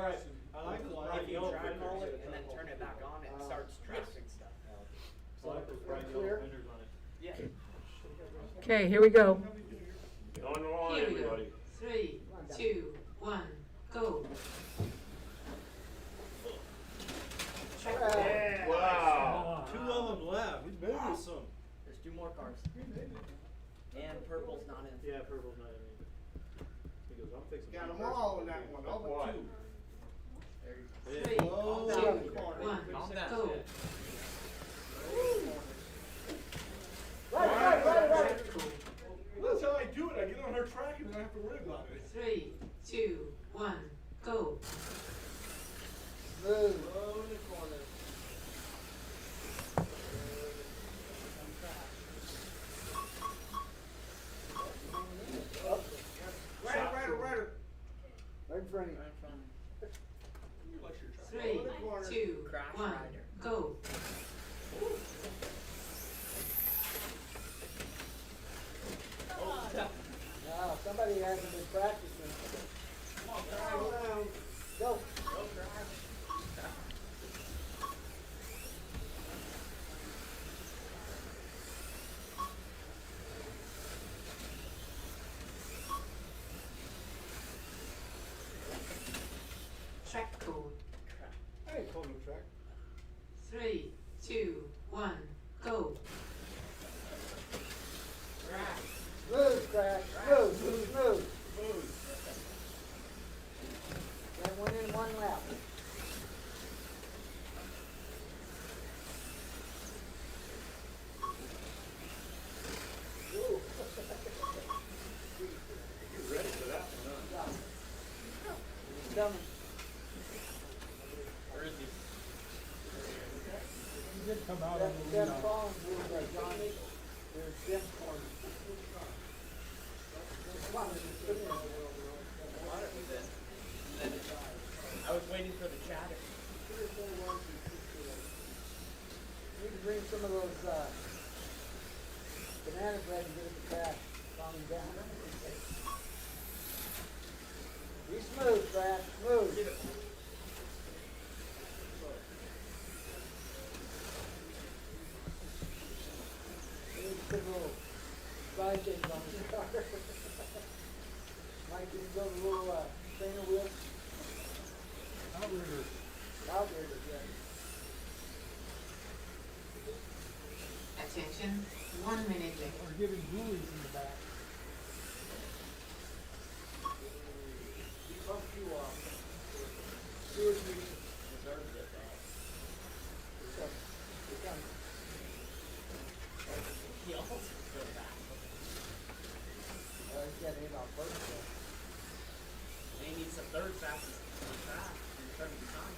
question. I like the If fried you yellow dry roll fingers. it and then turn it back on, it starts tracking stuff. I like those fried yellow fingers on it. Yeah. Okay, here we go. On the line, Here we go. everybody. 3, 2, 1, go. Yeah. Wow. Two of them left. He's moving some. There's 2 more cars. And purple's not in. Yeah, purple's not in either. He goes, I'm fixing. Got my them all in purple. that one, all but two. There you go. Yeah. 3, Calm 2, down, corner. 1, Calm down. go. That's how I do it. I get on her track and I don't have to worry about it. 3, 2, 1, go. Move. Low in the corner. Rider. Right in front of you. 3, 2, Crash 1, rider. go. Now, somebody hasn't been practicing. Come on, guys. Go. Track code. I ain't calling no track. 3, 2, 1, go. Smooth, Crash. Smooth. That went in one lap. You're ready for that one, huh? It's coming. Where is he? You did come out on the lead. Them Collins moved by Johnny. There's Jim corner. I was waiting for the chatter. You can bring some of those banana bread and get it to Crash. Calm him down. Be smooth, Crash. Smooth. Need to put a little side things on the car. Mike, you can go to the little trainer wheel. Outriggers, yeah. Attention, 1 minute left. We're giving ghoulies in the back. He bumped you off. Seriously, Deserves it, though. here comes. He almost so fast. He's got to hit off first, though. And he needs the third fastest on the track. He's trying to be time.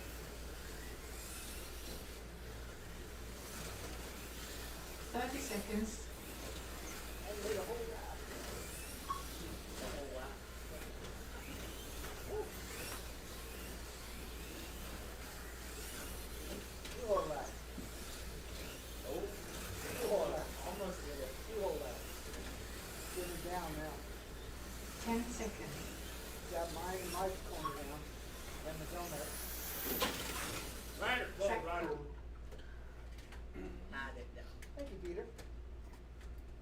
Thirty seconds. And made a whole lap. The whole lap. Two whole laps. Oh, Two whole laps. almost did it. Two whole laps. Getting down now. 10 seconds. Got mine and Mike's corner down. And the donut. Ryder, Track Ryder. code. Had it down. Thank you, Peter.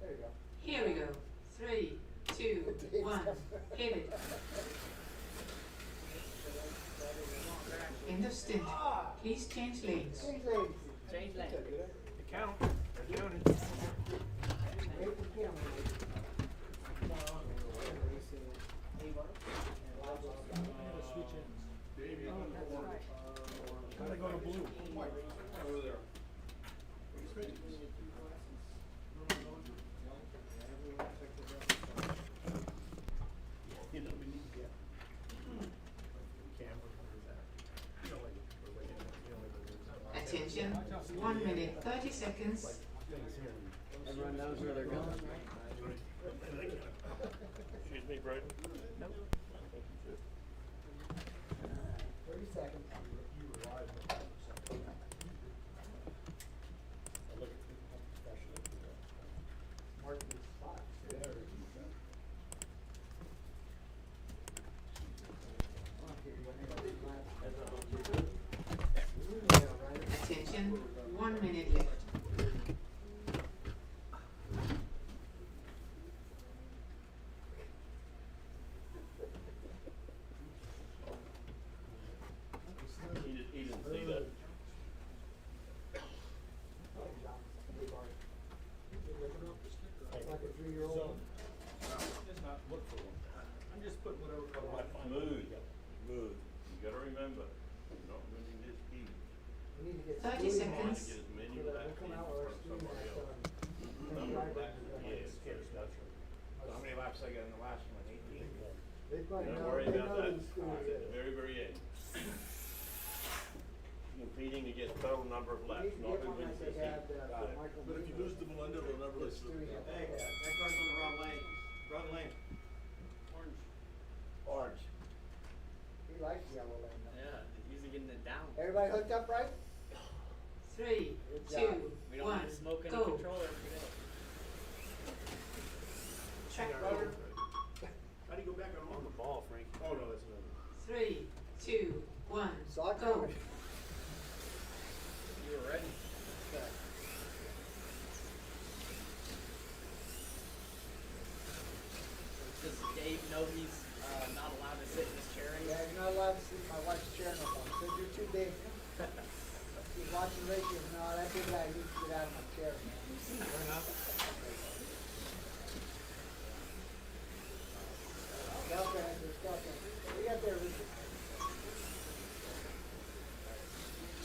There you go. Here we go. 3, 2, 1, hit it. End of stint. Please change lanes. Change lanes. Change lane. The count. They're doing it. Wait for the camera. Switch ends. That's right. Gotta go to blue. Over there. You know, we need to get camera. Attention, 1 minute, 30 seconds. Everyone knows where they're going, right? Excuse me, Brayden. Nope. 30 seconds. Mark the spot. Come on, Peter, you want to go lap? 1 minute left. He didn't see that. Like a 3-year-old. Just not look for one. I'm just putting whatever color I find. Smooth, smooth. You gotta remember, you're not winning this heat. We need to get 30 Stewie Trying to seconds. get as many so that laps we'll come in out from with our Stewie somebody next else. Yes, that's So how many laps I got in the last one? 18? They probably Don't know, worry they about know that. who the Stewie At the is. very, very end. Competing to get total number of We laps, need to not get who one wins like this they heat. had, Got for it. Michael But if you Beaver. lose the Melinda, they'll never Put listen. Stewie in Hey, that. that car's on the wrong lane. Wrong lane. Orange. Orange. He likes yellow lane. Yeah, he's getting it down. Everybody hooked up right? 3, Good 2, job. We don't 1, need to smoke any go. controller every day. Track Roger. code. How do you go back on On the ball, Frank. Oh, no, that's another. 3, 2, 1, Saw it go. coming. You were ready. Does Dave know he's not allowed to sit in his chair Yeah, anymore? you're not allowed to sit in my wife's chair no more. Said you're too big. He's watching racing. No, that big guy needs to get out of my chair, man. Okay, there's stuff in. What do you got there, Richard?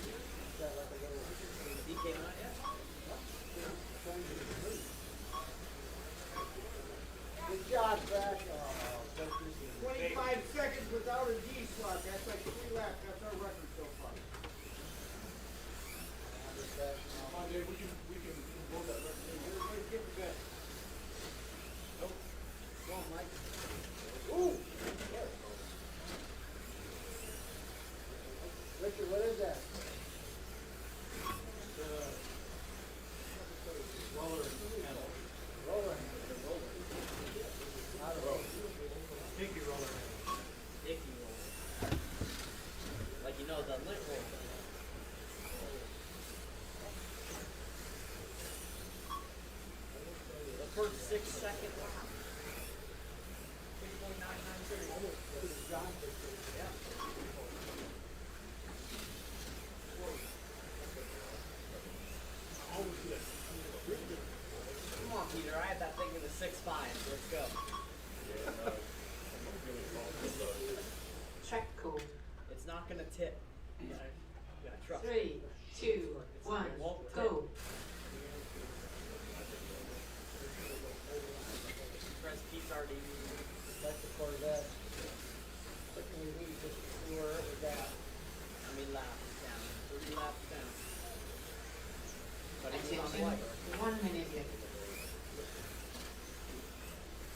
Is that like a little He came out yet? Good job, Crash. Oh, so good. 25 seconds without a D slot. That's like 3 laps. That's our record so far. Come on, Dave, we can blow that record. Everybody's getting better. Come on, Mike. Ooh! Richard, what is that? Roller. Roller. Not a roller. Pinky roller. Icky roll. Like you know the lint roll. The first 6-second lap. 6.993. Yeah. Come on, Peter. I had that thing in the 6.5. Let's go. Track code. It's not gonna tip. You gotta trust. 3, 2, 1, go. Press PRD. That's the Corvette. What can we need just to see where it was at? How many laps down? 3 laps down. But it's on Attention, white. 1 minute left.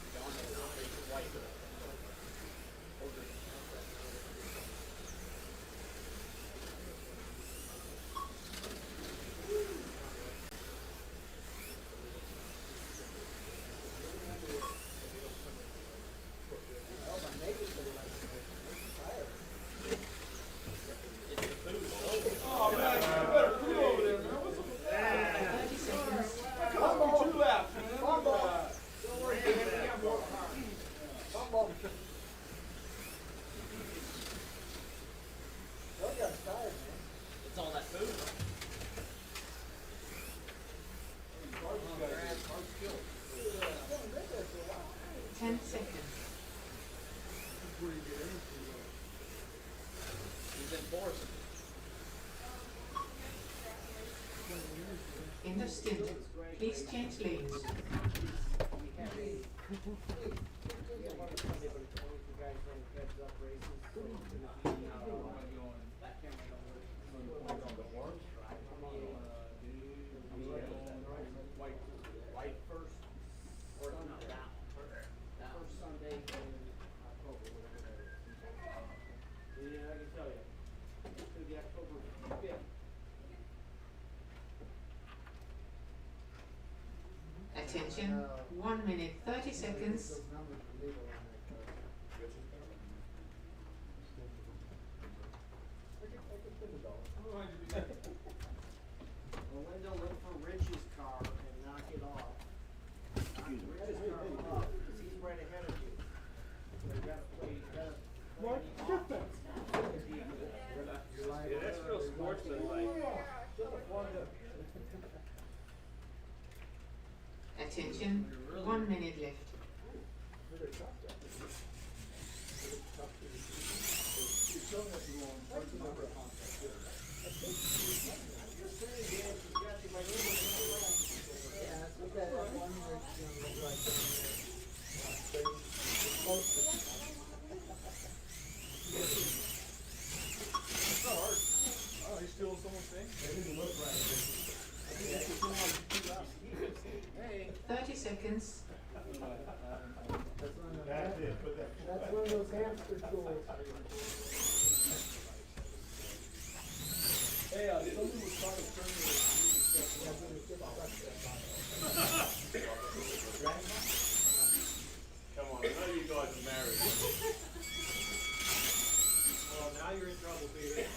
John is not racing white. Over. Oh, my neighbor's gonna like it. Tired. It's the food. Oh, man, you better cool over there, man. What's up with that? 30 seconds. That cost me 2 laps, man. Fumble. Don't worry, man. We got more cars. Fumble. Those guys tired, man. It's all that food. Cars you gotta get. Cars killed. It's been good there for a while. 10 seconds. He's enforced. End of stint. Please change lanes. White first. Or no, that one. That one. First Sunday in October, whatever that is. Yeah, I can tell you. It's gonna be October 5th. Attention, 1 minute 30 seconds. Those numbers are legal on that car. I could put it all. How long did you do that? Attention, 1 minute left. Yeah, look at that one where it's gonna look like Oh, he's stealing someone's thing? That didn't look right. I think that's just too loud. Hey. 30 seconds. That's it, put that. That's one of those hamster tools. Hey, someone was trying to turn me. Come on, I know you guys are married. Well, now you're in trouble, Peter.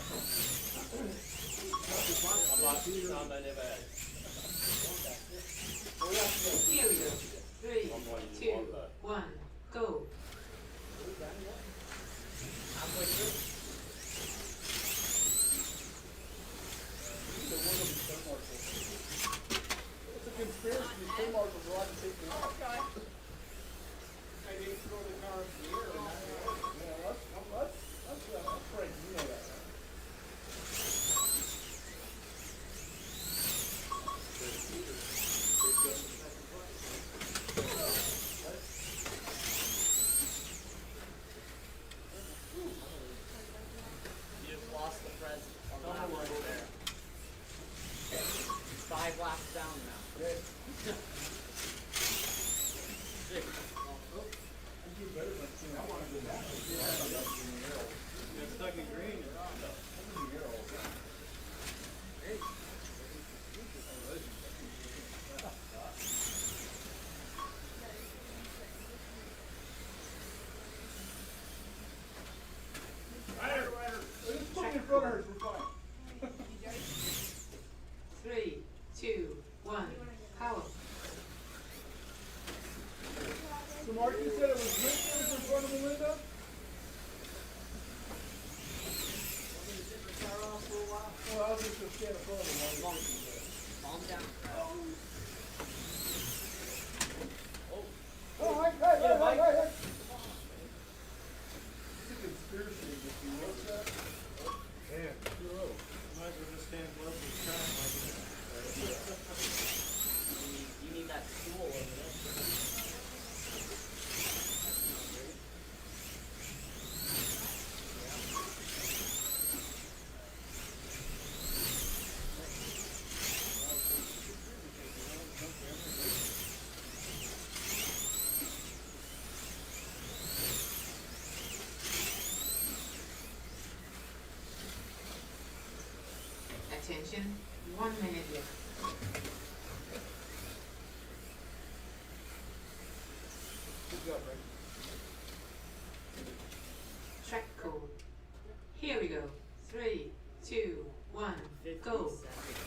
I'm like, son, they never had. Here we go. 3, 2, 1, go. Halfway through. It's a conspiracy, these pin marshals are allowed to take me out. I didn't throw the car up in the air. Yeah, that's Frank, you know that, right? You just lost the present. Lap right there. 5 laps down now. Six. Get stuck in green. Just put me in front of hers, we're fine. 3, 2, 1, power. So Mark, you said it was Whitman's in front of Melinda? Well, I was just gonna stand in front of him while he's Calm down. Oh, hey. It's a conspiracy, if you look at that. Man, 2-0. Might as well just stand close to the track like You need that stool over there. Attention, 1 minute left. Good job, Frank. Track code. Here we go. 3, 2, 1, 50 go. seconds.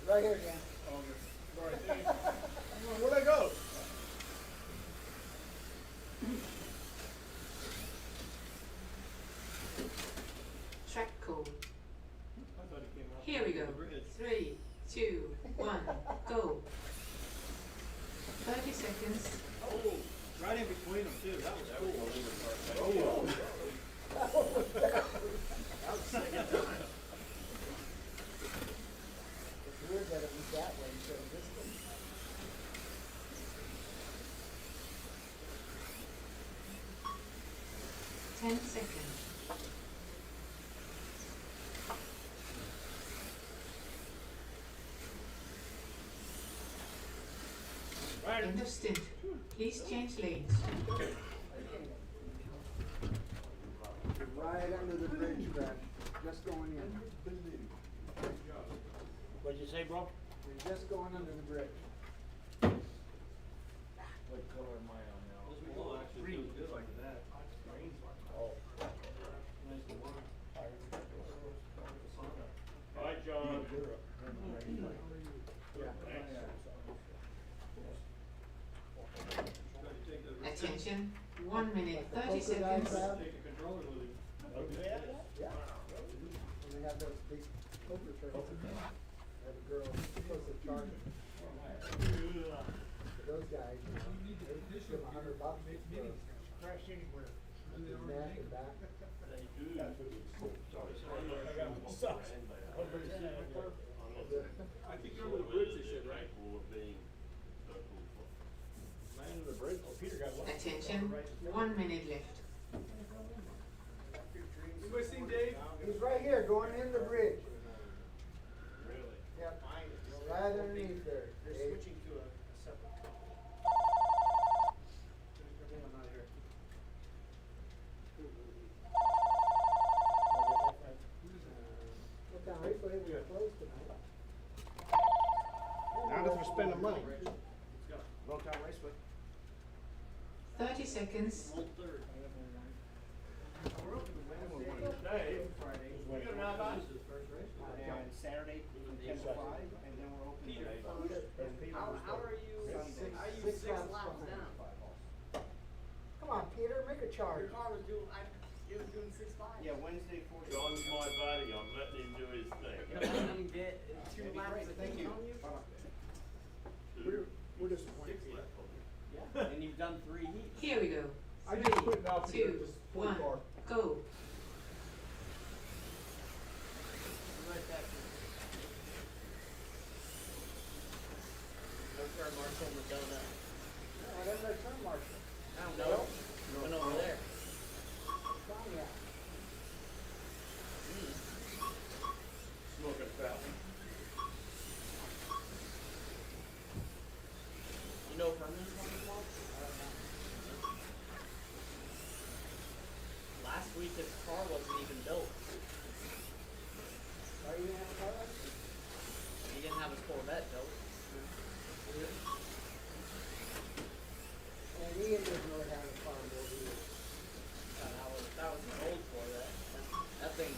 Right here, Dan. Sorry, thank you. Where'd I go? Track code. I thought he came off. Here we go. the bridge. 3, 2, 1, go. 30 seconds. Oh, right in between them too. That was cool. It's weird that it was that way instead of this way. Ten seconds. End of stint. Please change lanes. Right under the bridge, Brad. Just going in. What'd you say, bro? You're just going under the bridge. What color am I on now? This wall actually feels good like that. Oh. Nice and warm. Hi, John. Attention. 1 minute, 30 Polka dot seconds. crowd. Take the controller with you. Yeah. When they have those big poker tournaments. I have a girl who's supposed to charge me. For those guys, you know, they give them $100 for crash anywhere. Neck and back. They do. Sorry, I think you're over the bridge, they said, right? For being circle for. Man under the bridge. Oh, Peter got one. Attention, 1 minute left. Anybody seen Dave? He's right here, going in the bridge. Really? Yep. Right underneath there. They're Dave. switching to a separate. I'm out of here. Look down, Raceway was closed tonight. Now that we're spending money. Let's go. Longtown Raceway. 30 seconds. Old third. We're open Wednesday, Dave. Friday. We got an Abarths. And Saturday from 10 to 5, and then we're open. Peter. How are you? Six- How are you six six laps laps behind. down? Come on, Peter, make a charge. Your car was doing, it was doing 6.5. Yeah, Wednesday, 40. John's my buddy, I'm letting him do his thing. You get two laps. Thank you. We're disappointed. Yeah, and you've done 3 heats. Here we go. I just quit now for 2, just 40 1, bar. go. Right back. No turn marshal on the donut. I got no turn marshal. I don't know. Went over there. Down yet. Smoking fountain. You know Herman's on the wall? Last week his car wasn't even built. Are you gonna have a car? He didn't have his Corvette built. And Ian doesn't really have a car built either. That was an old Corvette. That thing,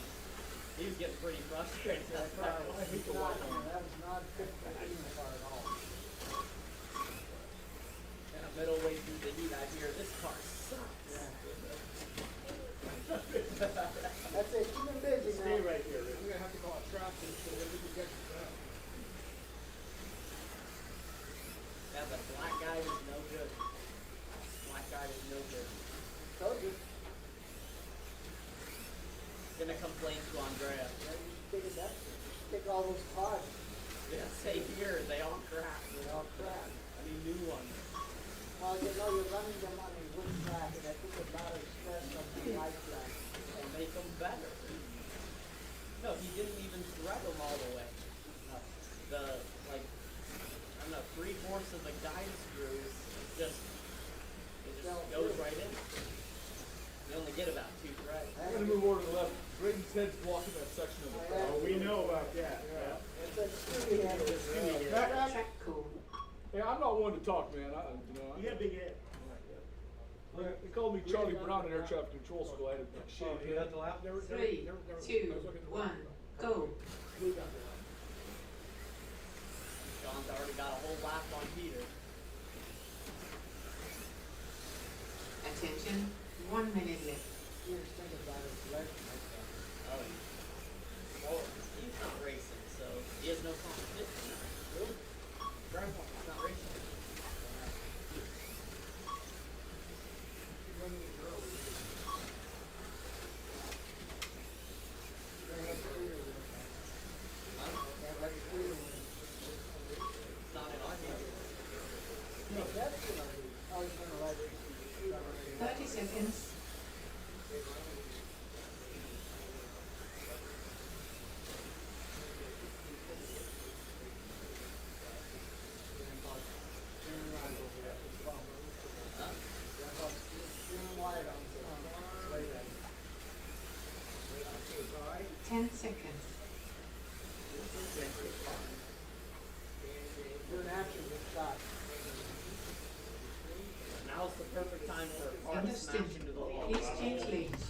he was getting pretty frustrated. That car was not, that was not fit for Ian's car at all. And middle way through the heat, I hear this car sucks. That's it, keep him busy now. Stay right here. I'm gonna have to call a traffic so that we can get you down. Yeah, the black guy was no good. Black guy was no good. Told you. Gonna complain to Andrea. Yeah, you should take it back. Take all those pods. Yeah, same here, they all crap. They all crap. I need new ones. Well, you know, you're running them on a wood track, and I think a lot of stress on the light track. And make them better. No, he didn't even thread them all the way. The, like, I don't know, 3/4 of the guide screws, it just goes right in. You only get about 2 threads. I'm gonna move over to the left. Braden's head's blocking that section of the track. Oh, we know about that. It's a screwy head. Track call. Yeah, I'm not one to talk, man. You got a big head. They called me Charlie Brown in air traffic control school. I had a shaved head. 3, 2, 1, go. John's already got a whole lap on Peter. Attention, 1 minute left. You're thinking about his selection, I think. Oh, yeah. Well, he's not racing, so he has no competition. Really? He's not racing. It's not in our game. That's gonna be, oh, he's gonna ride it. 30 seconds. Huh? 10 seconds. Do an action with shot. Now's the perfect time for a car to smash Understood. into the wall. Please change lanes.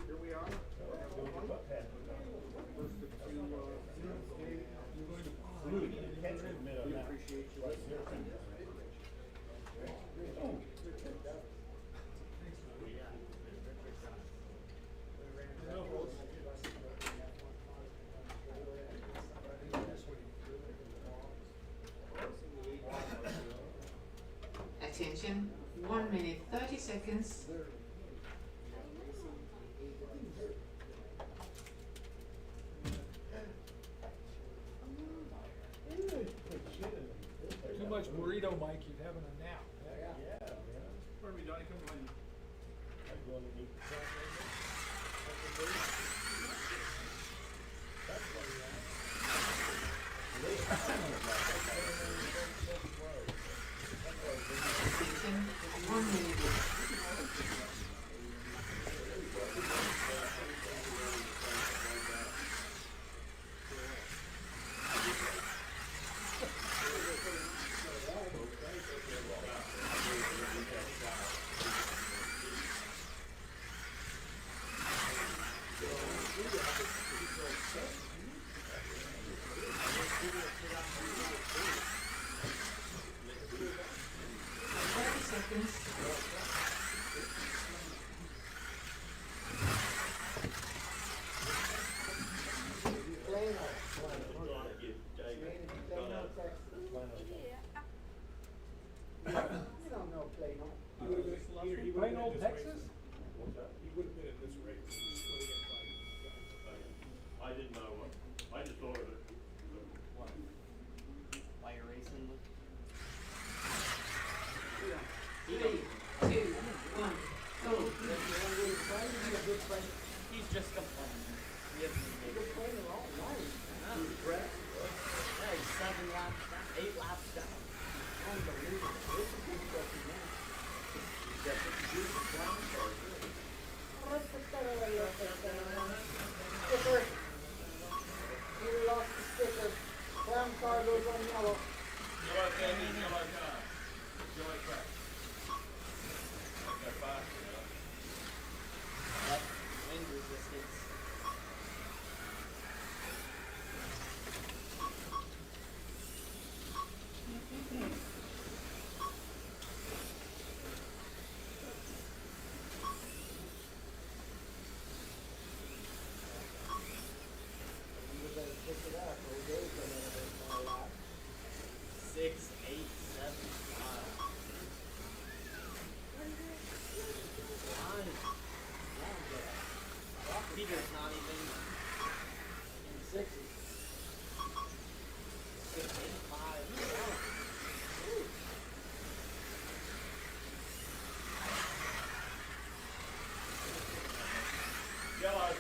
Here we are. We appreciate you listening. Attention, 1 minute 30 seconds. Too much burrito, Mike, you'd having a nap. Yeah. Pardon me, Donnie, come behind me. Attention, 1 minute. You don't know Plano. Plain old Texas? He would have been in this race. I didn't know what, I just ordered it. Why you're racing with? 3, 2, 1, go. He's just complaining. He hasn't been good. Yeah, he's 7 laps down, 8 laps down. Sticker. He lost the sticker. Brown car goes on yellow. Yellow car. Yellow track. Got fast, Yep, wind resistance. You better pick it up, or Dave's gonna have it more lap. 6, 8, 7, 5. Peter's not even In sixes. 6, 8, 5. Yellow.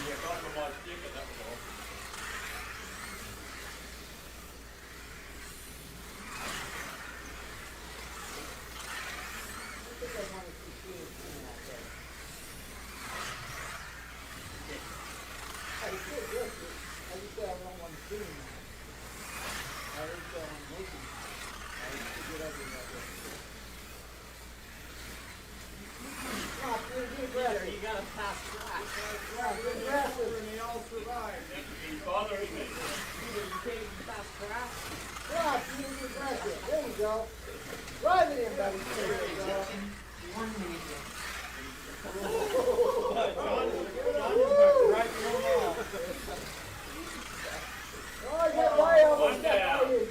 You got my sticker, that was all. I think I want to see Peter out there. I did, yes, I just said I don't want to see him now. I didn't say I want to make him. I used to get everywhere. Come on, Peter, be Peter, aggressive. you gotta pass track. Yeah, be aggressive. And they all survived. He's bothering me. Peter, you can't even pass track. Come on, Peter, be aggressive. There you go. Drive it in, buddy. There you go. Attention, 1 minute left. Oh, yeah, why almost One got down. fired.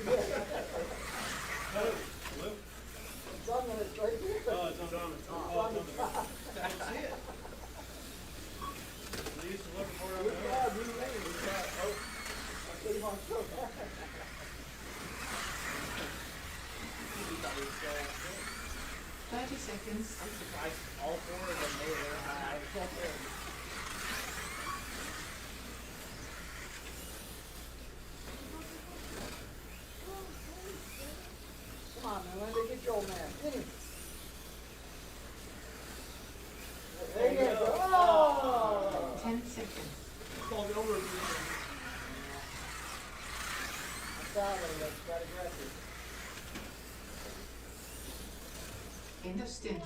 It's on the, it's right there. Oh, it's on the top. It's on the top. Good job, you made it. I see him on so bad. He thought he was going good. 30 seconds. I'm surprised all 4 of them made it. Come on, man, Linda, get your old man. Get him. There you go. Oh! 10 seconds. Called over. I'm sorry, that's quite aggressive. End of stint.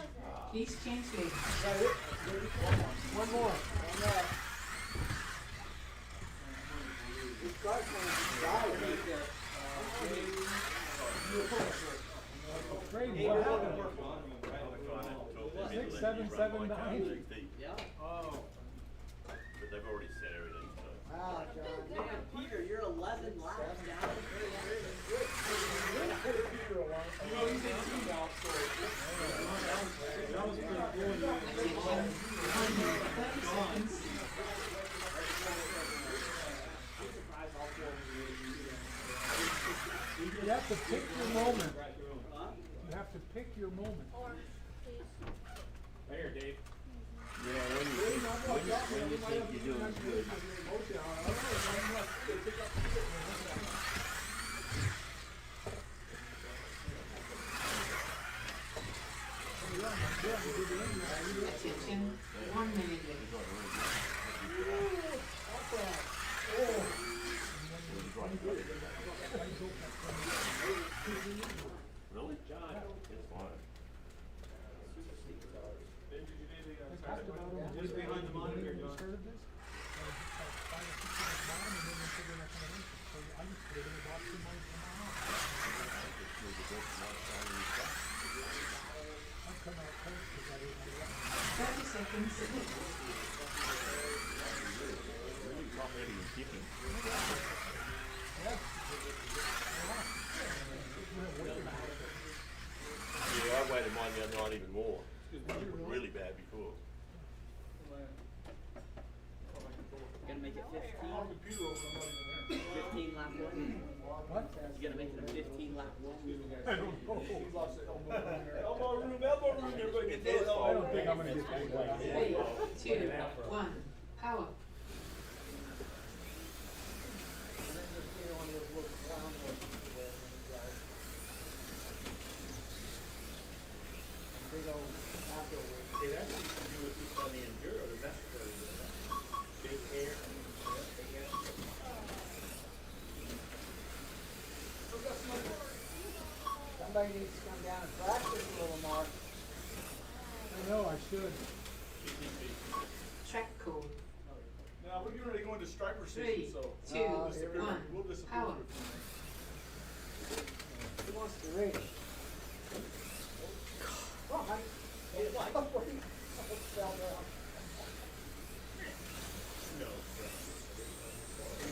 Please change lanes. Got it? One more. One more. This car's going to die. Trade, what happened? 6, 7, 7, 9. Yeah. Oh. But they've already said everything, so. Ah, John. Man, Peter, you're 11 laps down. have to pick your moment. Right through 'em. You have to pick your moment. Orange, please. Right here, Dave. Yeah, when you think you're doing good. Attention, 1 minute left. Really? John. It's fine. Ben, did you do I the, talked about it on just behind the monitor, when we John. started this. Like 5 or 6 at the bottom, and then they figured out how to reach it. So I just put it in a box in my house. I've come out close because I didn't know that. 30 seconds. Really top heavy and kicking. Yeah, I waited mine the other night even more. It was really bad before. Gonna make it 15? Computer open, I'm not even there. 15 lap one? What? You gonna make it a 15 lap one? I don't know. Elbow room, everybody It's his fault. I don't think I'm gonna get paid like that. 3, 2, 1, power. And then just get on those little clown horses you wear when you drive. Big old outdoor rig. See, that's what you do with people on the enduro, the best version of that. Big hair. Big hair. Somebody needs to come down and practice a little more. I know, I should. Track code. Now, we're getting ready to go into striper 3, 2, Oh, here we go. 1, power. Who wants to race? Come on, honey. Hey, what? What are you? Fell down. No.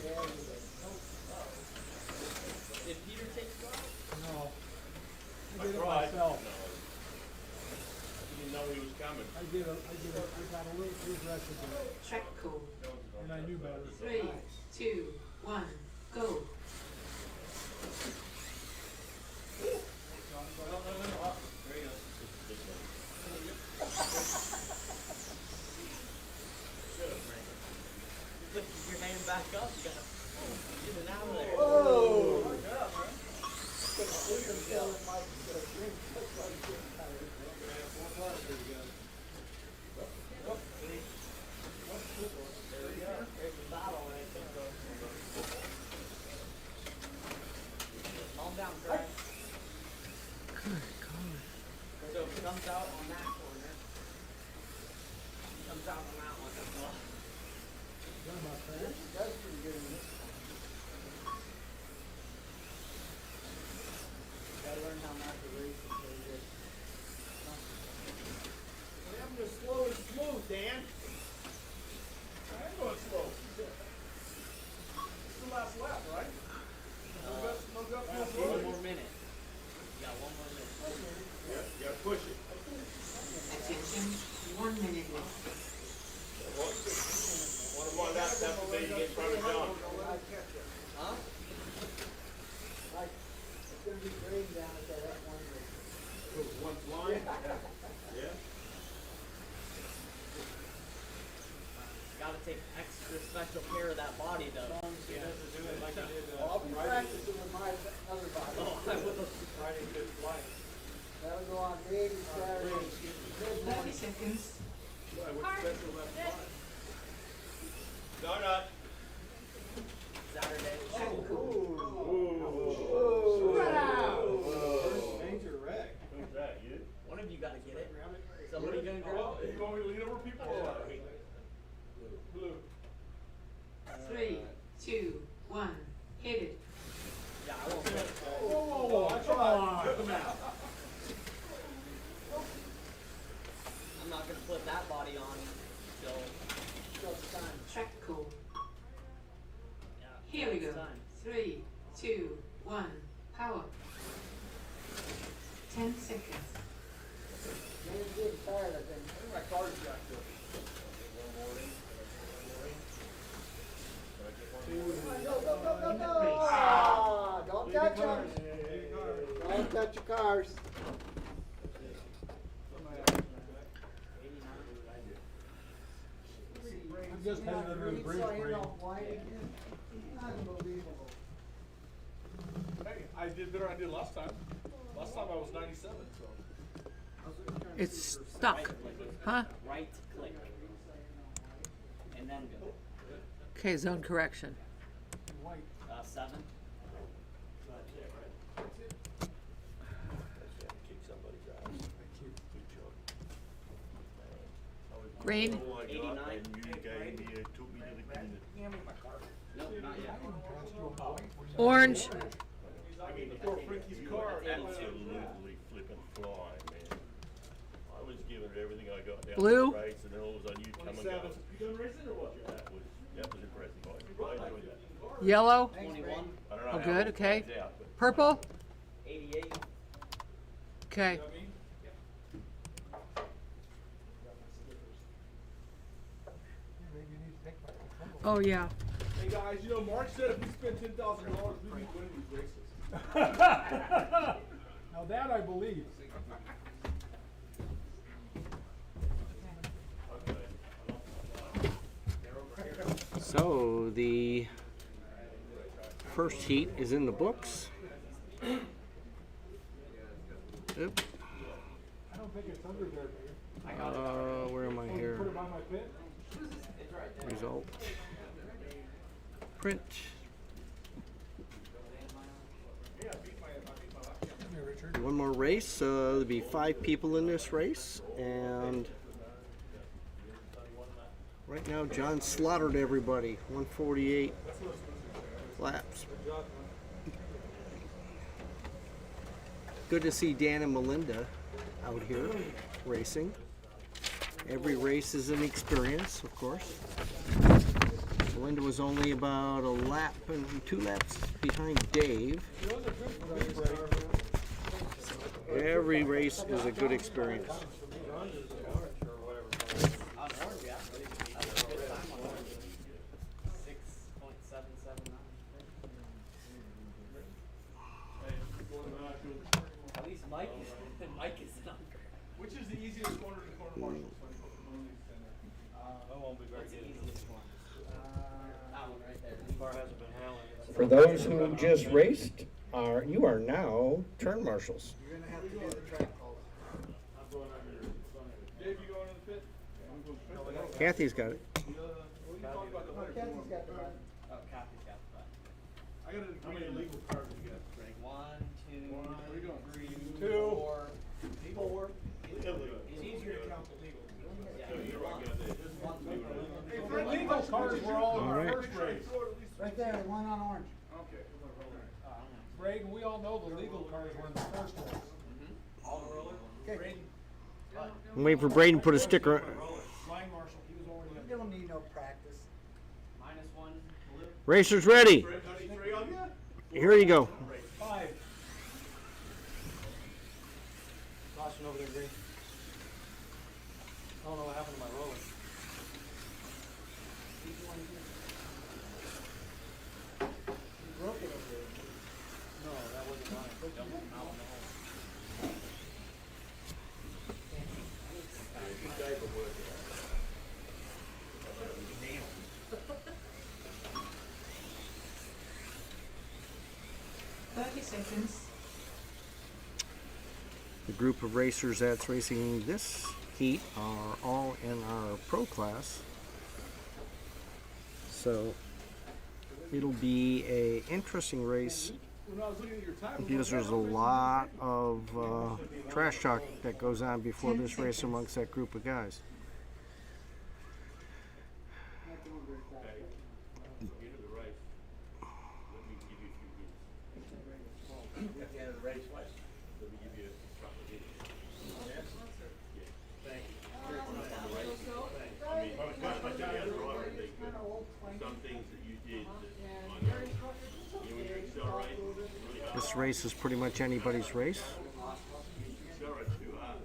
There you go. Did Peter take you out? No. I I did it tried. myself. No. You didn't know he was coming. I got a little too aggressive there, Track code. and I knew better. 3, 2, 1, go. There you go. You lift your hand back up, you gotta get it out of there. Whoa! Could have seen him tell him Mike to drink just like this. There we go. There's the battle right there. Calm down, Craig. So if it comes out on that corner, it comes out on that one. That's pretty good in this. Gotta learn how not to race it so good. What happened to slow and smooth, Dan? I am going slow. It's the last lap, right? No guts, no slow. One more minute. You got one more minute. Yeah, you gotta push it. Attention, 1 minute left. One of my laps, that's the day you get in front of John. Huh? Like, it's gonna be green down at that F1 race. One line? Yeah. Gotta take extra special care of that body though. He doesn't do it like he did, Well, I'll be practicing with my other body. Oh, I would have. Friday Good Flight. That'll go on Friday, Saturday. 30 seconds. Why, what's special about flight? Donut. Saturday. Track code. First major wreck. Who's that, you? One of you gotta get it. Somebody gonna grab it. You want me to lean over people or what? Blue. 3, 2, 1, hit it. Yeah, I won't get it. Whoa, I tried. Took him out. I'm not gonna put that body on till, Track code. yeah. Here we go. it's time. 3, 2, 1, power. 10 seconds. Man's getting tired, I think. My car's jacked up. Go, go, go, go, go! Ah, don't touch him. got your cars. I'm just headed under the bridge, Brady. Unbelievable. Hey, I did better than I did last time. Last time I was 97, so. It's stuck, huh? Right click. And then go. Okay, zone correction. 7. Kick somebody's ass. Good job. Green? Oh my God, 89. and you gave me, took me to the clinic. Nope, not yet. Orange? I mean, before Frankie's car. Absolutely flippin' flying, man. I was giving it everything I got down Blue? the race, and then all of a sudden you come and go. 27. You done racing or what? That was impressive. I enjoyed that. Yellow? 21. I don't know Oh, how good, it okay. pans out, but Purple? 88. Okay. You know what I mean? Maybe you need to take back control. Oh, yeah. Hey guys, you know, Mark said if we spend $10,000, we can win these races. Now that I believe. So the first heat is in the books. Oop. I don't think it's under there, babe. Where am I here? Put it by my pit. Result. Print. Come here, Richard. One more race. There'll be 5 people in this race, and right now John slaughtered everybody. 148 laps. Good to see Dan and Melinda out here racing. Every race is an experience, of course. Melinda was only about a lap and 2 laps behind Dave. Every race is a good experience. On orange, yeah. That's a good time on orange. 6.779. At least Mike is not. Which is the easiest corner to corner marshals? I won't be very What's the good. easiest one? That one right there. Car hasn't been handling. For those who just raced, you are now turn marshals. You're gonna have to do the track calls. I'm going under. Dave, you going in the pit? I'm going to the pit. Kathy's got it. We can talk about the Kathy's got the button. Oh, Kathy's got the button. I got how many illegal cars you got? 1, 2, Where you going? 3, 2. 4. Illegal. It's easier to count the legal. Yeah, You're one. right, yeah, Just one. Hey, for illegal cars, we're all in All our right. first race. Right there, the one on orange. Okay. Braden, we all know the legal cars were in the first one. Okay, I'm waiting for Braden to put a sticker. Line marshal, he was already you up. don't need no practice. -1, blue. Racers ready. 33 on you? Here you go. 5. Caution over there, Green. I don't know what happened to my roller. You broke it over there. No, that wasn't mine. The group of racers that's racing this heat are all in our pro class. So it'll be a interesting race When I was looking at your time, because there's a lot of trash talk that goes on before this race amongst that group of guys. Not doing very fast. Into the race. Let me give you a few hints. At the end of the race, let me give you a couple of hints. Yes? Yeah. Thank you. I mean, I was going to tell you as a driver, some things that you did that on your, when you accelerate, really hard. This race is pretty much anybody's race. You accelerate too hard.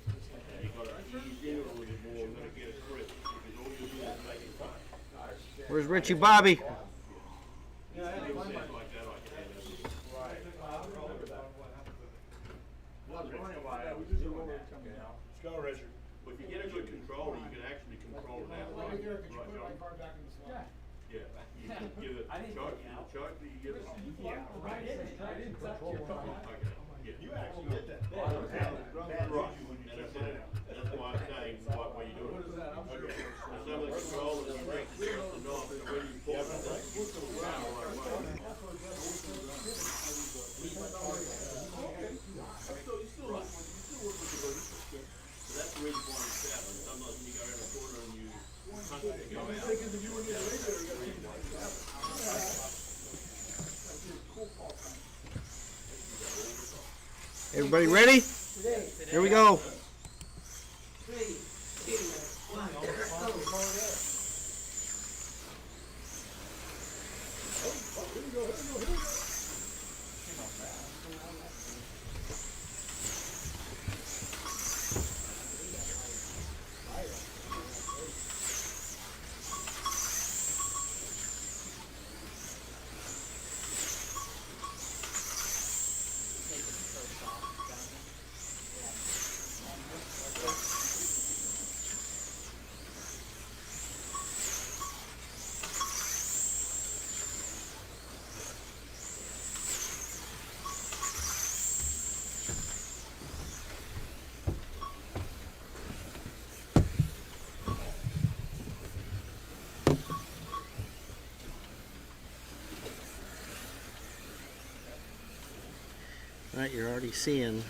And you got to ease in a little bit more, you're going to get a grip, because all you're doing is making fun. Where's Richie Bobby? Little things like that I can handle. I didn't Chart, take it out. chart the, Yeah, I didn't touch your phone. okay, yeah. You actually did that. Right, and that's why I'm saying, what you doing? What is that? I'm sure. Okay. Some of the control is restricted to the north, so when you pull it, so that's the reason why it's seven. Sometimes when you go around the corner and you constantly go out. Everybody ready? Here we go. 3, 2, 1, go. Right, you're already seeing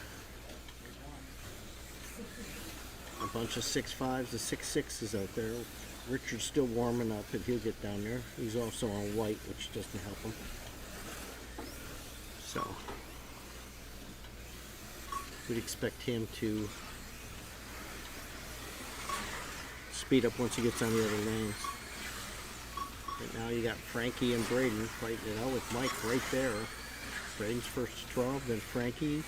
a bunch of 6.5s and 6.6s out there. Richard's still warming up, but he'll get down there. He's also on white, which doesn't help him. So we'd expect him to speed up once he gets on the other lanes. Right now you got Frankie and Braden fighting it out with Mike right there. Braden's first to 12, then Frankie.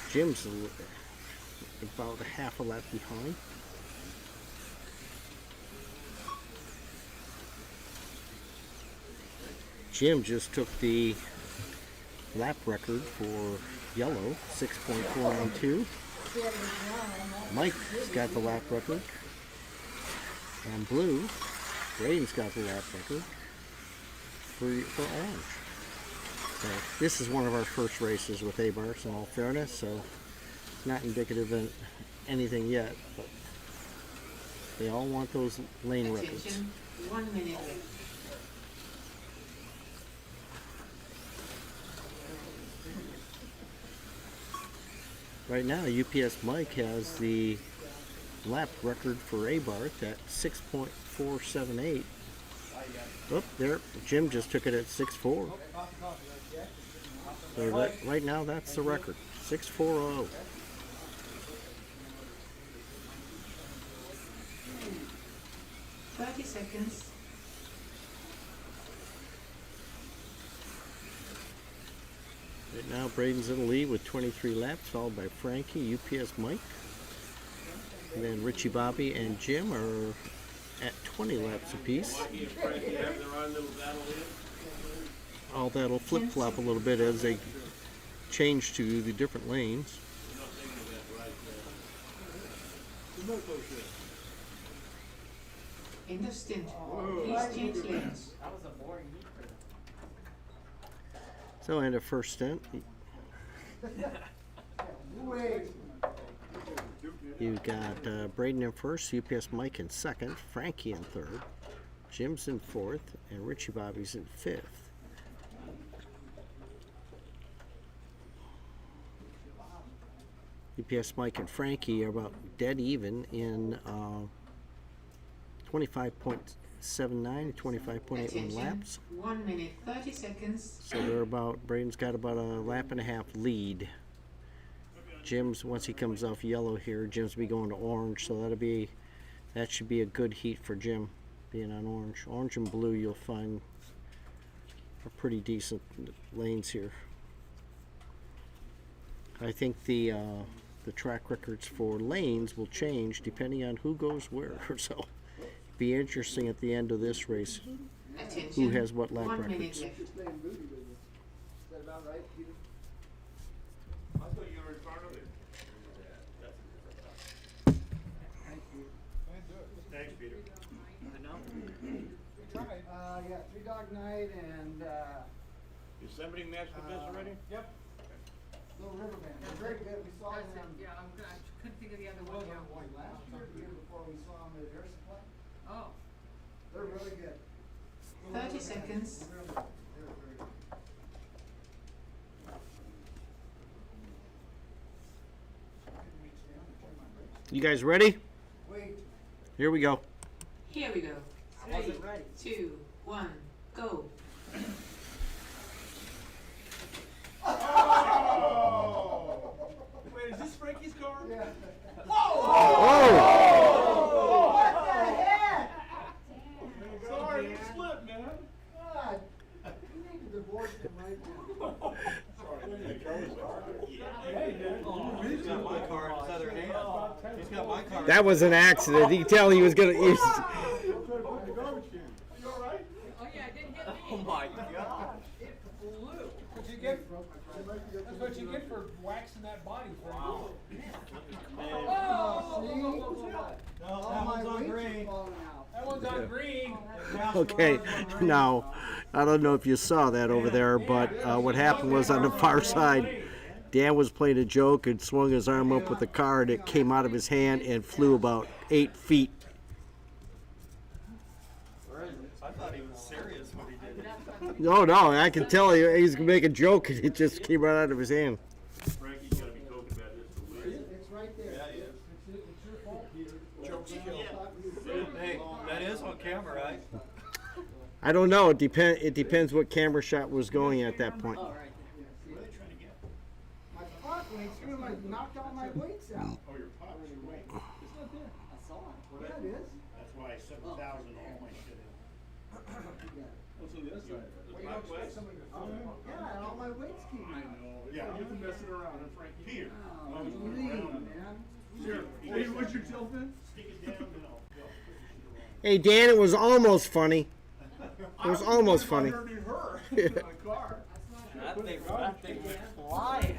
Jim's about a half a lap behind. Jim just took the lap record for yellow, 6.492. Mike's got the lap record. And blue, Braden's got the lap record for orange. So this is one of our first races with Abarths, in all fairness, so not indicative of anything yet, but they all want those lane records. Attention, 1 minute left. Right now, UPS Mike has the lap record for Abarth at 6.478. Oh, there, Jim just took it at 6.4. So right now, that's the record, 6.40. Seconds. Right now, Braden's in the lead with 23 laps, followed by Frankie, UPS Mike. And then Richie Bobby and Jim are at 20 laps apiece. All that'll flip-flop a little bit as they change to the different lanes. End of stint. Please change lanes. That was a boring heat for them. So, end of first stint. You've got Braden in first, UPS Mike in second, Frankie in third, Jim's in fourth, and Richie Bobby's in fifth. UPS Mike and Frankie are about dead even in 25.79 and 25.81 laps. 1 minute, 30 seconds. So they're about, Braden's got about a lap and a half lead. Jim's, once he comes off yellow here, Jim's be going to orange, so that should be a good heat for Jim, being on orange. Orange and blue you'll find are pretty decent lanes here. I think the track records for lanes will change depending on who goes where, so be interesting at the end of this race Attention. who has what lap 1 minute records. left. Just playing booty with you. Is that about right, Peter? I thought you were in front of it. Thank you. Thanks, Peter. I know. We tried. Yeah, Three Dog Night and, Yosemite Master Biz already? Yep. Little River Band. They're very good. We saw That's it, them. yeah, I couldn't think of the other Was one, it yeah. last year, or the year before we saw them at Air Supply? Oh, They're really good. 30 seconds. Really good. They're very good. I couldn't reach down and turn my brakes. You guys ready? Wait. Here we go. Here we go. I wasn't ready. 2, 1, go. Wait, is this Frankie's car? Yeah. Oh! What the heck? Sorry, it slipped, man. God, you need to divorce him right now. He's got my car in his other hand. He's got my car. That was an accident. You can tell he was gonna. You alright? oh yeah, it didn't hit me. Oh my god. It flew. What you get? That's what you get for waxing that body for Oh, See? No, All that my one's on weights are green. falling out. That one's on green. Okay, now I don't know if you saw that over there, but what happened was on the far side, Dan was playing a joke and swung his arm up with the car, and it came out of his hand and flew about 8 feet. I thought he was serious when he did it. No, I can tell he's gonna make a joke, and it just came right out of his hand. Frankie's gotta be talking about this for weeks. It's right there. Yeah, he is. It's your fault, Peter. Joke's Hey, that is on camera, right? I don't know. It depends what camera shot was going at that point. Oh, right. What are they trying to get? My pot weights threw my knocked all my weights out. Oh, your pots, your weight. It's not there. I saw it. Yeah, it is. That's why 7,000 all my shit in. Yeah. What's on the other side? Well, you don't expect somebody to throw them. Yeah, and all my weights came I out. know. Yeah. You've been messing around, huh, Frankie? Peter. Oh, lean, man. Here. Hey, what's your tilt then? Stick it down, no. Hey Dan, it was almost funny. It was almost funny. I heard her in my car. That thing went flying.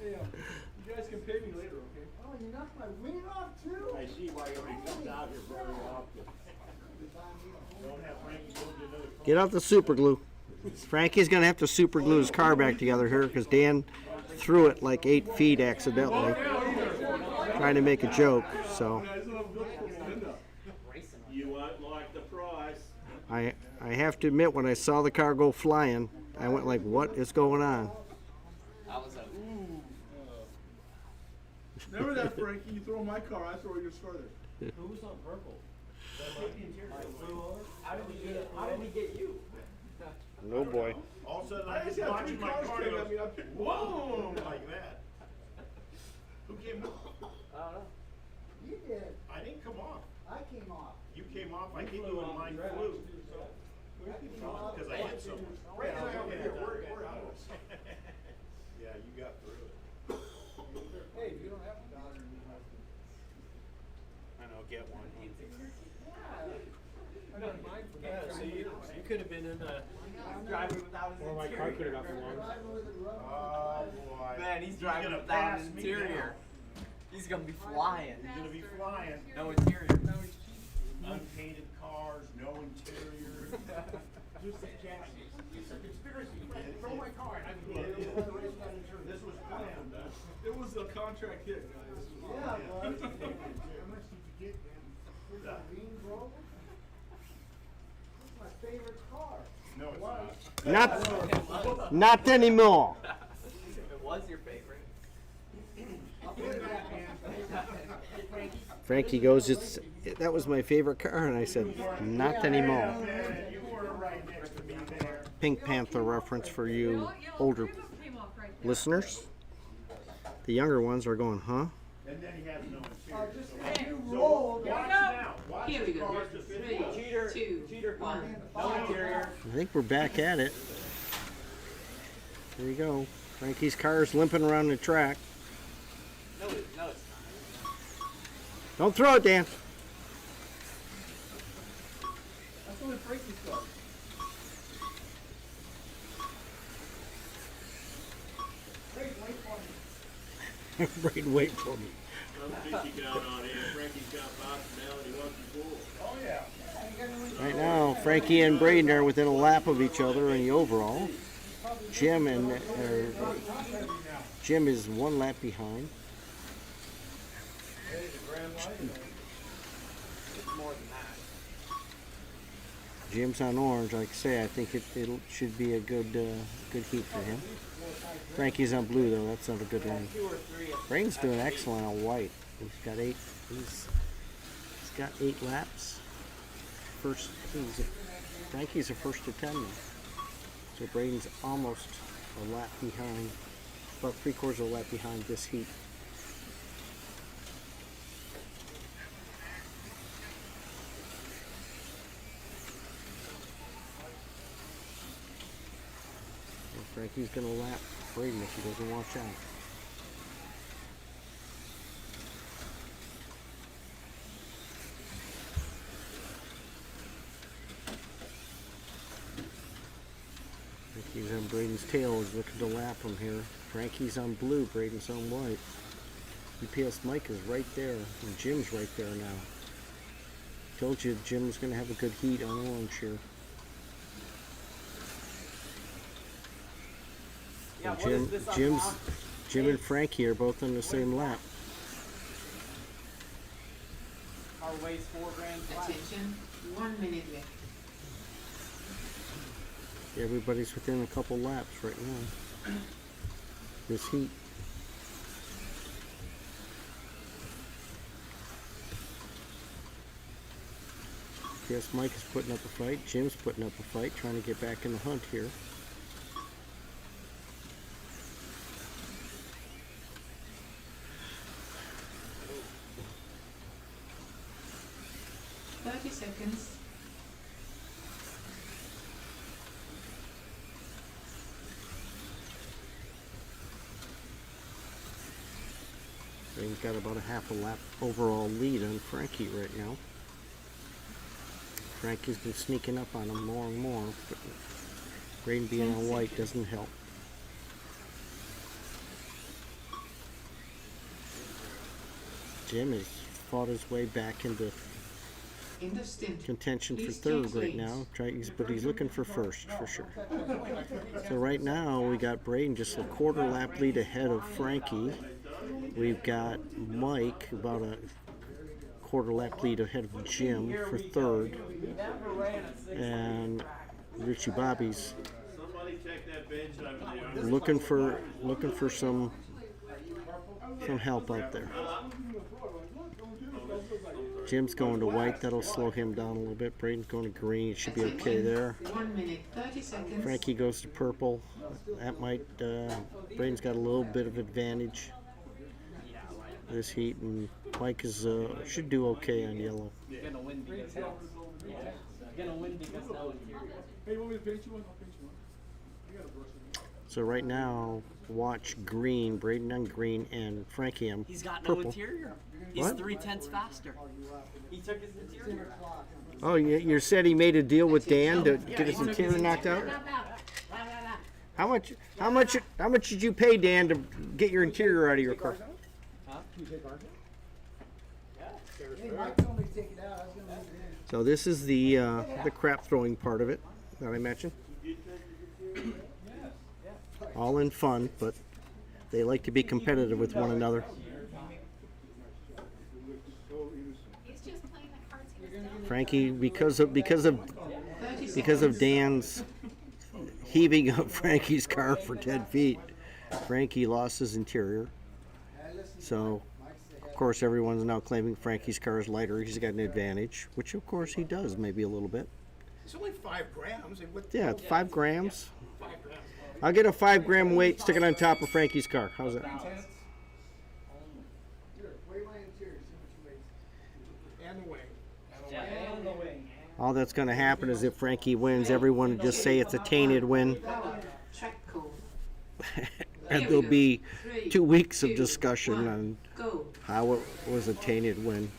Hey, you guys can pay me later, okay? Oh, you knocked my wing off too? I see why you already jumped out here very often. Don't have Frankie go to another car. Get out the super glue. Frankie's gonna have to super glue his car back together here because Dan threw it like 8 feet accidentally, trying to make a joke. So You won't like the price. I have to admit, when I saw the car go flying, I went like, "What is going on?" I was like, ooh. Remember that, Frankie? You throw my car, I throw your car there. Who was on purple? How did he get? How did he get you? No boy. All of a sudden, I I just just had watching three my cars car came go, at me. I picked whoa, like that. Who came off? I don't know. You did. I didn't come off. I came off. You came off, I hit you and mine flew. Because I hit someone. Right now, over here, we're out of this. Yeah, you got through it. Hey, if you don't have one. I know, get one. I got mine for Yeah, that. see, you could have been in the. Driving without his interior. got the one. Driving with it rubbed. Oh, boy. Man, he's driving gonna without pass his me interior. He's gonna be flying. He's gonna be flying. No interior. Unpainted cars, no interior. Just a chassis. It's a conspiracy. Throw my car and I can get it. This was planned. It was a contract hit, guys. Yeah, it was. How much did you get, man? Was it a Range Rover? That's my favorite car. No, it's not. Not anymore. It was your favorite. I'll put it back, man. Frankie goes, that was my favorite car, and I said, not anymore. Man, you were right next to me there. Pink Panther reference for you older listeners. The younger ones are going, huh? And then he has no interior. Just you rolled. Watch now. Watch Here the we go. cars to fit. 3, 2, 1. No interior. I think we're back at it. There you go. Frankie's car's limping around the track. No, it's not. Don't throw it, Dan. That's only Frankie's car. Right, wait for me. I'm thinking out on here. Frankie's got personality once before. Oh, yeah. Right now, Frankie and Braden are within a lap of each other in the overall. Jim is 1 lap behind. Jim's on orange, like I say. I think it should be a good heat for him. Frankie's on blue though. That's not a good line. Braden's doing excellent on white. He's got 8. He's got 8 laps. Frankie's a first to 10 now. So Braden's almost a lap behind, about 3/4 of a lap behind this heat. And Frankie's gonna lap Braden if he doesn't watch out. Frankie's on Braden's tail, is looking to lap him here. Frankie's on blue, Braden's on white. UPS Mike is right there, and Jim's right there now. Told you Jim's going to have a good heat on orange here. Yeah, And Jim and Frankie are both on the same lap. Our weighs 4 grand flat. Attention, 1 minute left. Everybody's within a couple laps right now. This heat. Yes, Mike is putting up a fight. Jim's putting up a fight, trying to get back in the hunt here. Seconds. Braden's got about a half a lap overall lead on Frankie right now. Frankie's been sneaking up on him more and more, but Braden being on white doesn't help. Jim has fought his way back into contention for third right now, but he's looking for first for sure. So right now we got Braden just a 1/4 lap lead ahead of Frankie. We've got Mike about a 1/4 lap lead ahead of Jim for third, and Richie Bobby's looking for some help out there. Jim's going to white. That'll slow him down a little bit. Braden's going to green. It should be okay there. 1 minute, 30 seconds. Frankie goes to purple. That might. Braden's got a little bit of advantage this heat, and Mike is should do okay on yellow. Gonna win because gonna win because no interior. Hey, you want me to paint you one? I'll paint you one. You got a brush in there. So right now, watch green. Braden on green, and Frankie on He's got purple. no interior. He's What? 3/10 faster. He took his interior. Oh, you said he made a deal with Dan to get his interior knocked out? How much did you pay Dan to get your interior out of your car? Hey, Mike told me to take it out. I was gonna leave it in. So this is the crap throwing part of it that I mentioned. All in fun, but they like to be competitive with one another. He's just playing the cards he was dealt. Frankie, because of Dan's heaving up Frankie's car for 10 feet, Frankie lost his interior. So, of course, everyone's now claiming Frankie's car is lighter. He's got an advantage, which of course he does, maybe a little bit. It's only 5 grams. Yeah, it's 5 grams. I'll get a 5-gram weight, stick it on top of Frankie's car. How's that? Here, weigh my interior, see what you weigh. And the wing. And the wing. All that's going to happen is if Frankie wins, everyone will just say it's a tainted win. Track call. And there'll be 2 weeks of discussion on Go. how it was a tainted win.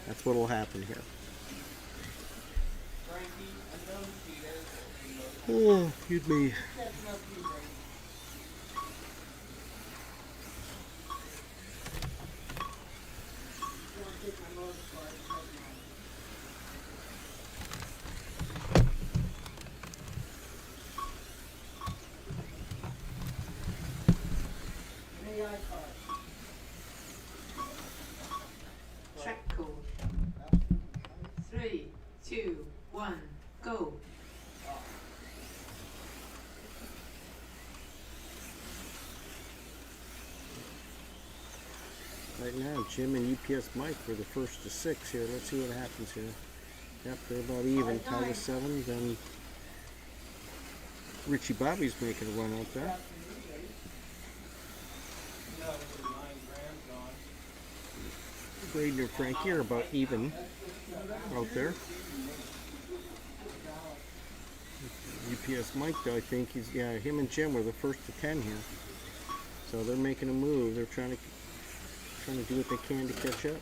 That's what will happen here. Oh, excuse me. now. Jim and UPS Mike for the first to 6 here. Let's see what happens here. Yep, they're about even. Tied with 7. Then Richie Bobby's making a run out there. Braden and Frankie are about even out there. UPS Mike, though, I think him and Jim were the first to 10 here. So they're making a move. They're trying to do what they can to catch up.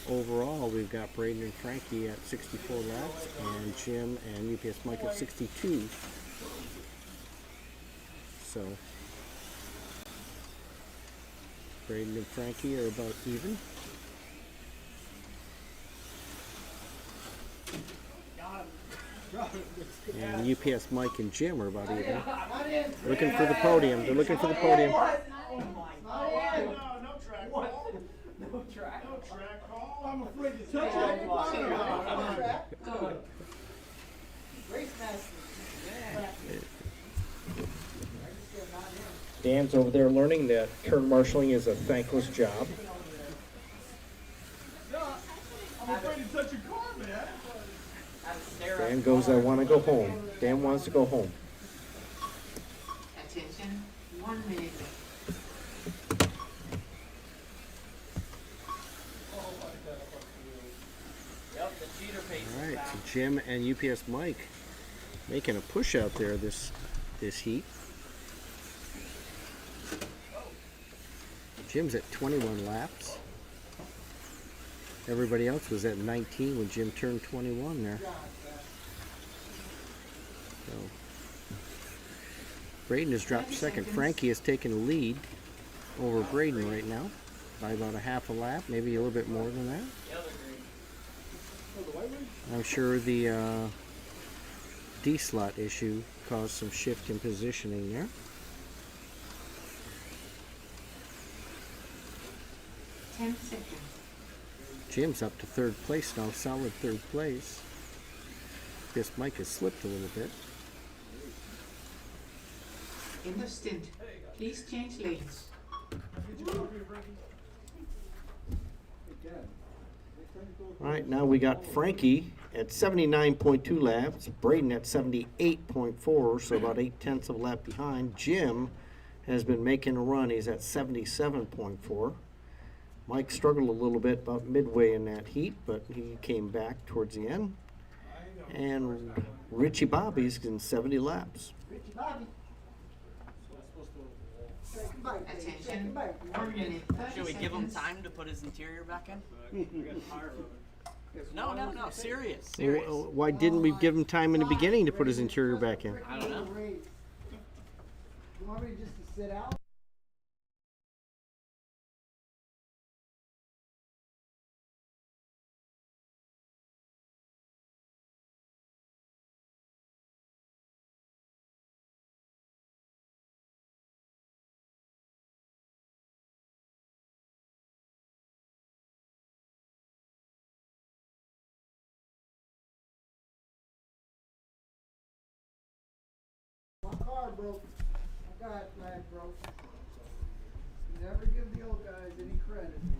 Overall, we've got Braden and Frankie at 64 laps, and Jim and UPS Mike at 62. So Braden and Frankie are about even. And UPS Mike and Jim are about even. Looking for the podium. They're looking for the podium. No track. No track call. I'm afraid to touch it. Go. Race master. Dan's over there learning that turn marshaling is a thankless job. I'm afraid to touch your car, man. Dan goes, I want to go home. Dan wants to go home. Attention, 1 minute. Yep, the cheater pace is Alright, back. so Jim and UPS Mike making a push out there this heat. Jim's at 21 laps. Everybody else was at 19 when Jim turned 21 there. So Braden has dropped second. Frankie has taken a lead over Braden right now by about a half a lap, maybe a little bit more than that. I'm sure the D-slot issue caused some shift in positioning there. 10 seconds. Jim's up to third place now, solid third place. Guess Mike has slipped a little bit. End of stint. Please change lanes. Alright, now we got Frankie at 79.2 laps, Braden at 78.4, so about 8/10 of a lap behind. Jim has been making a run, he's at 77.4. Mike struggled a little bit about midway in that heat, but he came back towards the end. And Richie Bobby's in 70 laps. Richie Bobby. Second bite. Attention, Second bite. 1 minute, 30 Should we give him seconds. time to put his interior back in? No, serious. Why didn't we give him time in the beginning to put his interior back in? I don't know. You want me just to sit out? My car broke. I got it, flag broke. Never give the old guys any credit, man.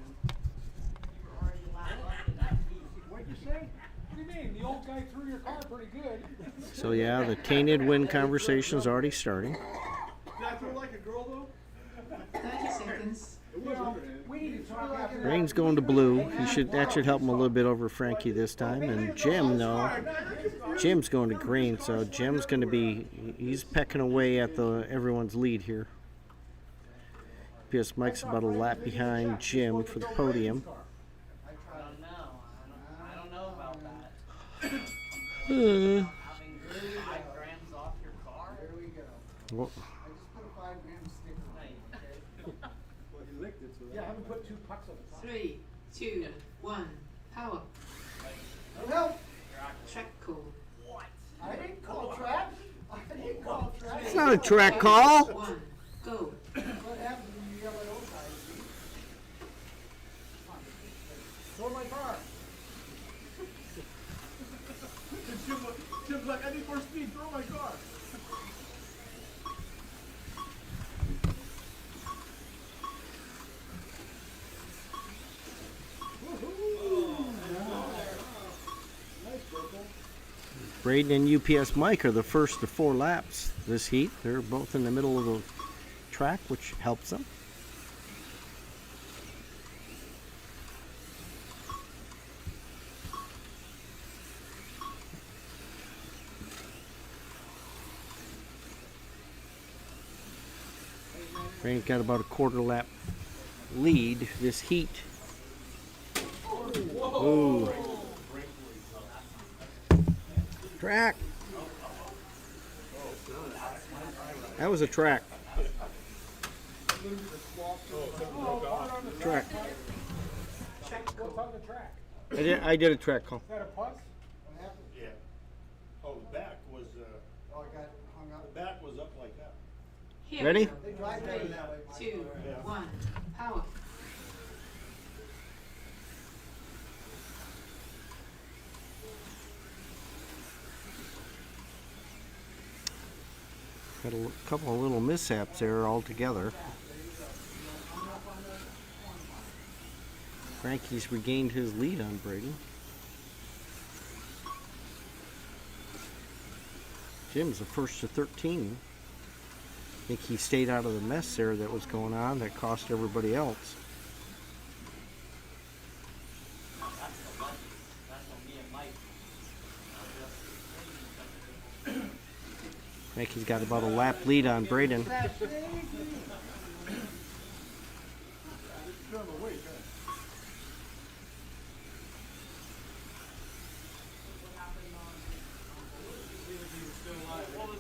What'd you say? What do you mean? The old guy threw your car pretty good. So yeah, the tainted wind conversation's already starting. Did I feel like a girl though? 30 seconds. We need to talk after Rain's going to blue. That should help him a little bit over Frankie this time. And Jim, though, Jim's going to green, so Jim's going to be, he's pecking away at everyone's lead here. PS Mike's about a lap behind Jim for the podium. I don't know about that. Uh, Having 5 grams off your car? There we go. well, I just put a 5-gram sticker on. Yeah, I haven't put 2 pucks on the top. 3, 2, 1, power. No help. Track code. I didn't call trap. I didn't call trap. it's not a track call. 1, go. What happens when you yell at old guys? See? Throw my car. Jim's like, I need more speed, throw my car. Braden and UPS Mike are the first of 4 laps this heat. They're both in the middle of the track, which helps them. Braden's got about a quarter lap lead this heat. Ooh. Track. That was a track. Track. What's on the track? I did a track call. Is that a plus? Yeah. Oh, the back was, Oh, I got hung up. the back was up like that. Here Ready? we go. They drive better 3, that way. 2, 1, power. Had a couple of little mishaps there altogether. Frankie's regained his lead on Braden. Jim's the first to 13. I think he stayed out of the mess there that was going on that cost everybody else. That's on me and Mike. Frankie's got about a lap lead on Braden.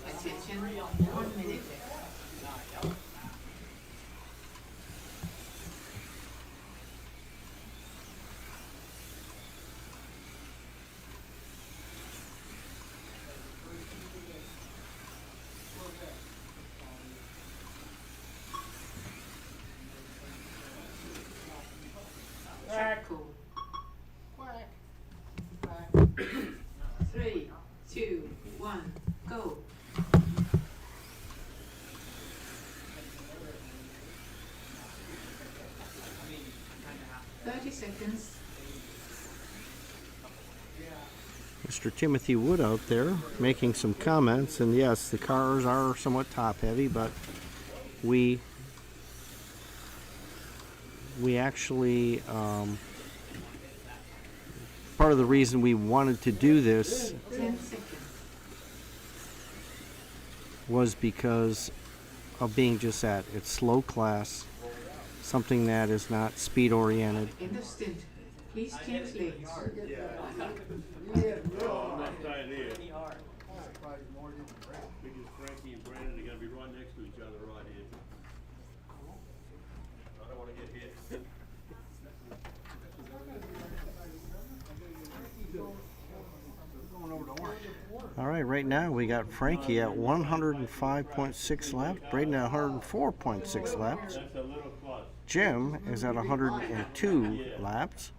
Attention, 1 minute. Track call. 3, 2, 1, go. I mean, you kind of have 30 seconds. Mr. Timothy Wood out there making some comments, and yes, the cars are somewhat top heavy, but we actually part of the reason we wanted to do this 10 seconds. was because of being just that. It's slow class, something that is not speed oriented. End of stint. Please change lanes. Oh, I'm not trying here. pretty hard. Probably more than the rest. Because Frankie and Brandon are gonna be right next to each other right here. I don't wanna get hit. Going over to orange. All right now we got Frankie at 105.6 laps, Braden at 104.6 laps. That's a little plus. Jim is at 102 laps.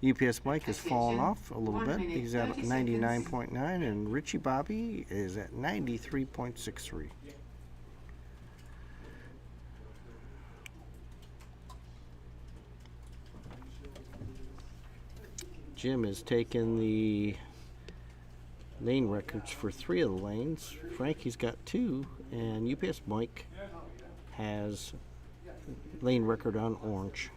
UPS Mike has fallen off a little bit. He's at 99.9, and Richie Bobby is at 93.63. Jim has taken the lane records for 3 of the lanes. Frankie's got 2, and UPS Mike has lane record on orange.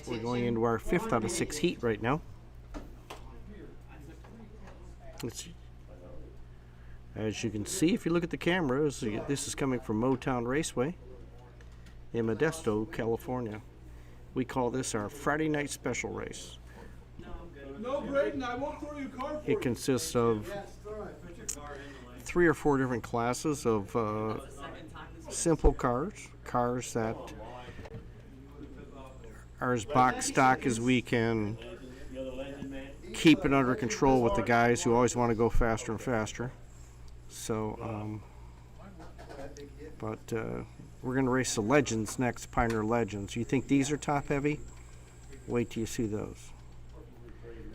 We're going into our 5th out of 6 heat right now. As you can see, if you look at the cameras, this is coming from Motown Raceway in Modesto, California. We call this our Friday night special race. No, Braden, I won't throw your car for It consists of 3 or 4 different classes of simple cars that are as box stock as we can keep it under control with the guys who always want to go faster and faster. So, we're going to race the Legends next, Pioneer Legends. You think these are top heavy? Wait till you see those.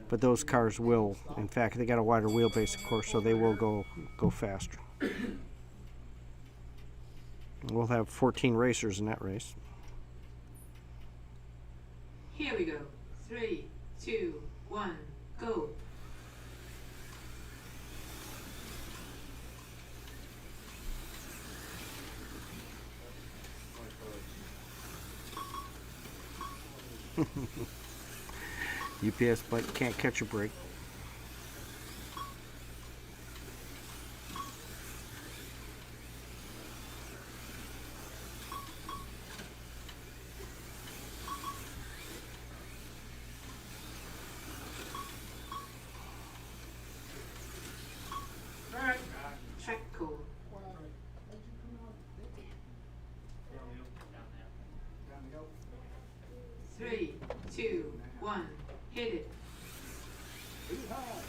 But those cars will, in fact, they got a wider wheelbase, of course, so they will go faster. We'll have 14 racers in that race. Here we go. 3, 2, 1, go. UPS bike can't catch a break. Track code. Downhill. 3, 2, 1, hit it. Too high.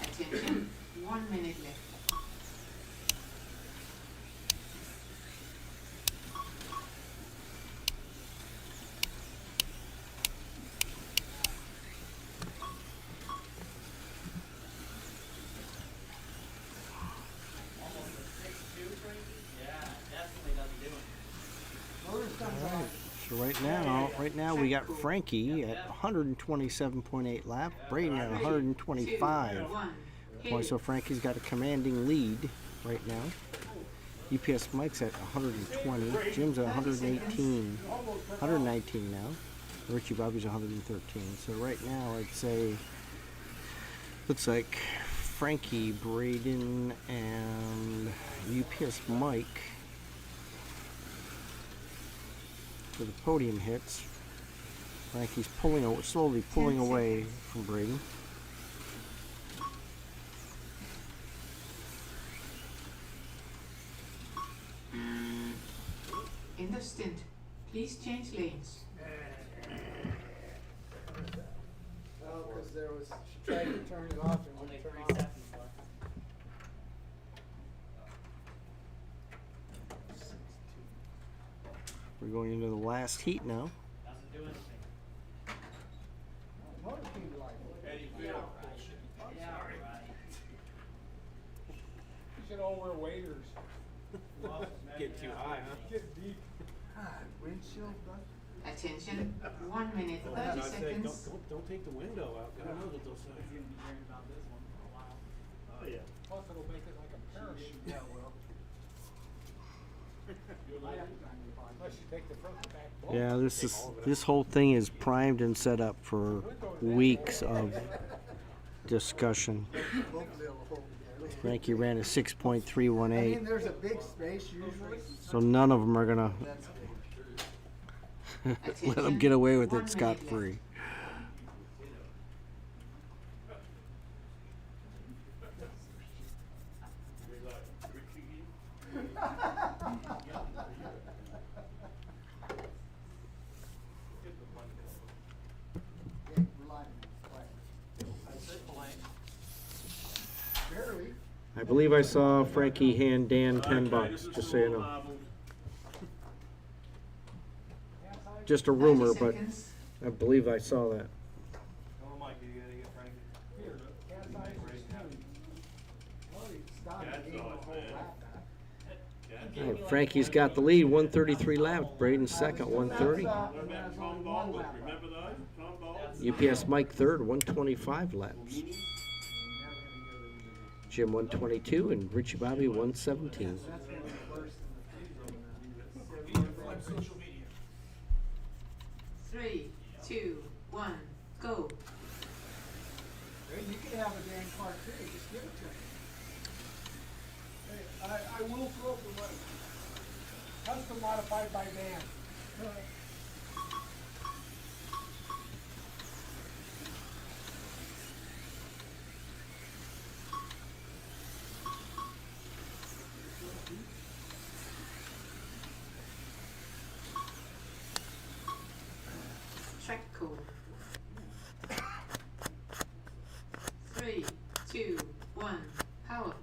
Attention, 1 minute left. Almost a 6'2", Frankie? Yeah, definitely doesn't do it. Motor's coming All on. right. So right now we got Frankie at 127.8 lap, Braden at 125. 2, 1, hit Boy, it. so Frankie's got a commanding lead right now. UPS Mike's at 120, Jim's at 118, 119 now. Richie Bobby's 113. So right now I'd say looks like Frankie, Braden, and UPS Mike for the podium hits. Frankie's slowly pulling away from Braden. End of stint. Please change lanes. Oh, because there was, she tried to turn it off and Only wouldn't 3 turn off. seconds left. We're going into the last heat now. Doesn't do anything. Motor seemed like it. Eddie Yeah, Phil. right. Yeah, right. You should all wear waders. Get too high, huh? Get deep. Windshield, bud. Attention, 1 minute, 30 seconds. Don't take the window out. God knows what they'll say. He's gonna be hearing about this one for a while. Oh, yeah. Plus it'll make it like a parachute. Yeah, well. Unless you take the front and back. Yeah, this whole thing is primed and set up for weeks of discussion. Hopefully it'll hold together. Frankie ran a I 6.318, mean, there's a big space usually. so none of them are gonna That's big. let him get away with 1 it minute scot-free. Yeah, rely on it. I said blank. Barely. I believe I saw Frankie hand Dan $10, just so you know. Just a 30 rumor, but seconds. I believe I saw that. Tell Mike you gotta get Frankie. Here, cat's eyes are smooth. Well, he stopped That's and gave him a all, whole man. lap back. All right, Frankie's got the lead, 133 laps. Braden second, 130. What about Tom Baldwin? Remember those? Tom Baldwin? UPS Mike third, 125 laps. Jim 122 and Richie Bobby 117. Social media. 3, 2, 1, go. Hey, you can have a damn car too, just give it to me. Hey, I will throw up the money. Custom modified by van. Track code. 3, 2, 1, power.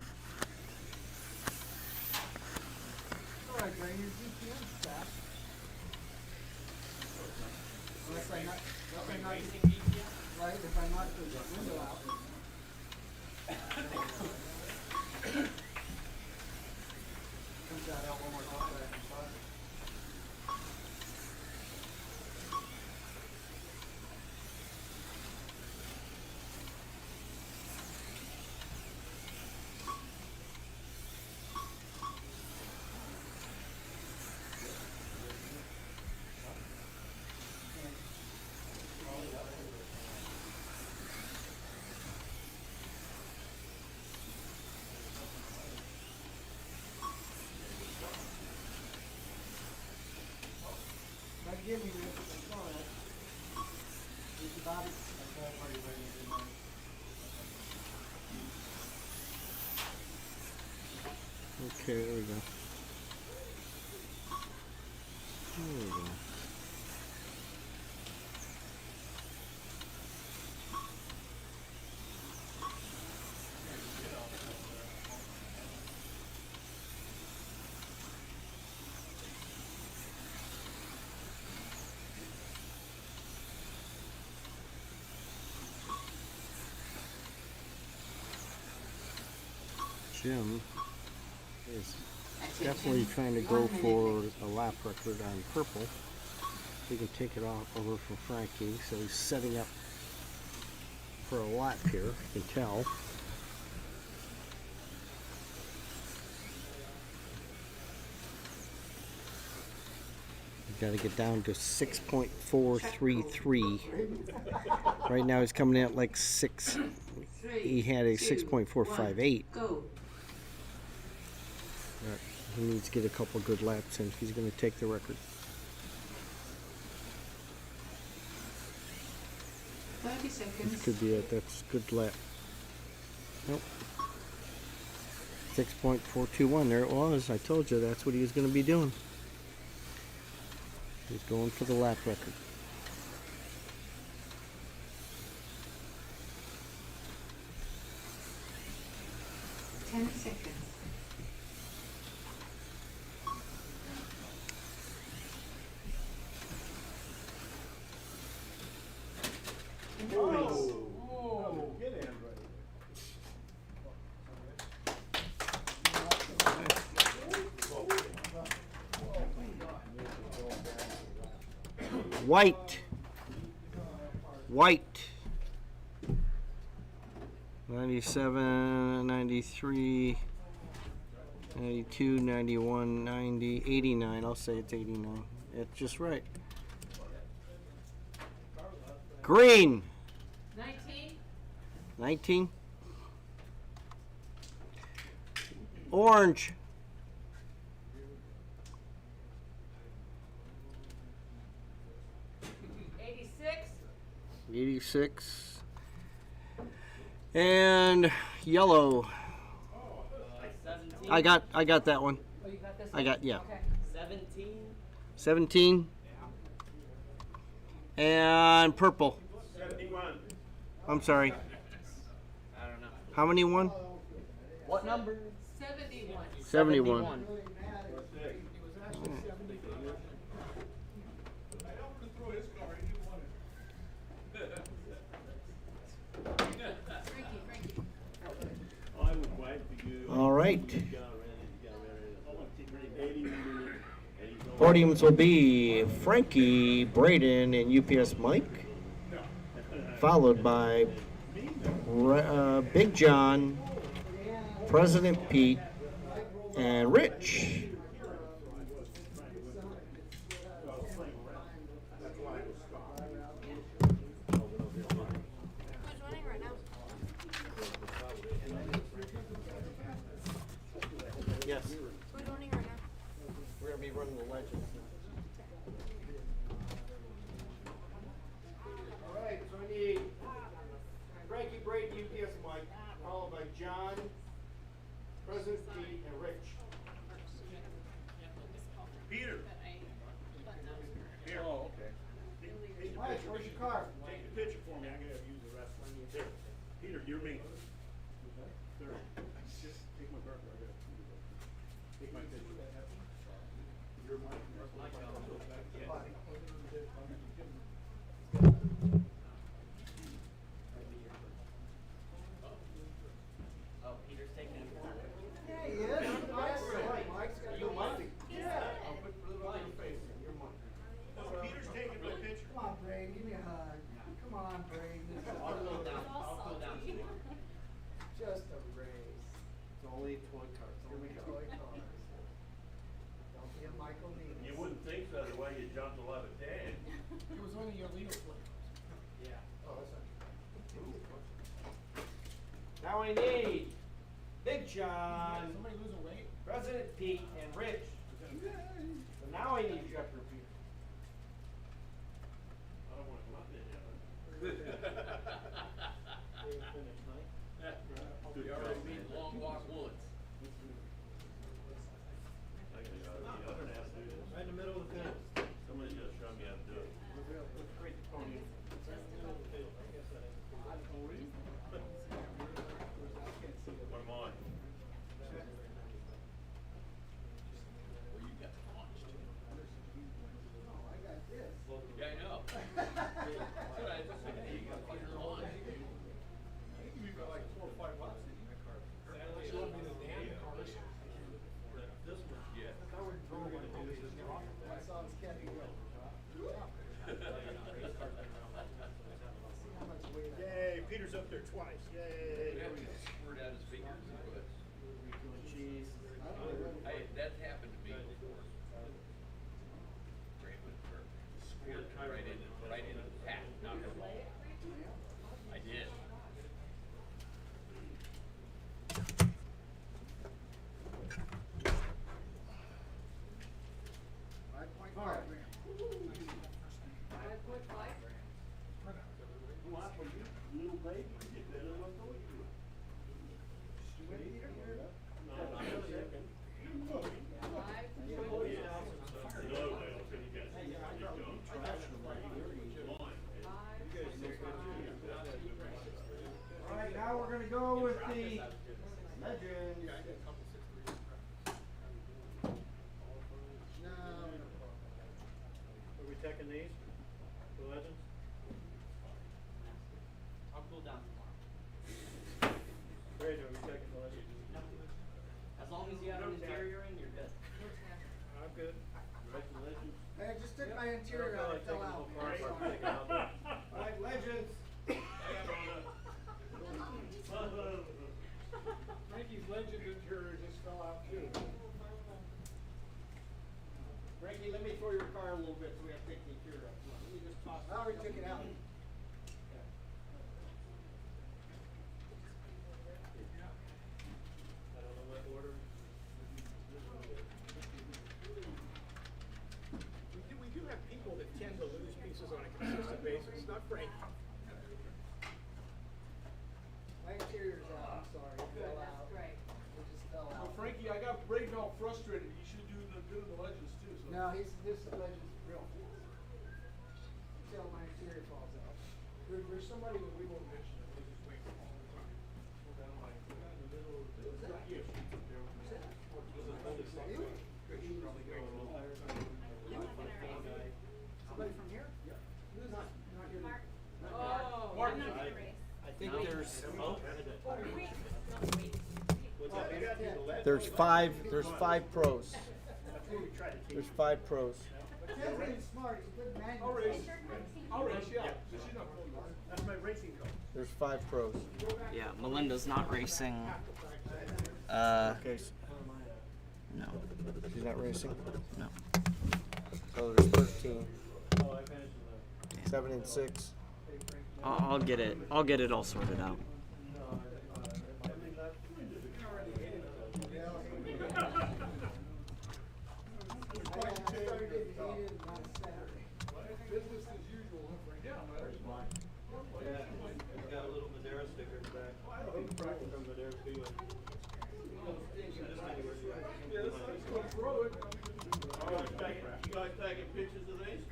All right, Gray, your GPM's fast. Unless I knock, right, if I knock the window out. Comes that out one more time, I can start. Give me this, all right. Mr. Bobby. Okay, there we go. There we go. Jim is definitely trying to go for a lap record on purple. We can take it off over from Frankie. So he's setting up for a lap here, you can tell. We've got to get down to 6.433. Right now he's coming in at like 6. He had a 6.458. Go. He needs to get a couple good laps in. He's going to take the record. 30 seconds. This could be it. That's a good lap. Nope. 6.421. There it was. I told you that's what he was going to be doing. He's going for the lap record. 10 seconds. Oh, get in, buddy. White. White. 97, 93, 92, 91, 90, 89. I'll say it's 89. It's just right. Green. 19. 19. Orange. 86. 86. And yellow. 17. I got that one. Oh, you got this I got, yeah. Okay. 17. 17. And purple. 71. I'm sorry. I don't know. How many won? What number? 71. 71. Really mad at it was actually 75. I helped him throw his car, he didn't want it. Frankie. I would wait for you. All right. Go around and go around. Podiums will be Frankie, Braden, and UPS Mike, followed by Big John, President Pete, and Rich. Who's running right now? Yes, Who's running right now? we're gonna be running the legends. All right, so I need Frankie, Braden, UPS Mike, followed by John, President Pete, and Rich. Peter. Here. Oh, okay. Take the Mike, picture. where's your car? Take the picture for me. I'm gonna use the rest. There. Peter, you're me. There. Just take my burger. I gotta take my picture. You're Mike. Oh, Peter's taking it for me. Yeah, he is. Mike's got no money. I'll put a little on your face. You're mine. Oh, Peter's taking my picture. Come on, Braden, give me a hug. Come on, Braden. I'll cool down. I'll cool down. Just a race. It's only toy cars. Here we go. Don't be a Michael Needles. You wouldn't think so the way you jumped a lot of tan. It was only illegal play. Yeah. Oh, that's Now I need Big John, Somebody losing weight? President Pete, and Rich. So now I need Jeff Repeater. I don't want to come up there yet. Good You job, already man. beat Long Walk Woods. I gotta go. The other half do this. right in the middle of the field. Somebody just show me how to do it. Put 'em on. Well, you got launched. I got this. Yeah, I know. That's what I just said. You got fucking launched. I think we've got like 4 or 5 laps in that car. She won't be the damn cars. This one, yeah. I would throw one of these. I saw this cat go. See how much weight I Yay, Peter's up there twice. Yay. We have to squirt out his fingers. Jeez. I don't know. That happened to me before. Raymond squirted right into the pack, not her wall. I did. All right. 5.5? What, for you, little baby? You better not go you. No, not a second. Five? Oh, yeah. No, well, you guys, All right, now we're gonna go with the legends. No. Are we taking these? The legends? I'll cool down tomorrow. Brady, are we taking the legends? As long as you have an interior in, you're good. I'm good. Hey, I just took my interior out, it fell out. All All right, legends. Frankie's legend interior just fell out too. Frankie, let me throw your car a little bit so we have to take the interior out. Come on, let me just toss it. I already took it out. I don't know what order. We do have people that tend to lose pieces on a consistent basis, not Frank. My interior's out, I'm sorry, it fell out. Great. It just fell So out. Frankie, I got Braden all frustrated. You should do the good of the legends too. So. No, this legend's real. Until my interior falls out. There's somebody that we won't mention. We'll just wait all the time. Down like in the middle of the yeah, she's up there with me. There's another side. She's probably going a little higher. Somebody from here? Yeah. Who's not here? Mark. Mark. I'm not gonna race. I think there's Wait. there's five pros. Maybe try to teach. There's 5 pros. Kevin is smart, he's a good man. I'll race. Is your car pink? I'll race, yeah. But she's not pulling hard. That's my racing car. There's 5 pros. Yeah, Melinda's not racing. Okay, No, she's not racing. no. So there's 13. Oh, I finished the. 7 and 6. I'll get it. I'll get it all sorted out. Business as usual, huh, Frank? Yeah, It's got a little Madeira sticker back. I don't think practice on Madeira too. Yeah, let's go throw it. You guys taking pictures of these?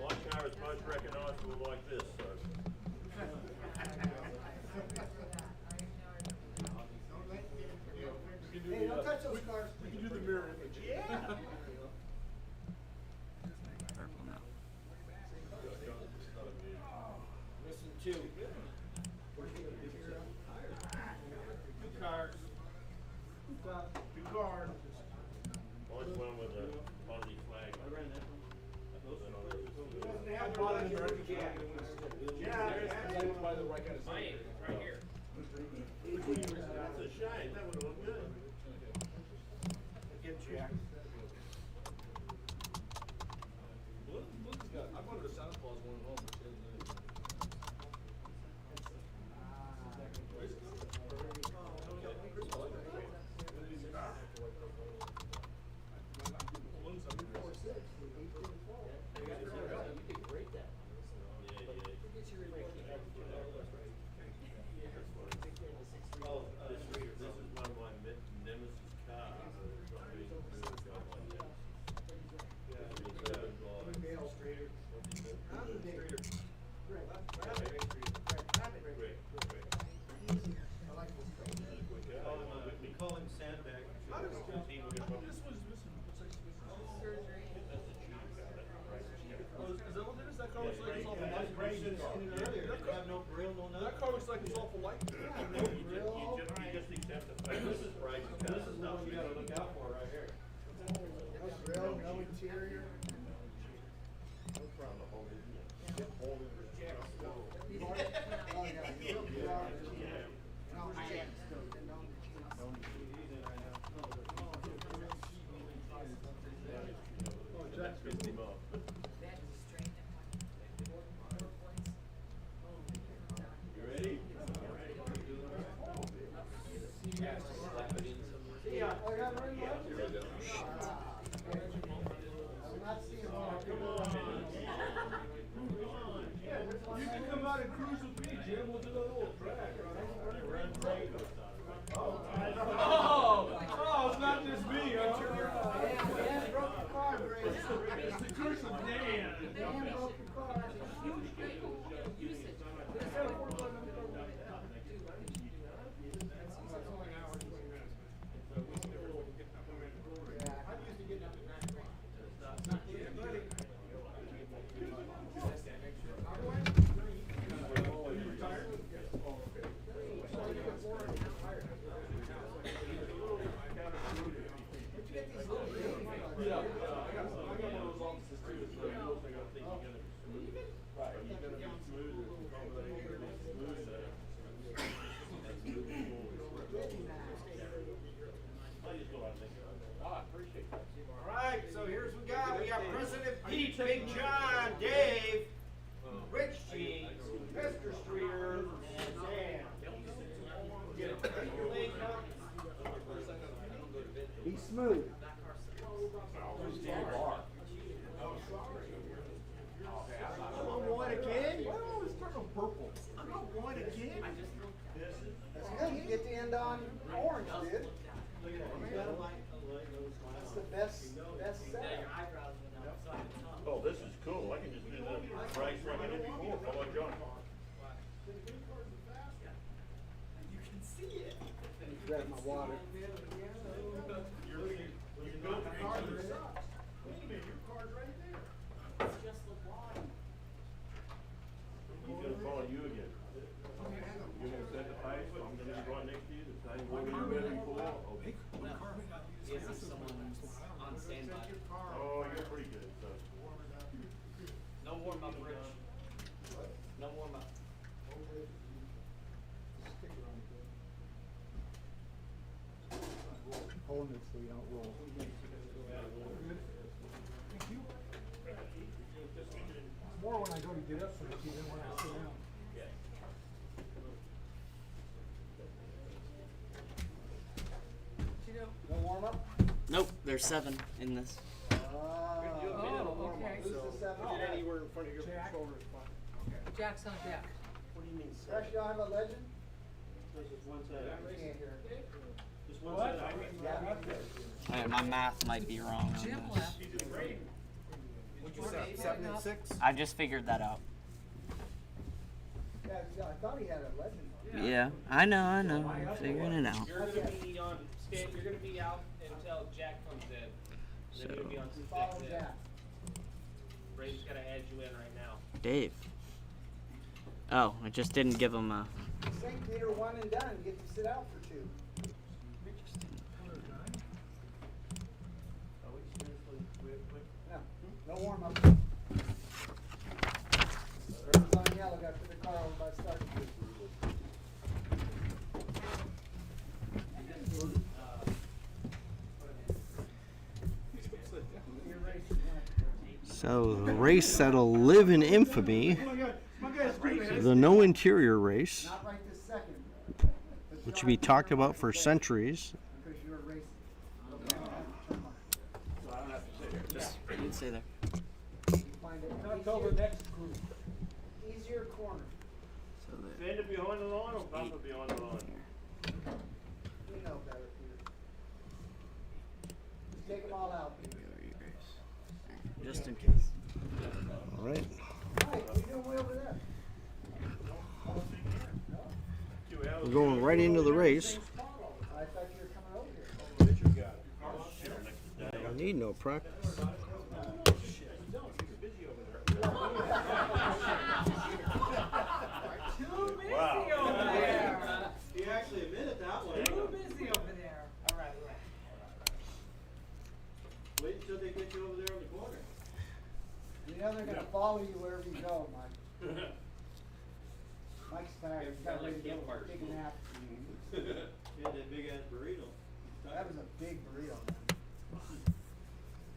Lawn car is most recognizable like this, so. Hey, don't touch those cars. We can do the mirror image. Yeah. Purple now. Listen to. Two cars. Two cars. Always one with a Aussie flag. I ran that one. They have a lot of American flag. Yeah, that's by the right kind of Mine, right here. That's a shame, that would've looked good. Get Jack. I wanted a Santa Claus one at home, but she hasn't Oh, this is one of my nemesis cars. It's not being moved like that. It's a good we call him Sandbag. That car looks like it's awful light. That car looks like it's awful light. You just accept the fact this is price. This is what you gotta look out for right here. No grill, no interior. Oh, yeah. No, Jack's pissed him off. You ready? Oh, yeah, very much. I'm not seeing more. You can come out and cruise with me, Jim. We'll do a little drag. Oh, it's not just me, huh? Dan broke the car, Grace. It's the curse of Dan. Dan broke the car. Alright, so here's what we got. We got President Pete, Big John, Dave, Rich Cheese, Mr. Streeter, and Sam. Get your leg up. Be smooth. I'm one again. Why do I always turn on purple? I'm not one again. That's good, you get to end on orange, dude. That's the best setup. Oh, this is cool. I can just do the price like I did before. Follow John. Grab my water. He's gonna follow you again. You're gonna set the pace, I'm gonna be right next to you to Say, what are you ready for? Oh, Hey, my car may not use He has gases someone when it's going out. on standby. Oh, you're pretty good, so. No warm up, Rich. No warm up. Holding it so you don't roll. Thank you. It's more when I go to get up from it than when I sit down. No warm up? Nope, there's 7 in this. Oh, okay. Who's the seven? Anywhere in front of your Jack. shoulder is fine. Jack's on deck. What do you mean? Actually, you don't have a legend? Just one side. You can't hear it. Just one side. Yeah, My math might be wrong on Jim this. left. What'd you say, 7 and 6? I just figured that out. yeah, I thought he had a legend. Yeah, I know. I'm figuring it out. You're gonna be on you're gonna be out until Jack comes in. Then you're gonna be on since Follow Jack's in. Jack. Ray's gotta add you in right now. Dave. Oh, I just didn't give him a. St. Peter one and done. You get to sit out for 2. Oh, we can seriously, real quick. No warm up. Everyone's on yellow. Got to put the car over by starting gate. So the race that'll live in infamy, the no interior race, Not right this second. which will be talked about for centuries. Because you're racing. So I don't have to sit here. Just you can stay there. You find it October next group. easier corner. So there. Fender behind the line or bumper behind the line? You know better, Peter. Just take them all out, Peter. Just in case. All right. Mike, what are you doing way over there? We're going right into the race. I thought you were coming over here. I need no practice. Wow. He actually admitted that one. Too busy over there. Alright. Wait until they get you over there in the corner. You know they're gonna follow you wherever you go, Mike. Mike's tired. He's got ready to go take a nap. Yeah, that big ass burrito. That was a big burrito, man.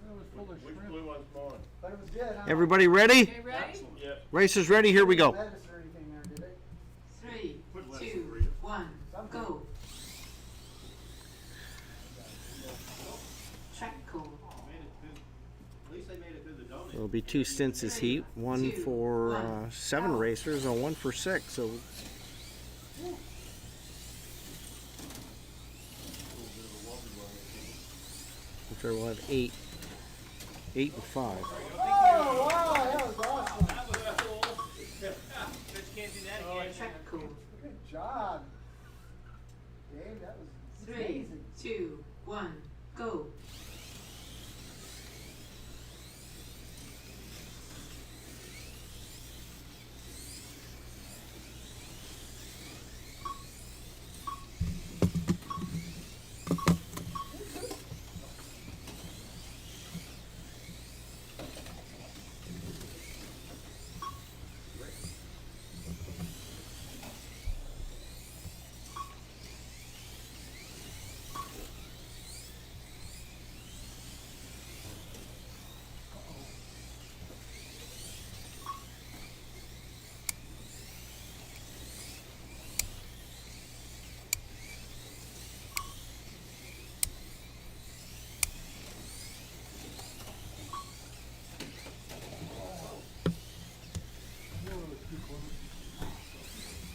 It was full of Which shrimp. blue one's mine? But it was good, huh? Everybody ready? Okay, ready? Yeah. Race is ready. Here we go. Lettuce or anything there, did they? 3, Put less 2, burrito. 1, go. Track call. At least they made it through the donut. There'll be 2 stints this heat, one for 7 racers and one for 6. So I'm sure we'll have 8 and 5. Oh, wow, that was awesome. That was cool. Bitch can't do that again. Track call. Good job. Dave, that was 3, amazing. 2, 1, go.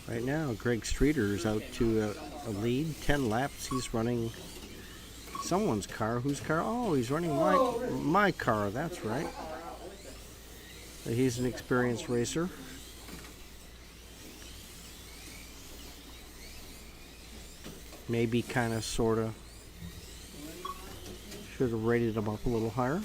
Right now, Greg Streeter is out to a lead, 10 laps. He's running someone's car. Whose car? Oh, he's running my car. That's right. He's an experienced racer. Maybe kind of, sort of. Should have rated him up a little higher.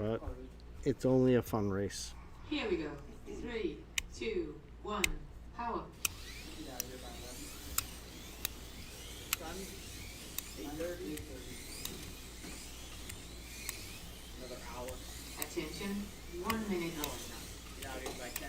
but it's only a fun race. Here we go. 3, 2, 1, power. Get out of here by 11. Sun, 8:30. Another hour. Attention, 1 minute. No, it's not. Get out of here by 10.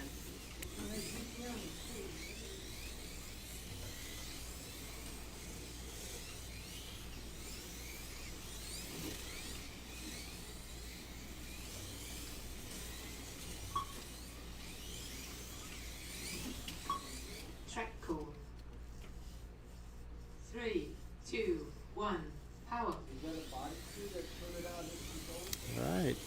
Track call. 3, 2, 1, power. Is that a body crew that put it out of control? Right.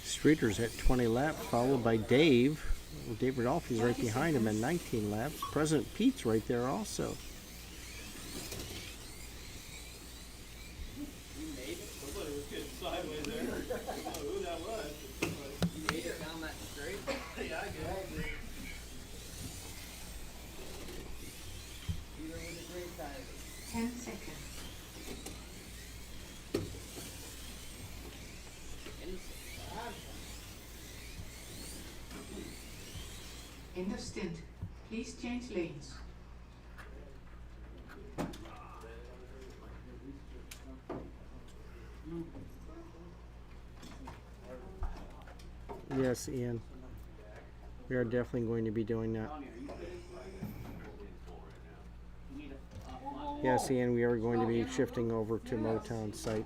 Streeter's at 20 laps, followed by Dave. Dave Rodolfi's right behind him at 19 laps. President Pete's right there also. You made it. Somebody was getting sideways there. I don't know who that was. You made it down that straight. Yeah, I guess. Even with the great tires. 10 seconds. End of stint. Please change lanes. Yes, Ian. We are definitely going to be doing that. Yes, Ian, we are going to be shifting over to Motown site.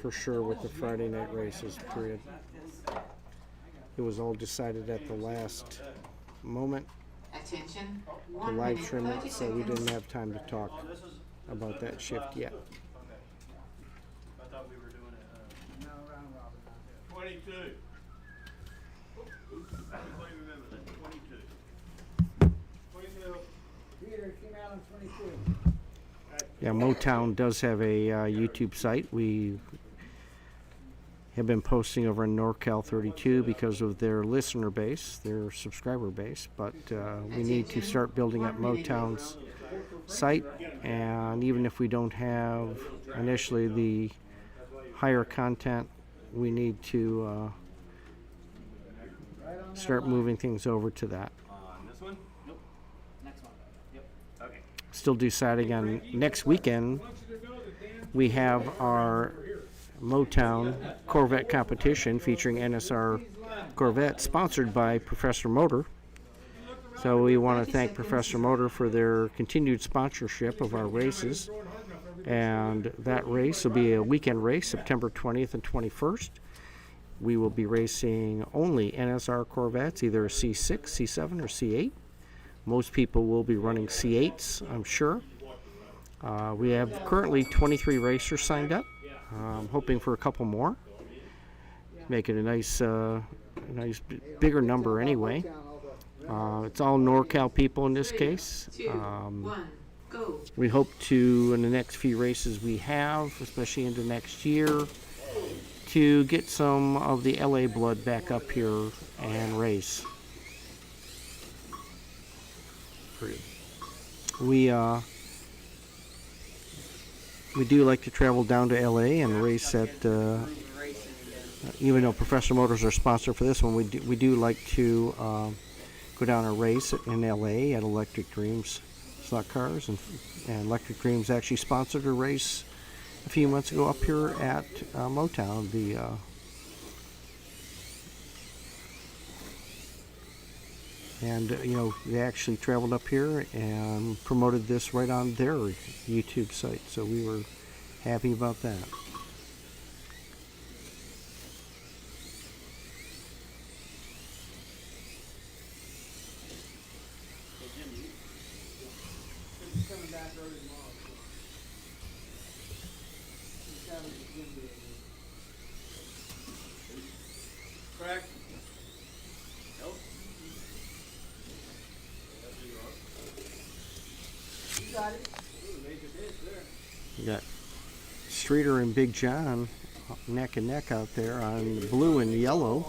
For sure with the Friday night races, period. It was all decided at the last moment Attention, to 1 live minute, stream 30 it, so we seconds. didn't have time to talk about that shift yet. Okay. I thought we were doing it, No, round robin out there. 22. Oops, everybody remember that, 22. 22. Peter came out on 22. Yeah, Motown does have a YouTube site. We have been posting over on NorCal 32 because of their listener base, their subscriber base, but we need to start building up Motown's site, and even if we don't have initially the higher content, we need to start moving things over to that. On this one? Nope. Next one. Yep. Okay. Still deciding on next weekend. We have our Motown Corvette competition featuring NSR Corvette, sponsored by Professor Motor. So we want to thank Professor Motor for their continued sponsorship of our races. And that race will be a weekend race, September 20th and 21st. We will be racing only NSR Corvettes, either a C6, C7, or C8. Most people will be running C8s, I'm sure. We have currently 23 racers signed up. I'm hoping for a couple more. Make it a nice bigger number anyway. It's all NorCal people in this case. 2, 1, go. We hope to, in the next few races we have, especially into next year, to get some of the LA blood back up here and race. We do like to travel down to LA and race at, even though Professor Motors are sponsor for this one, we do like to go down and race in LA at Electric Dreams Slot Cars, and Electric Dreams actually sponsored a race a few months ago up here at Motown. They actually traveled up here and promoted this right on their YouTube site, so we were happy about that. He's coming back early tomorrow. He's having his gym day. Crack. Nope. You got it? Ooh, major hit there. You got Streeter and Big John neck and neck out there on blue and yellow.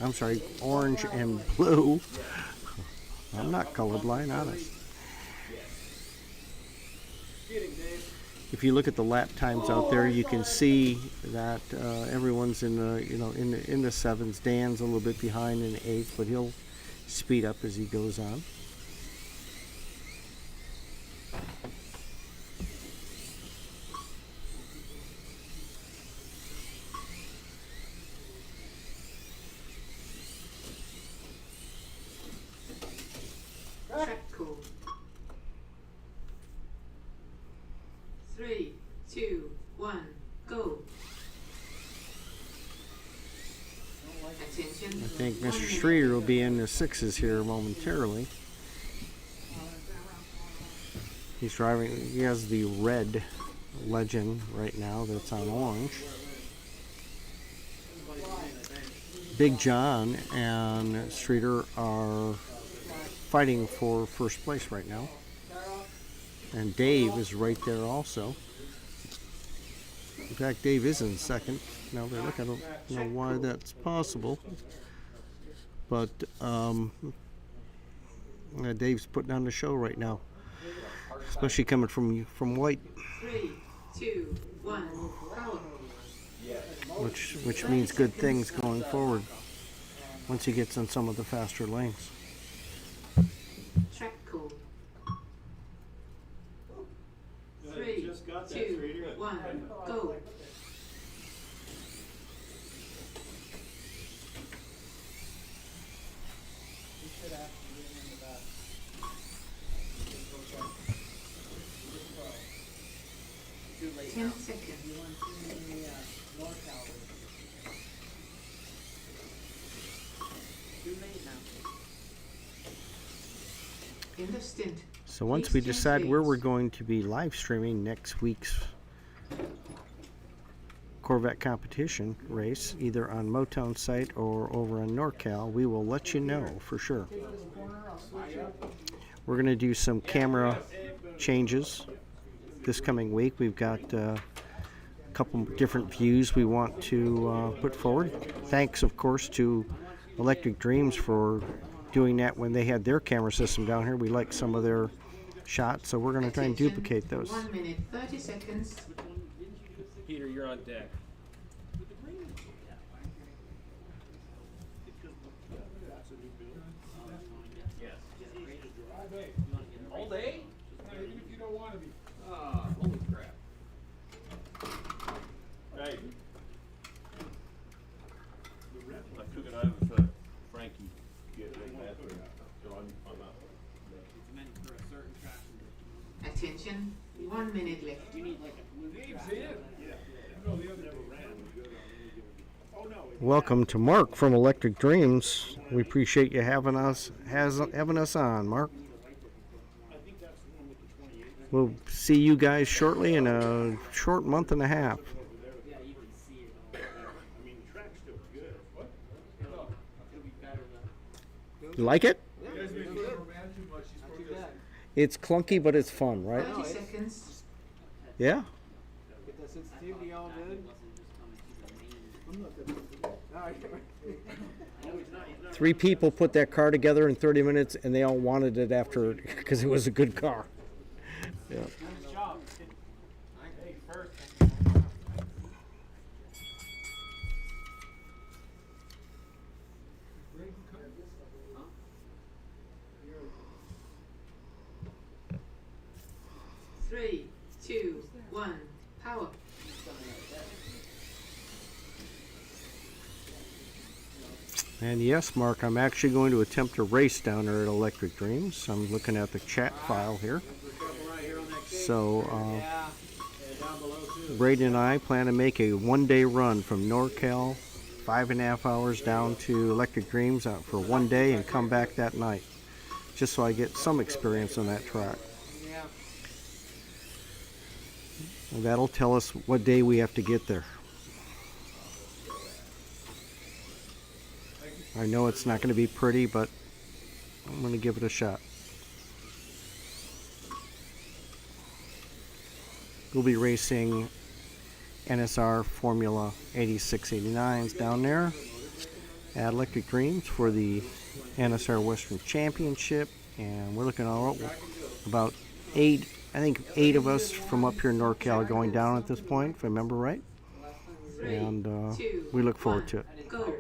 I'm sorry, orange and blue. I'm not colorblind, honest. Get him, Dave. if you look at the lap times out there, you can see that everyone's in the in the sevens. Dan's a little bit behind in the eighth, but he'll speed up as he goes on. Track call. 3, 2, 1, go. Attention. I think Mr. Streeter will be in the sixes here momentarily. He's driving, he has the red Legend right now that's on orange. Big John and Streeter are fighting for first place right now. And Dave is right there also. In fact, Dave is in second. Now they look, I don't know why that's possible. But Dave's putting on the show right now. Especially coming from White. 3, 2, 1, power. Which means good things going forward once he gets on some of the faster lanes. Track call. Yeah, 3, just got that, 2, Streeter. 1, go. He should actually get in the back. Too late 10 now. seconds. You want to see me NorCal. Too late now. End of stint. So once we decide where we're going to be live streaming next week's Corvette competition race, either on Motown site or over on NorCal, we will let you know for sure. We're going to do some camera changes this coming week. We've got a couple different views we want to put forward. Thanks, of course, to Electric Dreams for doing that when they had their camera system down here. We like some of their shots, so we're going to try and duplicate those. 1 minute, 30 seconds. Peter, you're on deck. All day? Even if you don't want to be. Ah, holy crap. Hey. I took it out of Frankie. Get it in that, so I'm out. It's meant for a certain traction. Attention, 1 minute left. You need like a Dave's in. No, the other never ran. Oh, no. Welcome to Mark from Electric Dreams. We appreciate you having us on, Mark. We'll see you guys shortly in a short month and a half. yeah, you can see it all. I mean, the track's still good. What? It'll be better than. You like it? You guys make fun of her man too much. She's protesting. It's clunky, but it's fun, right? 30 seconds. Yeah. Get that sensitivity all good. Wasn't just coming to the main. I know he's not 3 people put that car together in 30 minutes, and they all wanted it after because it was a good car. Yeah. Nice job. Hey, first. Three, 2, 1, power. And yes, Mark, I'm actually going to attempt a race down there at Electric Dreams. I'm looking at the chat file here. So, Braden and I plan to make a one-day run from NorCal, 5.5 hours down to Electric Dreams out for one day and come back that night, just so I get some experience on that track. And that'll tell us what day we have to get there. I know it's not going to be pretty, but I'm going to give it a shot. We'll be racing NSR Formula 86-89s down there at Electric Dreams for the NSR Western Championship, and we're looking at about 8 I think 8 of us from up here in NorCal are going down at this point, if I remember right. And we look forward to it. Go.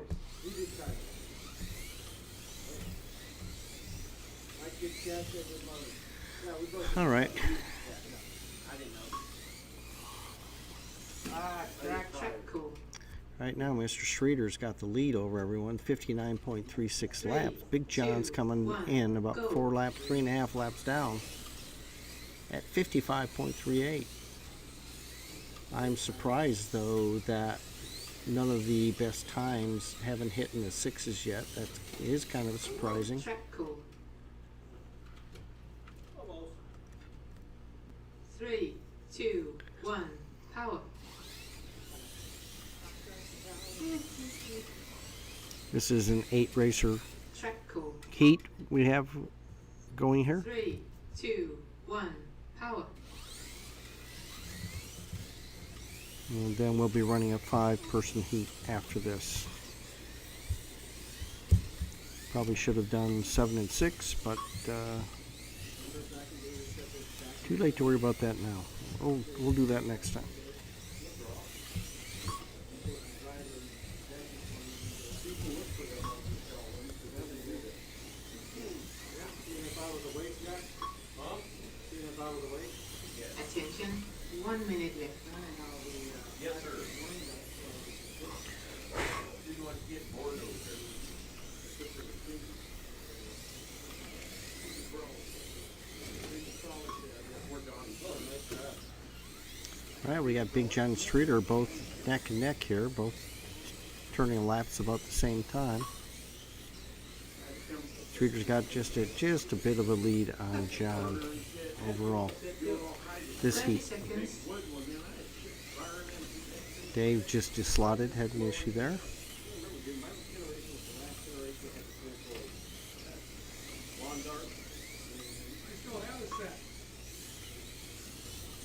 All right. I didn't know. Track cool. Right now, Mr. Streeter's got the lead over everyone, 59.36 laps. Big John's coming in about 3.5 laps down at 55.38. I'm surprised, though, that none of the best times haven't hit in the 6s yet. That is kind of surprising. Track cool. 3, 2, 1, power. This is an 8-racer Track cool. heat we have going here. 3, 2, 1, power. And then we'll be running a 5-person heat after this. Probably should have done 7 and 6, but too late to worry about that now. We'll do that next time. Attention, 1 minute left. Yes, sir. You want to get bored over there? All right, we got Big John and Streeter both neck and neck here, both turning laps about the same time. Streeter's got just a bit of a lead on John overall. This 30 heat. seconds. Dave just slotted, had an issue there.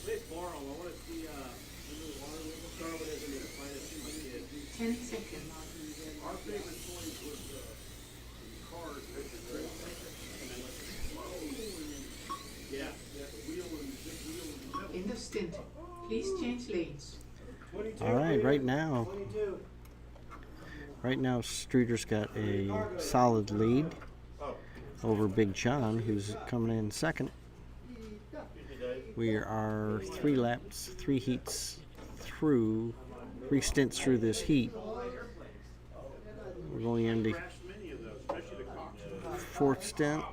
Let's borrow. I want to see water wheel. Charlotte isn't it? Find a few kids. 10 seconds. Our favorite toys was cars. Yeah, the wheel and End of stint. Please change lanes. All right, right now Streeter's got a solid lead over Big John, who's coming in second. We are 3 heats through, 3 stints through this heat. We're going into 4th stint,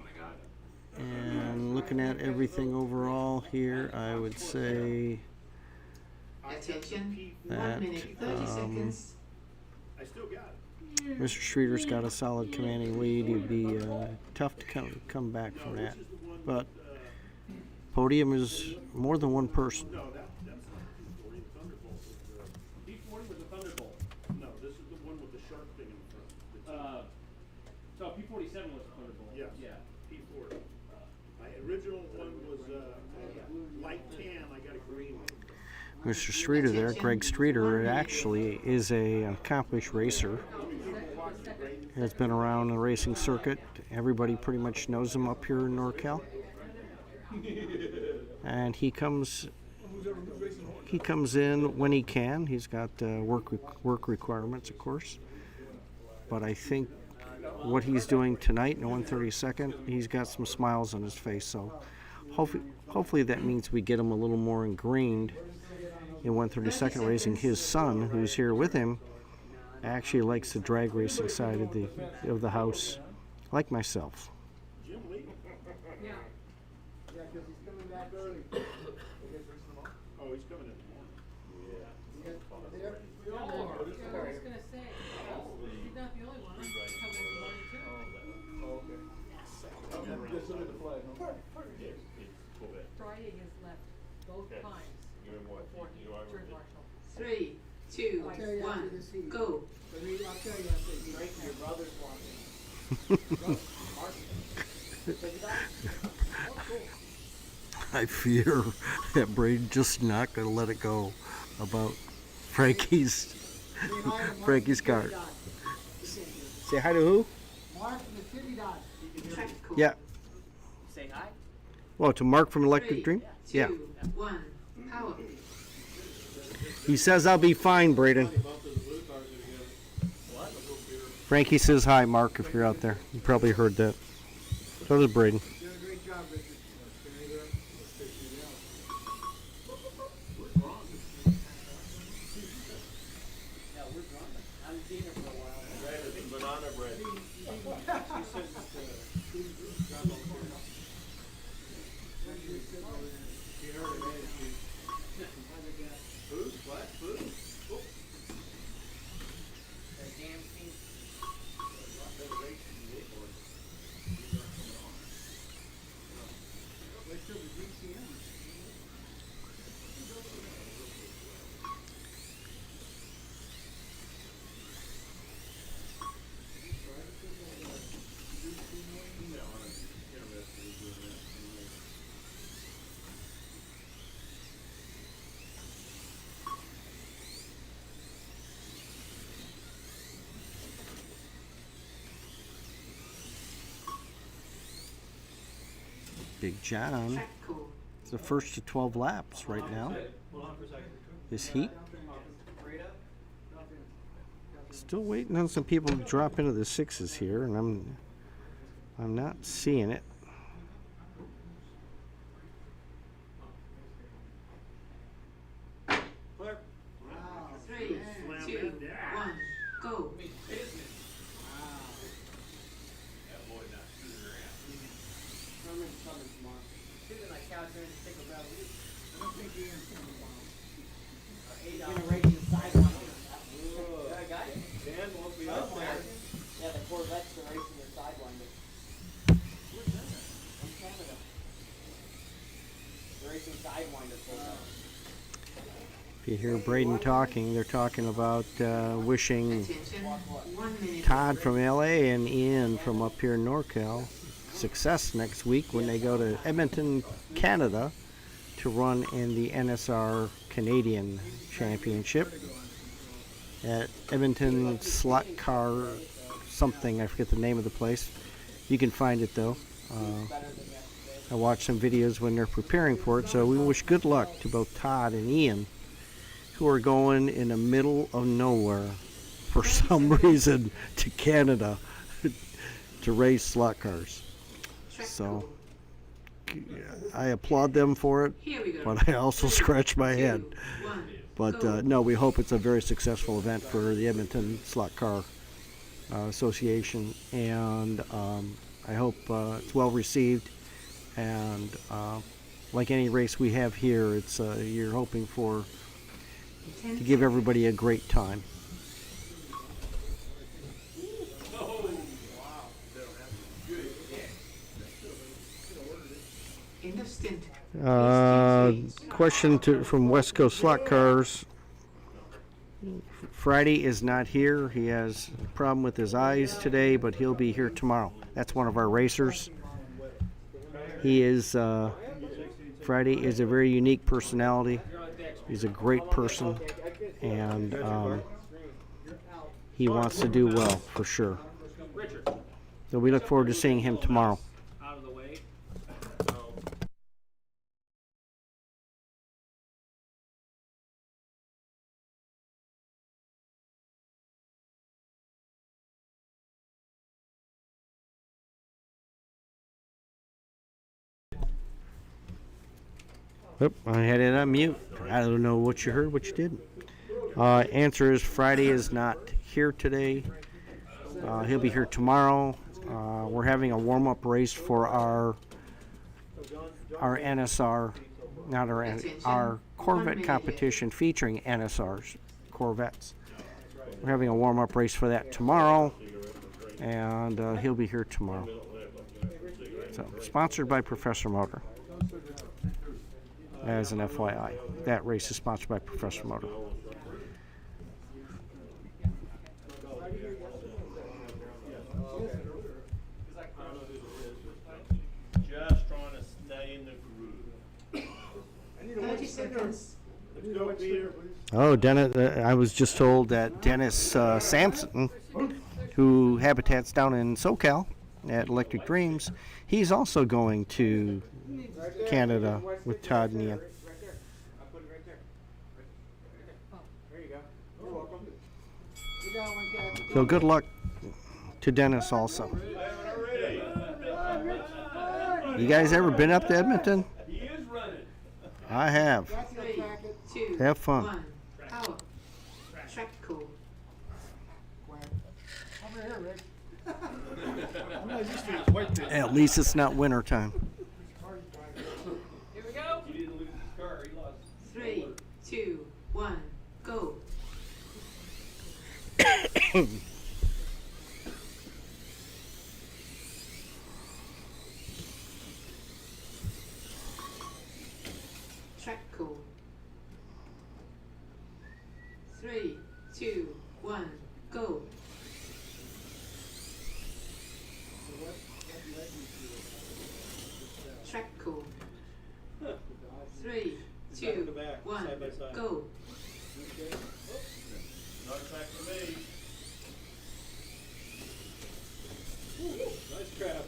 and looking at everything overall here, I would say Attention, 1 that minute, 30 seconds. I still got it. Mr. Streeter's got a solid commanding lead. It'd be tough to come back from that, but podium is more than one person. No, that's not the P40. The Thunderbolt was the P40 was the Thunderbolt. No, this is the one with the sharp thing in front. So P47 was the Thunderbolt. Yes. Yeah. P40. My original one was light tan. I got a green one. Mr. Streeter there, Greg Streeter, actually is an accomplished racer. Has been around the racing circuit. Everybody pretty much knows him up here in NorCal. And he comes in when he can. He's got work requirements, of course. But I think what he's doing tonight in the 132nd, he's got some smiles on his face. So hopefully that means we get him a little more ingrained in 132nd racing. His son, who's here with him, actually likes the drag racing side of the house, like myself. Jim Lee. Yeah, because he's coming back early. Oh, he's coming in the morning. Yeah. I was gonna say, he's not the only one, coming in the morning too. Oh, okay. Just look at the flag, huh? Friday has left both times before he turned marshal. 3, 2, I'll tell you after 1, this heat. go. But I'll tell you after this heat. Frank, your brother's watching. I fear that Braden's just not going to let it go about Frankie's car. Say hi to who? Mark from the City Dodge. Track cool. Yeah. Say hi. Well, to Mark from Electric 3, Dream. Yeah. 2, 1, power. He says I'll be fine, Braden. What? Frankie says hi, Mark, if you're out there. You probably heard that. So does Braden. Doing a great job, Richard. Yeah, we're drunk. I haven't seen her for a while. Bread is banana bread. Food? What? Food? Oh. That damn pink. Big John. Track code. It's the first to 12 laps right now. This heat. Still waiting on some people to drop into the sixes here, and I'm not seeing it. Claire. 3, 2, 1, go. That boy not screwing around. Coming tomorrow. Sitting like couch here to take a ride with you. I don't think he is coming tomorrow. Gonna race the sideline. Yeah, I got it. Dan won't be up there. Yeah, the Corvette's been racing the sideline, but where's that? In Canada. They're racing sidewinder Corvette. If you hear Braden talking, they're talking about wishing Attention. 1 minute. Todd from LA and Ian from up here in NorCal success next week when they go to Edmonton, Canada to run in the NSR Canadian Championship at Edmonton Slot Car something. I forget the name of the place. You can find it though. I watched some videos when they're preparing for it, so we wish good luck to both Todd and Ian, who are going in the middle of nowhere for some reason to Canada to race slot cars. Track So code. I applaud them for it, Here we go. but I also scratch my head. 2, 1, But go. no, we hope it's a very successful event for the Edmonton Slot Car Association, and I hope it's well received. And like any race we have here, it's you're hoping for to give everybody a great time. End of stint. Question from West Coast Slot Cars. Friday is not here. He has a problem with his eyes today, but he'll be here tomorrow. That's one of our racers. He is, Friday is a very unique personality. He's a great person, and he wants to do well, for sure. So we look forward to seeing him tomorrow. Out of the way. Yep, I had it on mute. I don't know what you heard, what you didn't. Answer is Friday is not here today. He'll be here tomorrow. We're having a warm-up race for our NSR, not our Corvette competition featuring NSR's Corvettes. We're having a warm-up race for that tomorrow, and he'll be here tomorrow. So, sponsored by Professor Motor. As an FYI, that race is sponsored by Professor Motor. Just trying to stay in the groove. 30 seconds. Let's go, Peter. Oh, Dennis! I was just told that Dennis Sampson, who habitats down in SoCal at Electric Dreams, he's also going to Canada with Todd and Ian. Right there. I'll put it right there. Right there. There you go. You're welcome. You got one, Kathy? So good luck to Dennis also. You guys ever been up to Edmonton? He is running. I have. Kathy will 3, track it. 2, Have fun. 1, power. Track cool. Quack. Over here, Rick. I'm not used to this white thing. At least it's not winter time. Here we go. He didn't lose his car, he lost. 3, 2, 1, go. Track cool. 3, 2, 1, go. Track cool. 3, 2, 1, go. Not a track for me. Nice crap.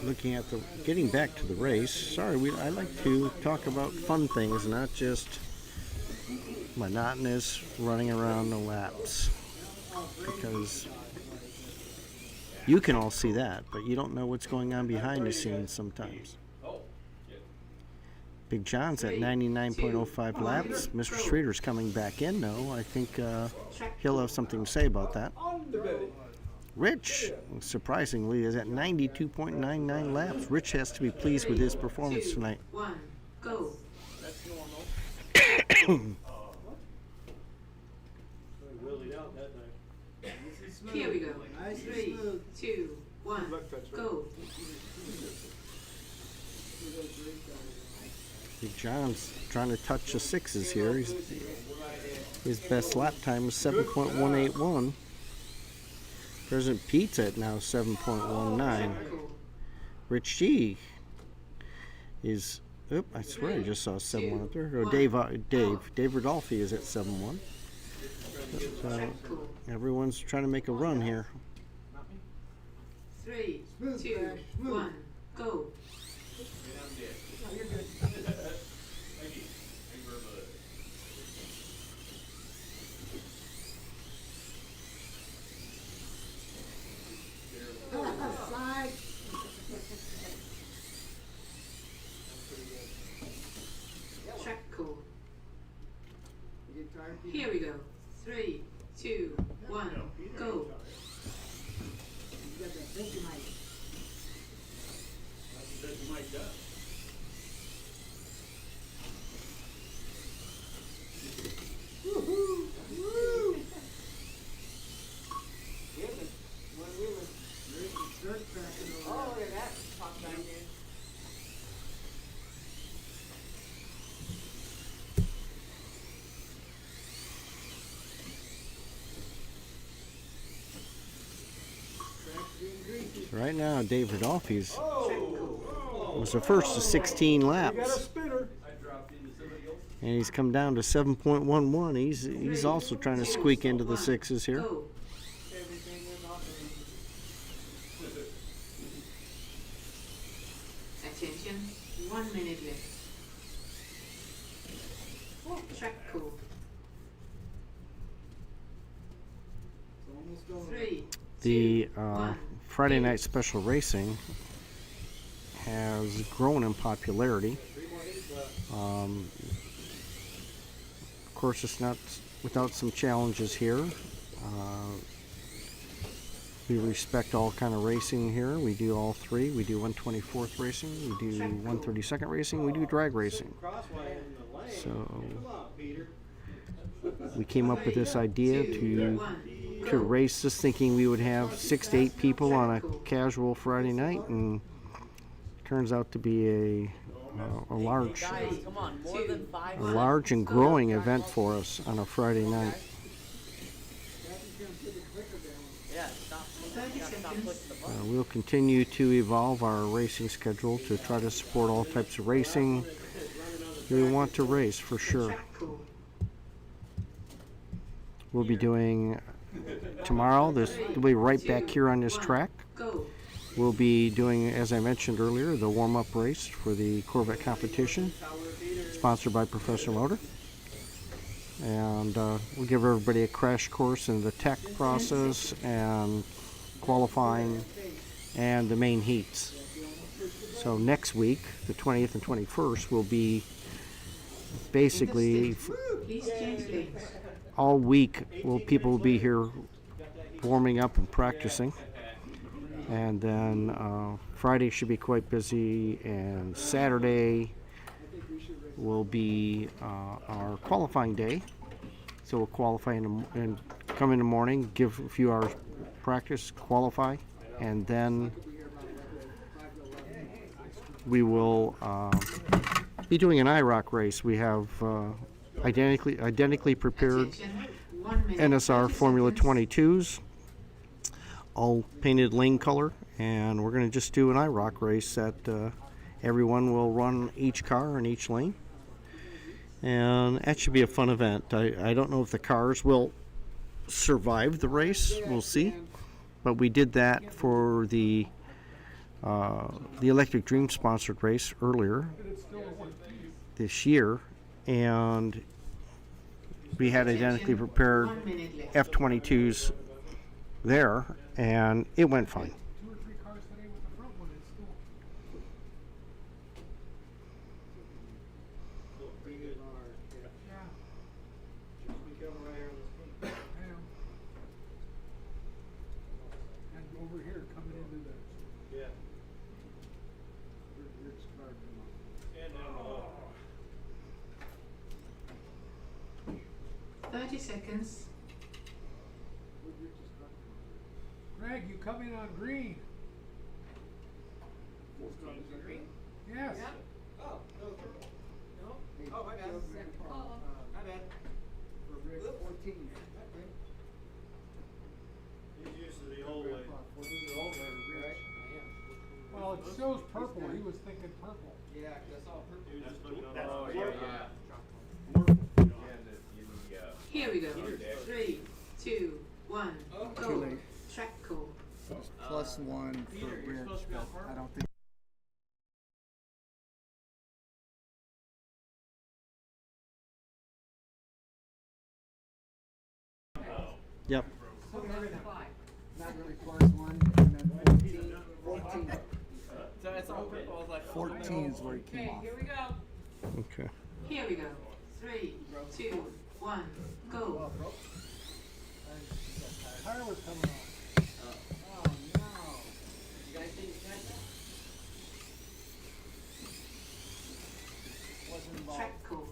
Looking at the, getting back to the race. Sorry, I like to talk about fun things, not just monotonous running around the laps. Because you can all see that, but you don't know what's going on behind the scenes sometimes. Oh, yeah. Big John's at 99.05 laps. Mr. Streeter's coming back in, though. I think he'll have something to say about that. Rich, surprisingly, is at 92.99 laps. Rich has to be pleased with his performance tonight. 1, go. That's normal. Really out that night. Here we go. Nice and 3, smooth. 2, 1, go. Big John's trying to touch the sixes here. His best lap time was 7.181. President Pete's at now 7.19. Rich G is, I swear I just saw 7.1 up there. Oh, Dave Rodolfi is at 7.1. So everyone's trying to make a run here. 3, Smooth, 2, Crash, smooth. 1, go. No, you're good. Thank you. Thank you very much. Slide. Track cool. You get tired, Peter? Here we go. 3, 2, 1, go. You got that thinking mic. That's the mic up. Woo-hoo! Woo! One-wheeler. There's the dirt tracking over Oh, there. look at that. Pop back in. Track's being greasy. Right now, Dave Rodolfi's Oh! was the first of 16 You got a laps, spinner. I dropped into somebody else. and he's come down to 7.11. He's also trying to squeak into the sixes here. Go. Everything is awesome. Attention. 1 minute left. Track cool. It's almost over. 3, The 1. Friday night special racing has grown in popularity. Of course, it's not without some challenges here. We respect all kind of racing here. We do all three. We do 124th racing. We do 132nd racing. We do drag racing. Crossway in the lane. So Come on, Peter. we came up with this idea 2, to 1. race this, thinking we would have 6 to 8 people on a casual Friday night, and turns out to be a large, Guys, come on. More than 5 a large and growing event for us on a Friday night. Kathy's gonna put the clicker down. Yeah, stop. You gotta stop clicking the button. We'll continue to evolve our racing schedule to try to support all types of racing. We want to race for sure. Track cool. We'll be doing tomorrow. We'll be right back here on this track. Go. we'll be doing, as I mentioned earlier, the warm-up race for the Corvette competition, sponsored by Professor Motor. And we'll give everybody a crash course in the tech process and qualifying and the main heats. So next week, the 20th and 21st, will be basically Please change lanes. all week. People will be here warming up and practicing. And then Friday should be quite busy, and Saturday will be our qualifying day. So we'll qualify and come in the morning, give a few hours practice, qualify, and then we will be doing an IROC race. We have identically prepared Attention, 1 minute, NSR 30 Formula seconds. 22s, all painted lane color, and we're going to just do an IROC race that everyone will run each car in each lane. And that should be a fun event. I don't know if the cars will survive the race. We'll see. But we did that for the Electric Dream sponsored race earlier this year, and we had identically prepared 1 minute left. F-22s there, and it went fine. 2 or 3 cars today with the front one in school. Yeah, Just be careful right here on this one. I am. And over here, coming into the, Yeah. where's this car come up? And down the hall. 30 seconds. Where's Rich's car come up? Greg, you come in on green. Green? Yes. Oh, no, purple. No? Oh, my bad. My bad. For Rick, 14. He's used to the old way. This is the old way, right? I am. Well, it shows purple. He was thinking purple. Yeah, 'cause I saw purple. That's what Here we go. 3, 2, 1, go. late. Track call. +1 for Peter, you're Rich, supposed to be on but I purple. don't think. Yep. So that's 5. Not really +1, and then 14. So it's all purple. I was like, 14 is where he came Okay, off. here we go. Okay. Here we go. 3, 2, 1, go. Tire was coming off. oh no. You guys didn't catch that? Track call.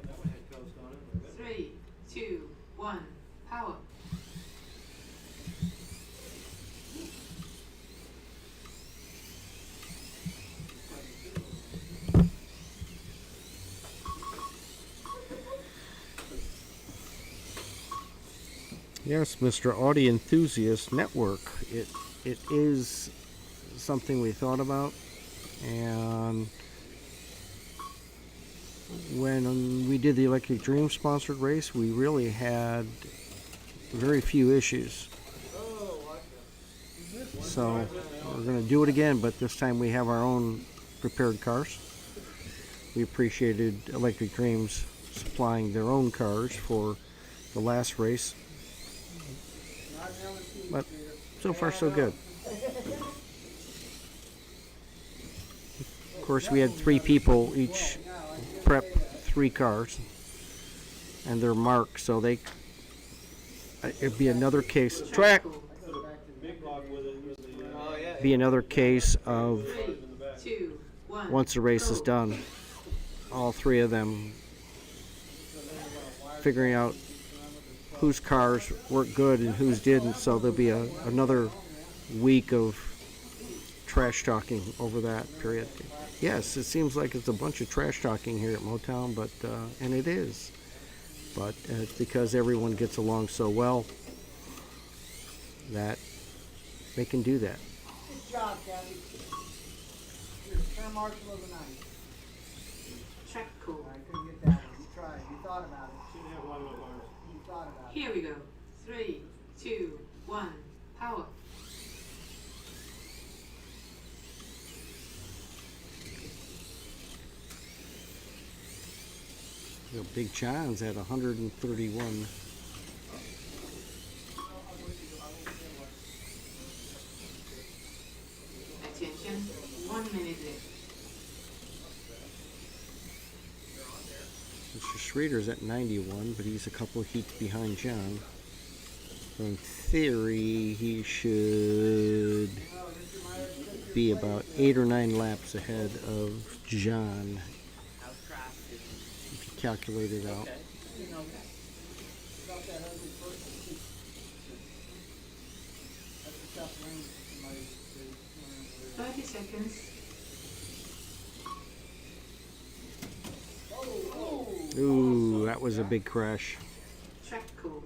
That one had toast on it. 3, 2, 1, power. Yes, Mr. Audi Enthusiast Network. It is something we thought about, and when we did the Electric Dream sponsored race, we really had very few issues. So we're going to do it again, but this time we have our own prepared cars. We appreciated Electric Dreams supplying their own cars for the last race. But so far so good. Of course, we had 3 people each prep 3 cars, and they're marked, so they it'd be another case. Track. Big block with it, with the, Oh yeah. Be another case of 3, 2, 1. once the race is done, all 3 of them figuring out whose cars worked good and whose didn't, so there'll be another week of trash talking over that period. Yes, it seems like it's a bunch of trash talking here at Motown, but and it is. But it's because everyone gets along so well that they can do that. Good job, Kathy. You're fair marshal of the night. Track call. I couldn't get that one. You tried. You thought about it. she didn't have one of those arms. You thought about it. Here we go. 3, 2, 1, power. You know, Big John's at 131. Attention, 1 minute left. Mr. Schrader's at 91, but he's a couple of heats behind John. So in theory, he should be about 8 or 9 laps ahead of John, How's traffic? if you calculate it out. Okay. About that ugly person. That's the tough range somebody says. 30 seconds. Ooh, that was a big crash. Track code.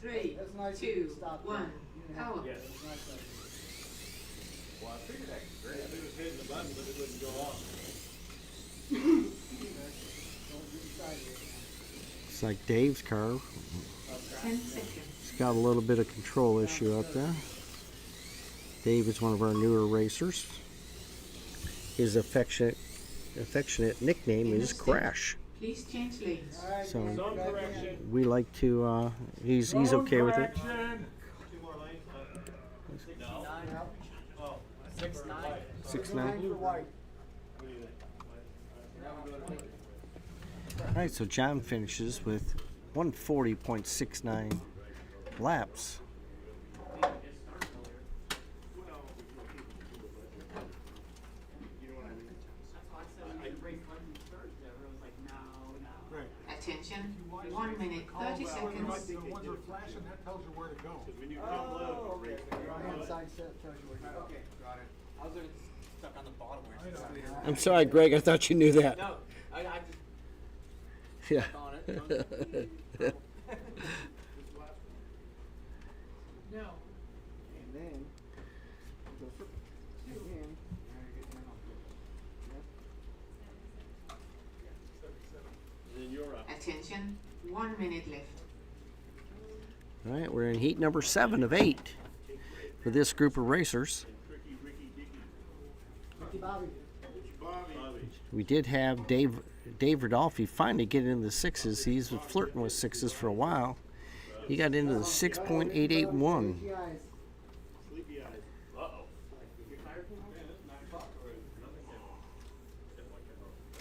3, That's nice 2, stop 1. there. You didn't have Power. to- it's nice of you. Well, I figured that could grab. It was hitting the button, but it wouldn't go off. Don't get excited right now. It's like Dave's car. 10 seconds. It's got a little bit of control issue out there. Dave is one of our newer racers. His affectionate nickname is Crash. Please change lanes. All right, So- Dan, Zone back in. correction. We like to, he's okay with it. 2 more lanes. No. Now, Oh. 6'9". 6'9". for white. What do you think? Alright, so John finishes with 140.69 laps. Attention, 1 minute, 30 The seconds. ones that are flashing, that tells you where to go. When you come Oh, low, okay. Right-hand side set tells you where you're going. I was gonna stuck on the bottom where I it's know. I'm sorry, Greg, I thought you knew that. No, I just Yeah. stuck on it. No. And then, go for, again, now you get down off there. then you're up. Attention, 1 minute left. Alright, we're in heat number 7 of 8 for this group of racers. Tricky Ricky Dicky. Ricky Bobby. Bobby. We did have Dave Rodolphe finally get into the 6s. He's been flirting with 6s for a while. He got into the 6.881. Crazy eyes. Sleepy eyes. Uh-oh. Your tire came off? Yeah, it's 9 o'clock already. Nothing came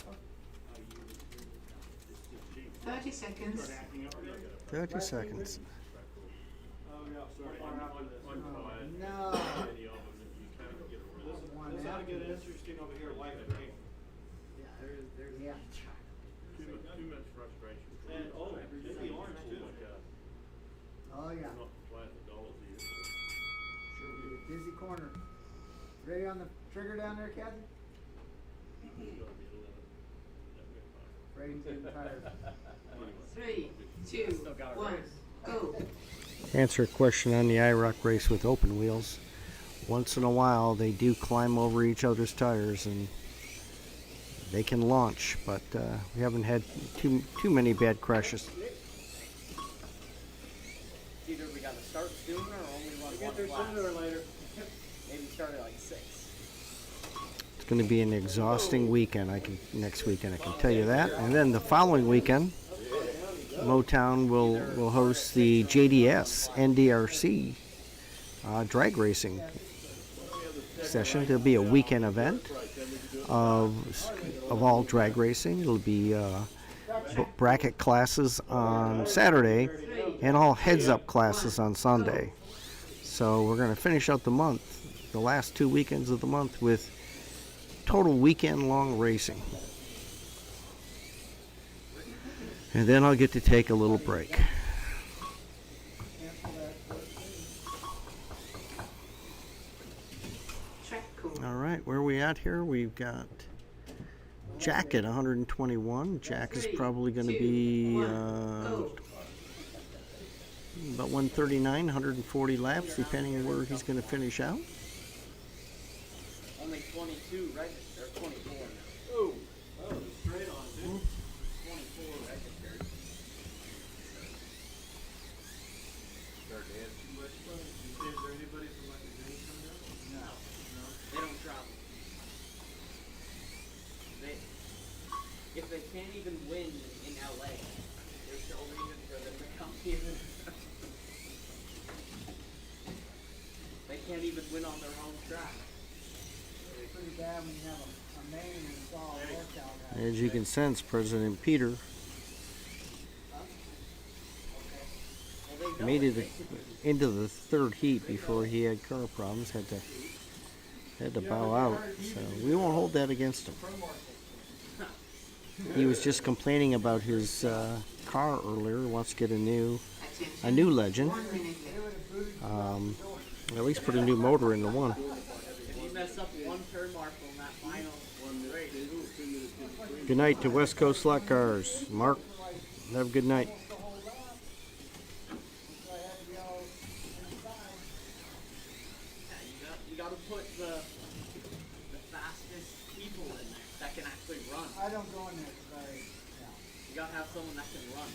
off. 30 seconds. Start acting up, you're not gonna- 30 seconds. Oh, yeah, sorry. Unquiet. No. Any of them, and you kind of get a rhythm. One This ought to after get this. interesting over here, live at eight. Yeah. Too much frustration. And, oh, maybe orange too. my God. Oh, yeah. Not flat the dollars here. Sure will be a dizzy corner. Ready on the trigger down there, Kathy? There's gotta be a limit. That big fire. Braden's getting tired. 3, 2, Still got a 1. race. Go. Answer a question on the IROC race with open wheels. Once in a while, they do climb over each other's tires and they can launch, but we haven't had too many bad crashes. Either we gotta start sooner or only run Get one there class. sooner or later. Maybe start at like 6. It's going to be an exhausting weekend. Next weekend, I can tell you that. And then the following weekend, Motown will host the JDS NDRC drag racing session. There'll be a weekend event of all drag racing. It'll be bracket classes on Saturday and all heads-up classes on Sunday. So we're going to finish out the month, the last 2 weekends of the month, with total weekend-long racing. And then I'll get to take a little break. Track code. All right, where are we at here? We've got Jack at 121. Jack is probably going to be Go. about 139, 140 laps, depending on where he's going to finish out. Only 22 registered, or 24 now. Oh, that was straight on, dude. 24 registered. Starting to add too much fun. Is there anybody from like the green coming out? No. They don't travel. If they can't even win in LA. There's no reason for them to come here. They can't even win on their home track. It's pretty bad when you have a main installed workout. As you can sense, President Peter Well, they know made it. it into the third heat before he had car problems. Had to bow out. So we won't hold that against him. He was just complaining about his car earlier. Wants to get a new Legend. At least put a new motor in the one. If you mess up one turn marshal in that final race. Good night to West Coast Slot Cars. Mark, have a good night. You got to put the fastest people in there that can actually run. I don't go in there very, You got to have someone that can run.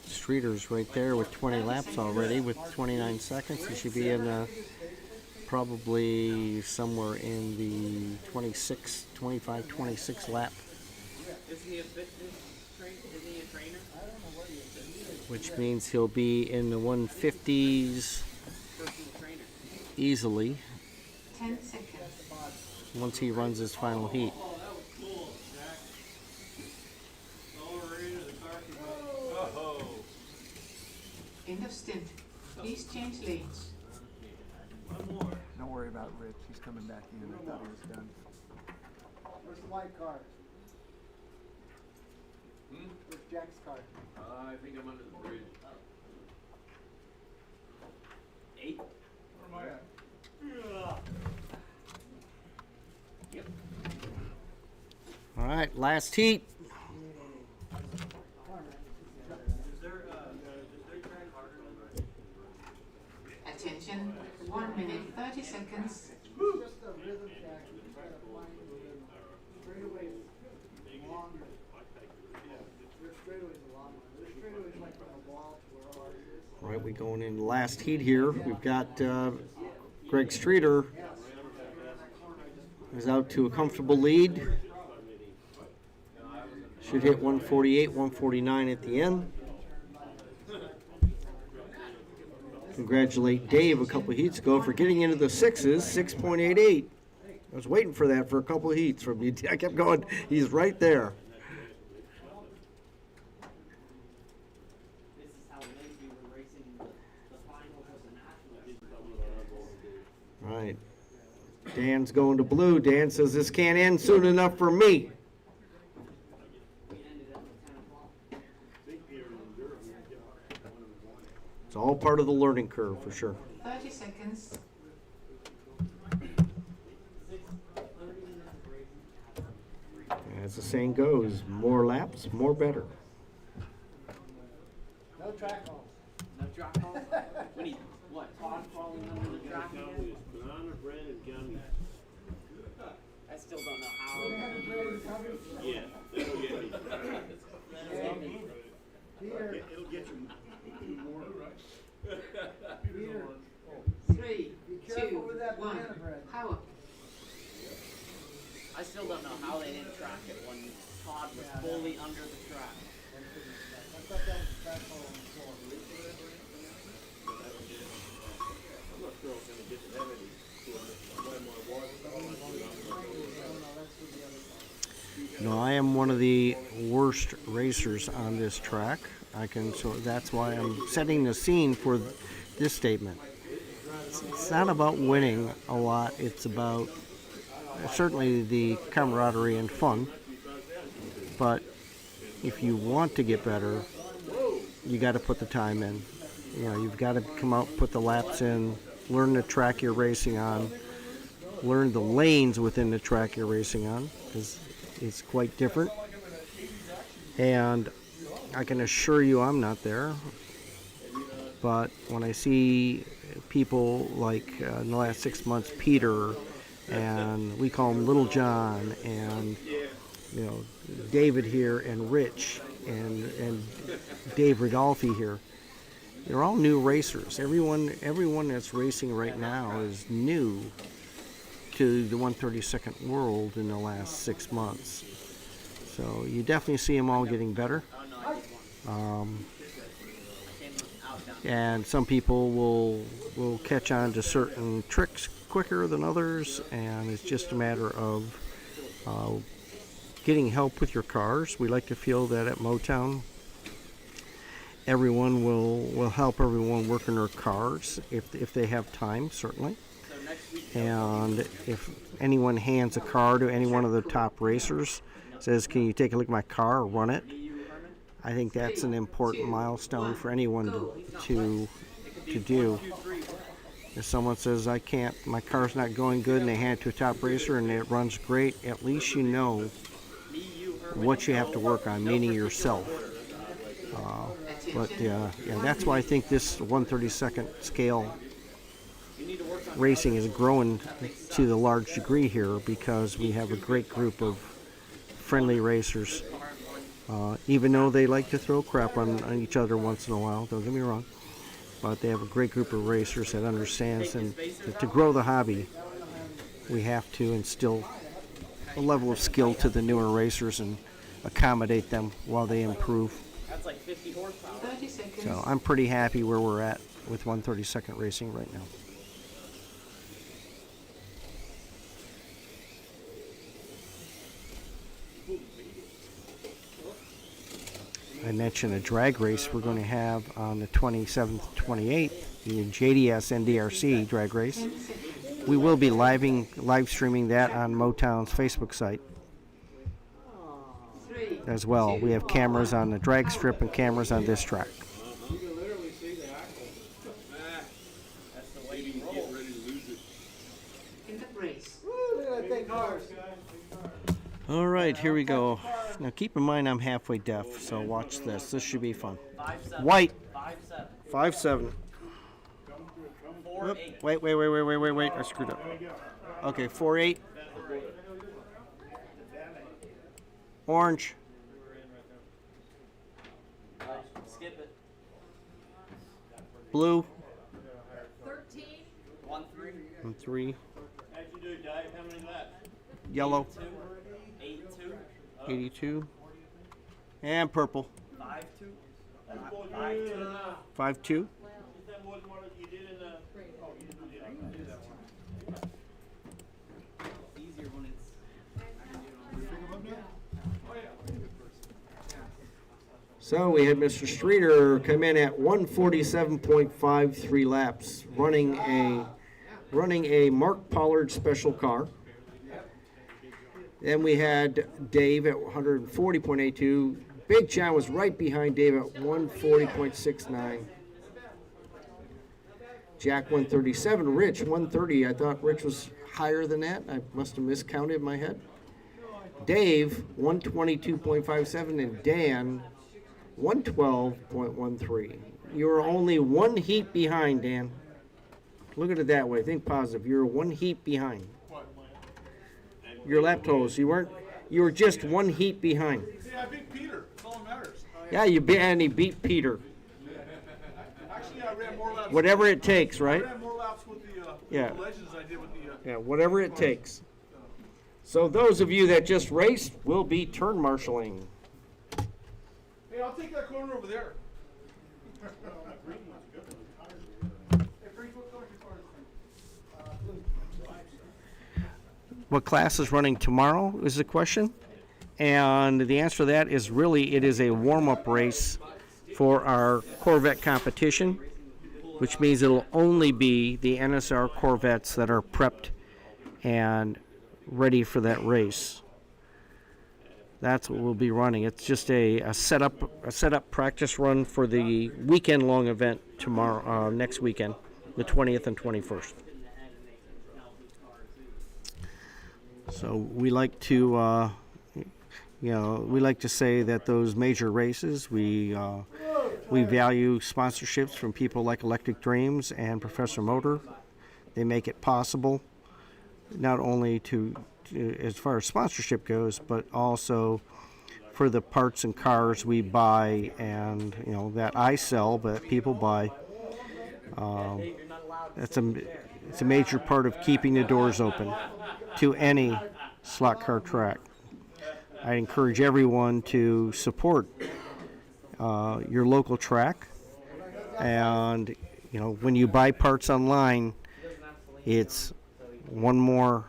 Streeter's right there with 20 laps already with 29 seconds. He should be in probably somewhere in the 25, 26 lap, Is he a fitness trainer? Is he a trainer? which means he'll be in the 150s Personal trainer. easily 10 seconds. once he runs his final heat. Oh, that was cool, Jack. Overrated the car can go. Oh. End of stint. Please change lanes. One more. Don't worry about Rich. He's coming back in. I thought he was done. Where's the white car? Where's Jack's car? I think I'm under the bridge. 8. Where am I at? Yep. All right, last heat. Is there track harder than that? Attention. 1 minute 30 seconds. Just a rhythm track. You just gotta find the rhythm. Straightaways longer. Their straightaways are longer. Their straightaways like a wall to where ours is. All right, we going in the last heat here. We've got Greg Streeter is out to a comfortable lead. Should hit 148, 149 at the end. Congratulate Dave a couple heats ago for getting into the sixes, 6.88. I was waiting for that for a couple heats from you. I kept going, he's right there. This is how lazy we're racing the finals of the national. Right. Dan's going to blue. Dan says this can't end soon enough for me. We ended at 10 o'clock. It's all part of the learning curve for sure. 30 seconds. 30 minutes of racing. As the saying goes, more laps, more better. No track holes. No track hole? We need, what, Todd crawling under the track again? Banana bread and gummies. I still don't know how. Banana bread and gummies. Yeah, that'll get me. Peter, It'll get you more. Peter, 3, be 2, careful with that 1. banana bread. Power. I still don't know how they didn't track it when Todd was fully under the track. I thought that was a track hole on the floor. I'm not sure I'm gonna get to that many. No, I am one of the worst racers on this track. So that's why I'm setting the scene for this statement. It's not about winning a lot. It's about certainly the camaraderie and fun. But if you want to get better, you got to put the time in. You know, you've got to come out, put the laps in, learn the track you're racing on, learn the lanes within the track you're racing on, because it's quite different. And I can assure you I'm not there. But when I see people like in the last 6 months, Peter, and we call him Little John, and you know, David here, and Rich, and Dave Rodolfi here, they're all new racers. Everyone that's racing right now is new to the 132nd world in the last 6 months. So you definitely see them all getting better. Oh no, I did one. I came out down. And some people will catch on to certain tricks quicker than others, and it's just a matter of getting help with your cars. We like to feel that at Motown, everyone will help everyone work on their cars if they have time, certainly. So next week, And if anyone hands a car to any one of the top racers, says, "Can you take a look at my car or run it?" I think that's an important milestone for anyone to do. If someone says, "I can't, my car's not going good," and they hand it to a top racer and it runs great, at least you know what you have to work on, meaning yourself. But yeah, that's why I think this 1/32 scale racing is growing to the large degree here, because we have a great group of friendly racers. Even though they like to throw crap on each other once in a while, don't get me wrong. But they have a great group of racers that understands, and to grow the hobby, we have to instill a level of skill to the newer racers and accommodate them while they improve. that's like 50 horsepower. 30 seconds. So I'm pretty happy where we're at with 1/32 racing right now. I mentioned a drag race we're going to have on the 27th, 28th, the JDS NDRC drag race. We will be live streaming that on Motown's Facebook site as well. We have cameras on the drag strip and cameras on this track. You can literally see the axle. That's the way you roll. In the race. Look at that thing, cars. All right, here we go. Now keep in mind I'm halfway deaf, so watch this. This should be fun. 5-7. White. 5-7. 5-7. 4-8. Wait. I screwed up. Okay, 4-8. Orange. Skip it. Blue. 13. 1-3. And 3. How'd you do, Dave? How many laps? Yellow. 8-2. 82. And purple. 5-2. 5-2. 5-2. That wasn't what you did in the. Oh, you didn't do that one. Easier when it's. So we had Mr. Streeter come in at 147.53 laps, running a Mark Pollard special car. Then we had Dave at 140.82. Big John was right behind Dave at 140.69. Jack 137. Rich 130. I thought Rich was higher than that. I must have miscounted in my head. Dave 122.57 and Dan 112.13. You were only one heat behind, Dan. Look at it that way. Think positive. You're one heat behind. Your lap totals. You were just one heat behind. Yeah, I beat Peter. That's all that matters. Yeah, and he beat Peter. Actually, I ran more laps. Whatever it takes, I right? ran more laps with the Yeah. Legends than I did with the. Yeah, whatever it takes. So those of you that just raced will be turn marshaling. Hey, I'll take that corner over there. What class is running tomorrow is the question. And the answer to that is really it is a warm-up race for our Corvette competition, which means it'll only be the NSR Corvettes that are prepped and ready for that race. That's what we'll be running. It's just a setup practice run for the weekend-long event tomorrow, next weekend, the 20th and 21st. So we like to, we like to say that those major races, we value sponsorships from people like Electric Dreams and Professor Motor. They make it possible, not only to as far as sponsorship goes, but also for the parts and cars we buy and that I sell, but people buy. It's a major part of keeping the doors open to any slot car track. I encourage everyone to support your local track. And, you know, when you buy parts online, it's one more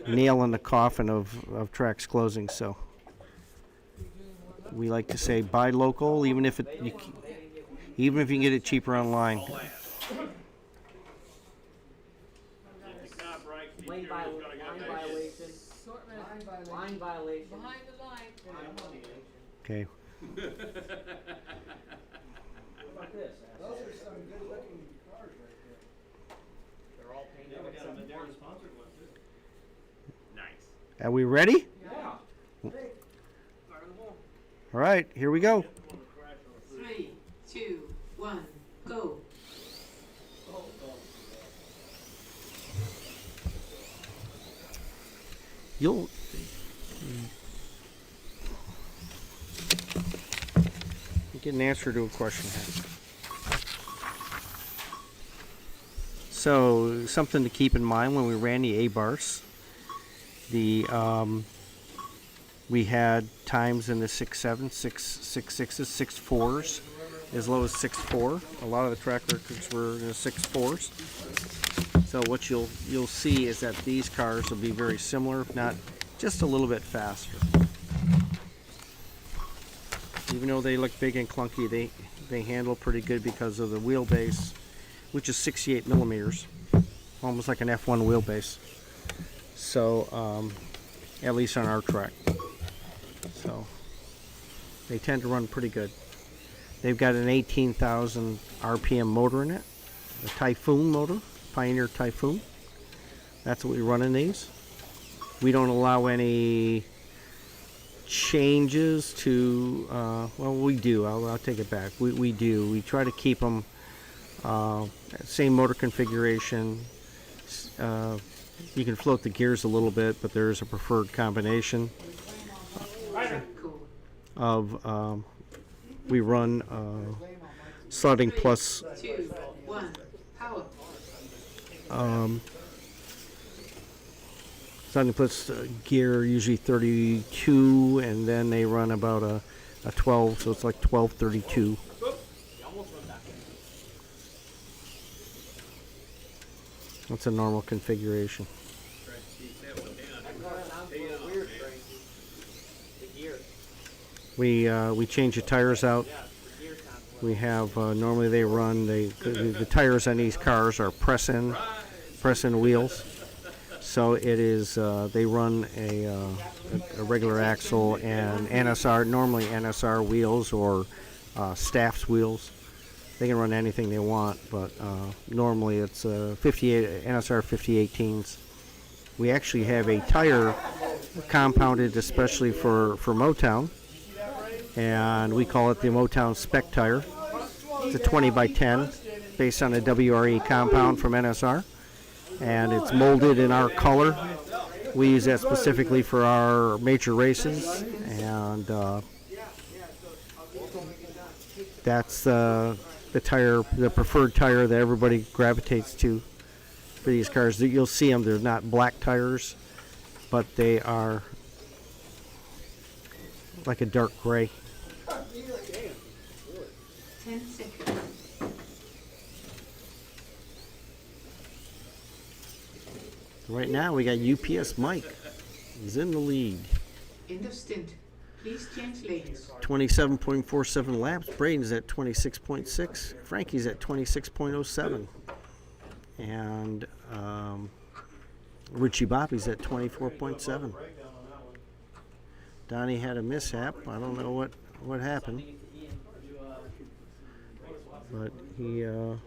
nail in the coffin of tracks closing. So we like to say buy local, even if you can get it cheaper online. Line violation. Assortment. Line violation. Behind the line. Okay. Those are some good looking cars right there. They're all painted except one. Nice. Are we ready? Yeah. All right, here we go. 3, 2, 1, go. You'll get an answer to a question here. So something to keep in mind when we ran the Abarths, we had times in the 6.7, 6.6s, 6.4s, as low as 6.4. A lot of the track records were in the 6.4s. So what you'll see is that these cars will be very similar, if not just a little bit faster. Even though they look big and clunky, they handle pretty good because of the wheelbase, which is 68 millimeters, almost like an F1 wheelbase. So at least on our track. So they tend to run pretty good. They've got an 18,000 RPM motor in it, a Typhoon motor, Pioneer Typhoon. That's what we run in these. We don't allow any changes to, well, we do. I'll take it back. We do. We try to keep them same motor configuration. You can float the gears a little bit, but there's a preferred combination of we run slotting plus 2, 1, power. slotting plus gear, usually 32, and then they run about a 12, so it's like 1232. That's a normal configuration. We change the tires out. We have normally they run the tires on these cars are press-in wheels. So it is they run a regular axle and NSR, normally NSR wheels or Staff's wheels. They can run anything they want, but normally it's 58 NSR 5018s. We actually have a tire compounded especially for Motown, and we call it the Motown Spec tire. It's a 20 by 10 based on a WRE compound from NSR, and it's molded in our color. We use that specifically for our major races, and that's the tire, the preferred tire that everybody gravitates to for these cars. You'll see them, they're not black tires, but they are like a dark gray. 10 seconds. Right now we got UPS Mike. He's in the lead. End of stint. Please change lanes. 27.47 laps. Braden's at 26.6. Frankie's at 26.07. And Richie Bobby's at 24.7. Donnie had a mishap. I don't know what happened. But he, I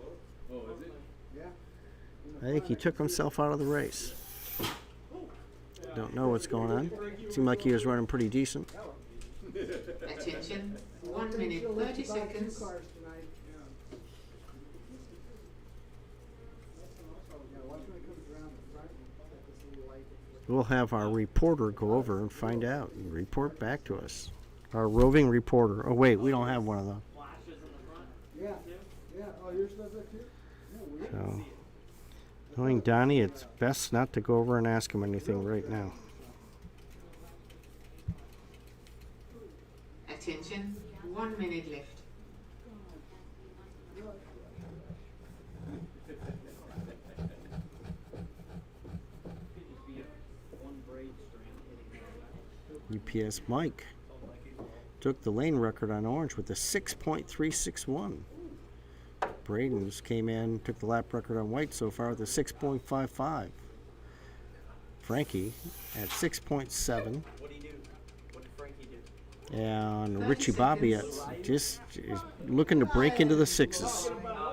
think he took himself out of the race. Don't know what's going on. Seemed like he was running pretty decent. Attention. 1 minute, 30 seconds. Cars tonight. Yeah, watch when it comes around the front, this little light. We'll have our reporter go over and find out and report back to us. Our roving reporter. Oh wait, we don't have one of them. Yeah, yeah. Oh, yours does that too? Yeah, weird. So, knowing Donnie, it's best not to go over and ask him anything right now. Attention, 1 minute left. UPS Mike took the lane record on orange with a 6.361. Braden's came in, took the lap record on white so far with a 6.55. Frankie at 6.7. What did he do? What did Frankie do? And 30 Richie Bobby at seconds. just is looking to break into the sixes.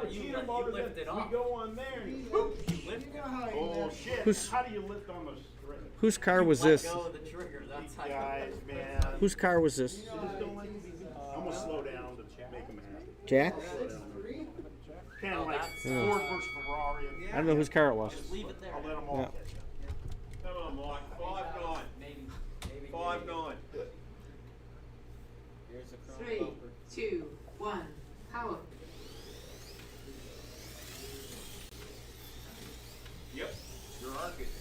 You lift it off. You go on there and oh shit. Who's- How do you lift on those straight? Whose car was Let this? go of the trigger. That's how Guys, man. Whose car was this? Just don't let I'm gonna slow down to make them happy. Jack? Kind of like that's- Ford versus Ferrari. I don't know whose car it was. Just leave it there. I'll let them all Yeah. catch up. Come on, Mike. 5-9. Maybe. 5-9. Here's a chrome 3, bumper. 2, 1, power. Yep. You're arguing.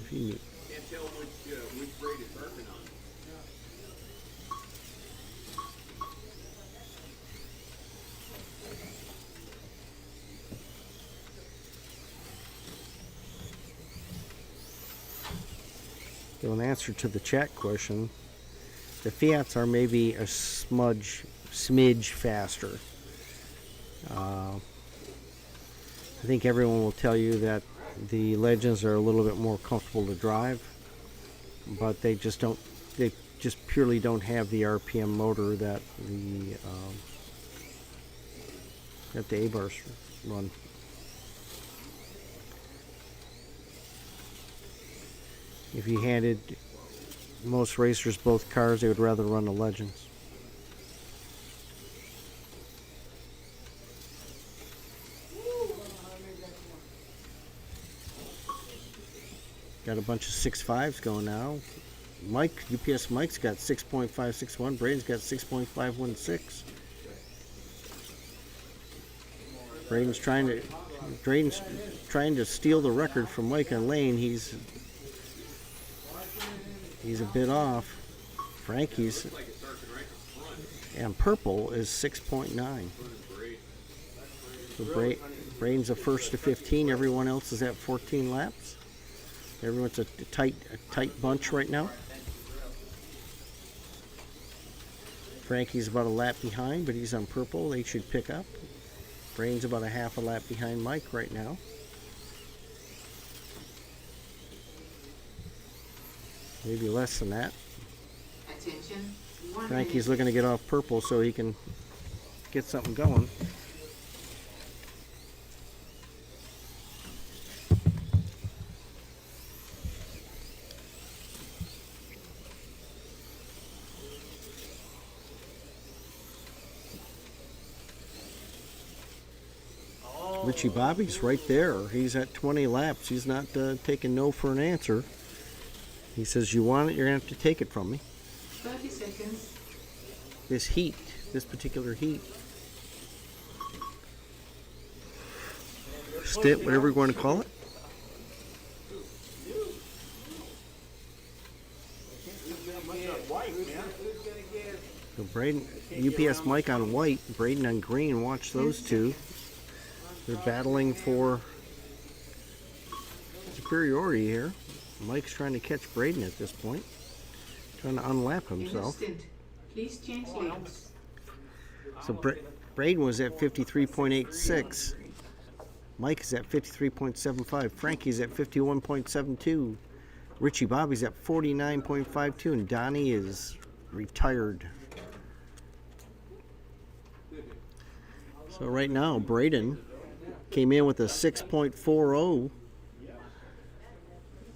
If you knew. Can't tell which braid it's working on. So in answer to the chat question, the Fiats are maybe a smidge faster. I think everyone will tell you that the Legends are a little bit more comfortable to drive, but they just purely don't have the RPM motor that the Abarths run. If you handed most racers both cars, they would rather run the Legends. Got a bunch of 6.5s going now. UPS Mike's got 6.561. Braden's got 6.516. Braden's trying to steal the record from Mike on lane. He's a bit off. Frankie's and purple is 6.9. So Braden's a first to 15. Everyone else is at 14 laps. Everyone's a tight bunch right now. Frankie's about a lap behind, but he's on purple. They should pick up. Braden's about a half a lap behind Mike right now. Maybe less than that. Attention, 1 Frankie's minute. looking to get off purple so he can get something going. Richie Bobby's right there. He's at 20 laps. He's not taking no for an answer. He says, you want it, you're going to have to take it from me. 30 seconds. This particular heat. Stint, whatever you want to call it. So Braden, UPS Mike on white, Braden on green. Watch those two. They're battling for superiority here. Mike's trying to catch Braden at this point, trying to unlap himself. Instant. Please change lanes. So Braden was at 53.86. Mike is at 53.75. Frankie's at 51.72. Richie Bobby's at 49.52, and Donnie is retired. So right now, Braden came in with a 6.40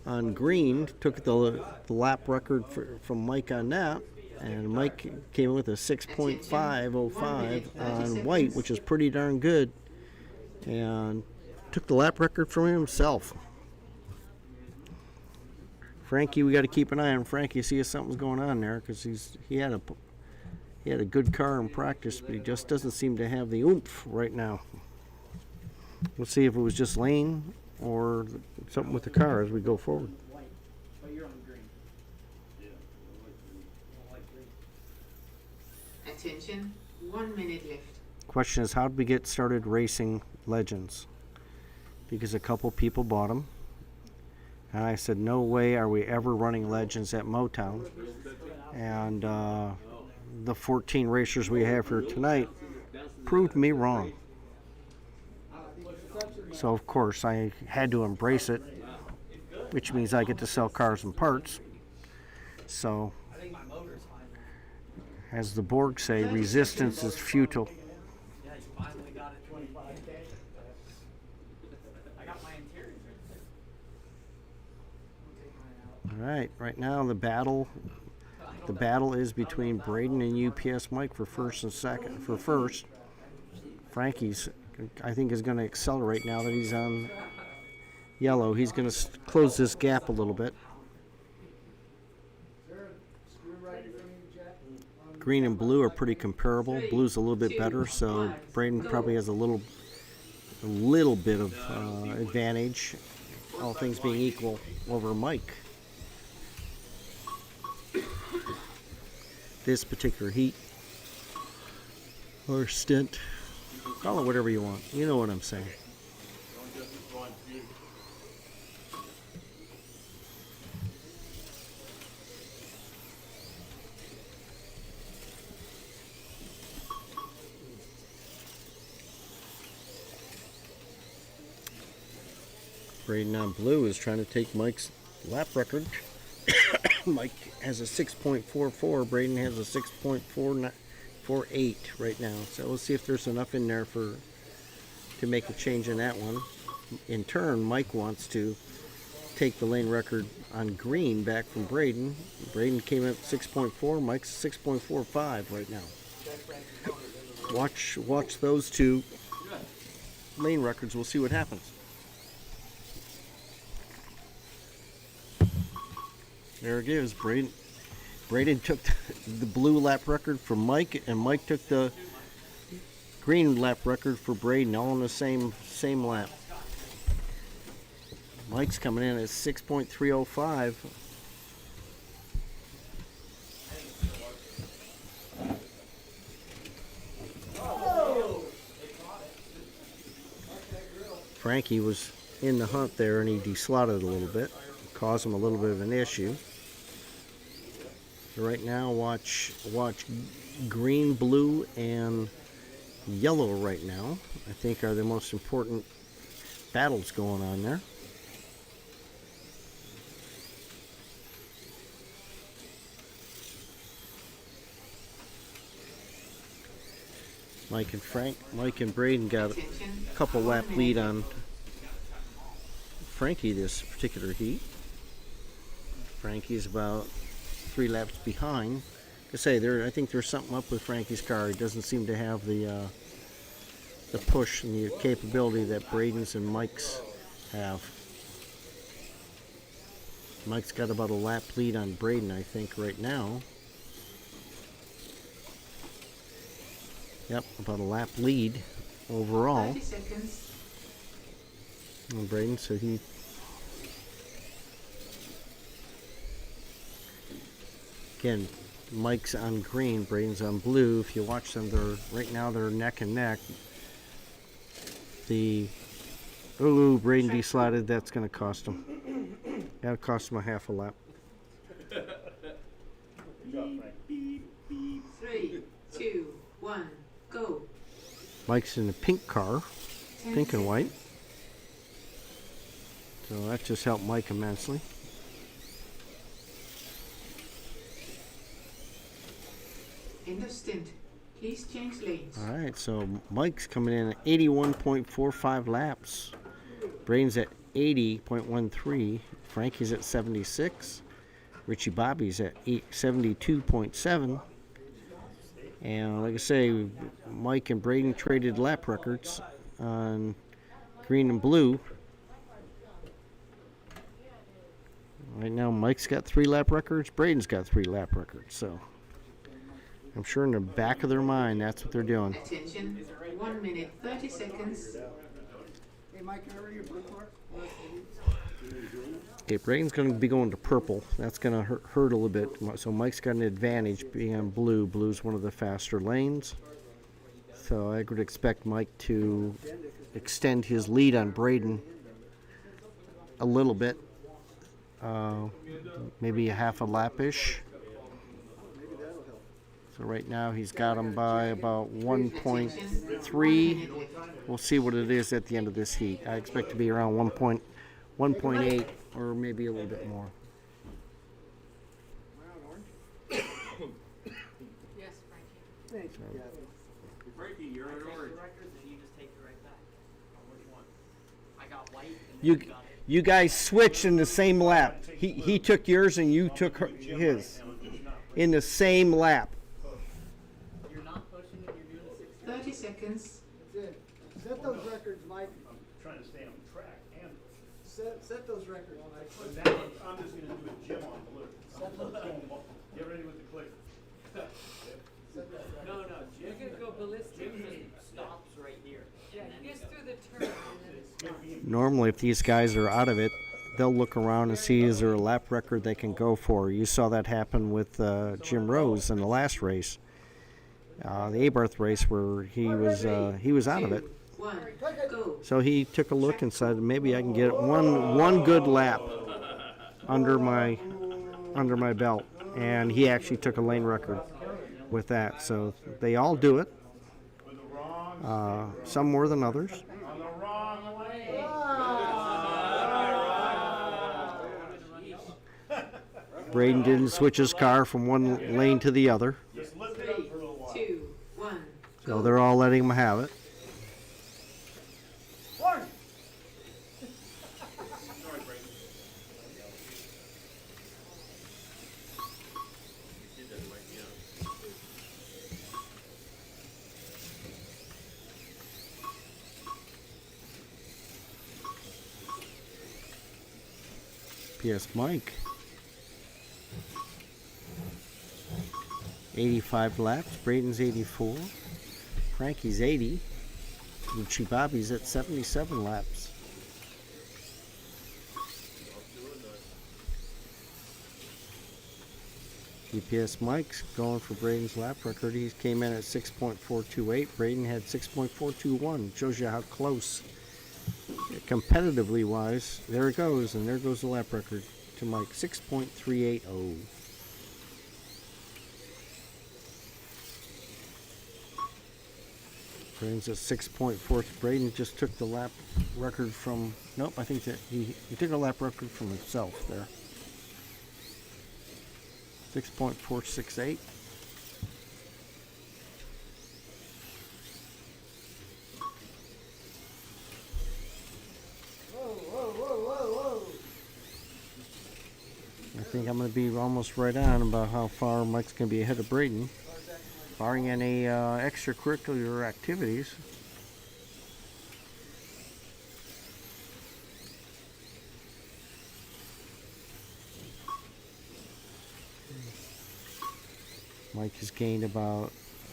on green, took the lap record from Mike on that, and Mike came in with a 6.505 on white, which is pretty darn good, and took the lap record from himself. Frankie, we got to keep an eye on Frankie, see if something's going on there, because he had a good car in practice, but he just doesn't seem to have the oomph right now. We'll see if it was just lane or something with the car as we go forward. Attention, 1 minute left. Question is, how did we get started racing Legends? Because a couple people bought them. And I said, no way are we ever running Legends at Motown. And the 14 racers we have here tonight proved me wrong. So of course I had to embrace it, which means I get to sell cars and parts. So, as the Borg say, resistance is futile. Yeah, you finally got it 25K. I got my interior right there. All right, right now the battle is between Braden and UPS Mike for first and second. For first, Frankie's, I think, is going to accelerate now that he's on yellow. He's going to close this gap a little bit. Green and blue are pretty comparable. Blue's a little bit better, so Braden probably has a little bit of advantage, all things being equal, over Mike. This particular heat or stint, call it whatever you want. You know what I'm saying. Braden on blue is trying to take Mike's lap record. Mike has a 6.44. Braden has a 6.48 right now. So we'll see if there's enough in there to make a change in that one. In turn, Mike wants to take the lane record on green back from Braden. Braden came in at 6.4. Mike's 6.45 right now. Watch those two lane records. We'll see what happens. There it is. Braden took the blue lap record from Mike, and Mike took the green lap record for Braden, all in the same lap. Mike's coming in at 6.305. Frankie was in the hunt there, and he deslotted a little bit, caused him a little bit of an issue. Right now, watch green, blue, and yellow right now. I think are the most important battles going on there. Mike and Braden got a couple lap lead on Frankie this particular heat. Frankie's about 3 laps behind. I think there's something up with Frankie's car. He doesn't seem to have the push and the capability that Braden's and Mike's have. Mike's got about a lap lead on Braden, I think, right now. Yep, about a lap lead overall. 30 seconds. And Braden, so he... Again, Mike's on green, Braden's on blue. If you watch them, right now they're neck and neck. Braden deslotted. That's going to cost him. That'll cost him a half a lap. 3, 2, 1, go. Mike's in the pink car, pink and white. So that just helped Mike immensely. End of stint. Please change lanes. All right, so Mike's coming in at 81.45 laps. Braden's at 80.13. Frankie's at 76. Richie Bobby's at 72.7. And like I say, Mike and Braden traded lap records on green and blue. Right now, Mike's got 3 lap records. Braden's got 3 lap records. So I'm sure in the back of their mind, that's what they're doing. Attention, 1 minute, 30 seconds. Hey, Mike, can I read your blue card? Okay, Braden's going to be going to purple. That's going to hurt a little bit. So Mike's got an advantage being on blue. Blue's one of the faster lanes. So I would expect Mike to extend his lead on Braden a little bit. Maybe a half a lap-ish. So right now he's got him by about 1.3. We'll see what it is at the end of this heat. I expect to be around 1.8 or maybe a little bit more. Yes, Frankie. Thank you, Kathy. Frankie, you're I in take orange. the records and you just take it right back. Which one? I got white and then You got it. you guys switched in the same lap. He took yours and you took his in the same lap. You're not pushing and you're doing a 60. 30 seconds. That's it. Set those records, Mike. I'm trying to stay on track and. Set those records, Mike. But now I'm just gonna do a gym on blue. Get ready with the clicker. Set that record. No, You're Jim. gonna go ballistic. Jim just stops right here. Yeah, and he then gets goes. through the turn and then it stops. Normally, if these guys are out of it, they'll look around and see is there a lap record they can go for. You saw that happen with Jim Rose in the last race, the Abarth race, where he was out of it. 1. Go. So he took a look and said, maybe I can get one good lap under my belt, and he actually took a lane record with that. So they all do it. Some more than others. On the wrong way. Braden didn't switch his car from one lane to the other, Just lift it up for a little while. 2, 1. so they're all letting him have it. Sorry, Brayden. You did that right, yeah. P.S. Mike. 85 laps. Braden's 84. Frankie's 80. Richie Bobby's at 77 laps. GPS Mike's going for Braden's lap record. He came in at 6.428. Braden had 6.421. Shows you how close, competitively wise. There it goes, and there goes the lap record to Mike, 6.380. Braden's at 6.4. Braden just took the lap record from. Nope, I think that he took a lap record from himself there. 6.468. I think I'm going to be almost right on about how far Mike's going to be ahead of Braden, barring any extracurricular activities. Mike has gained about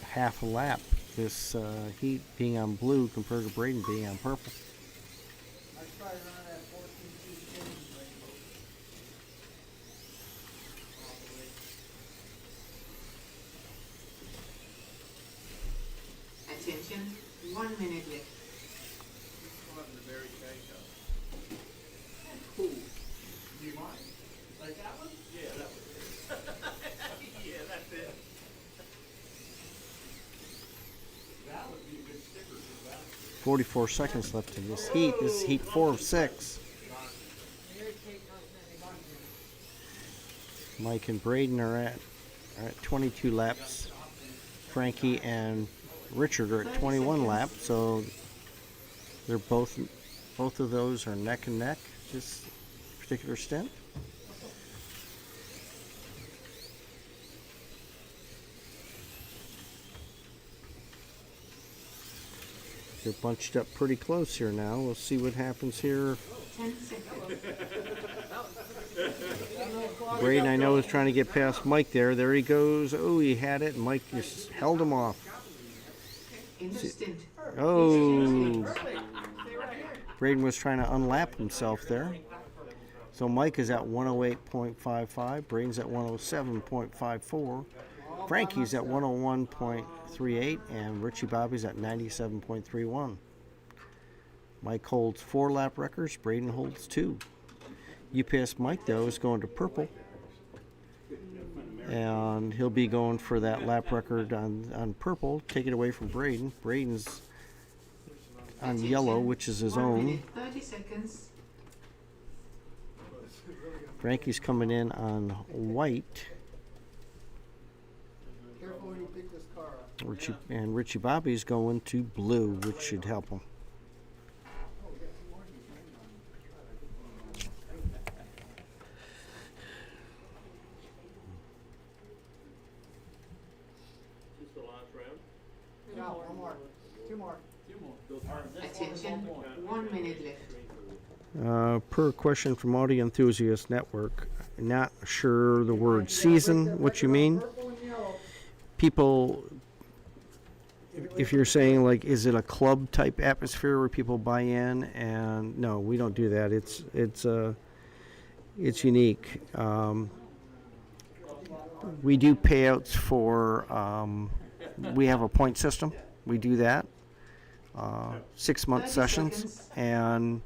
half a lap this heat being on blue compared to Braden being on purple. I tried running that 14 feet change Attention, 1 minute left. Cool. Do you mind? Like that one? Yeah, that one. Yeah, that's it. That would be a good sticker for that. 44 seconds left in this heat. This is heat 4 of 6. Mike and Braden are at 22 laps. Frankie and Richard are at 21 laps, so they're both of those are neck and neck this particular stint. They're bunched up pretty close here now. We'll see what happens here. 10 seconds. Braden, I know, is trying to get past Mike there. There he goes. Oh, he had it. Mike just held him off. In the stint. Oh. Braden was trying to unlap himself there. So Mike is at 108.55, Braden's at 107.54, Frankie's at 101.38, and Richie Bobby's at 97.31. Mike holds 4 lap records, Braden holds 2. UPS Mike, though, is going to purple, and he'll be going for that lap record on purple, take it away from Braden. Braden's on yellow, which is his 1 own. minute, 30 seconds. Frankie's coming in on white. Careful when you pick this car up. Richie Bobby's going to blue, which should help him. Just the last round? Yeah, one more. Two more. Attention, 1 minute left. Per question from Audio Enthusiast Network, not sure the word season, what you mean. Purple and yellow. People, if you're saying like, is it a club type atmosphere where people buy in? And no, we don't do that. It's unique. We do payouts for. We have a point system. We do that. 6-month 30 sessions, seconds. and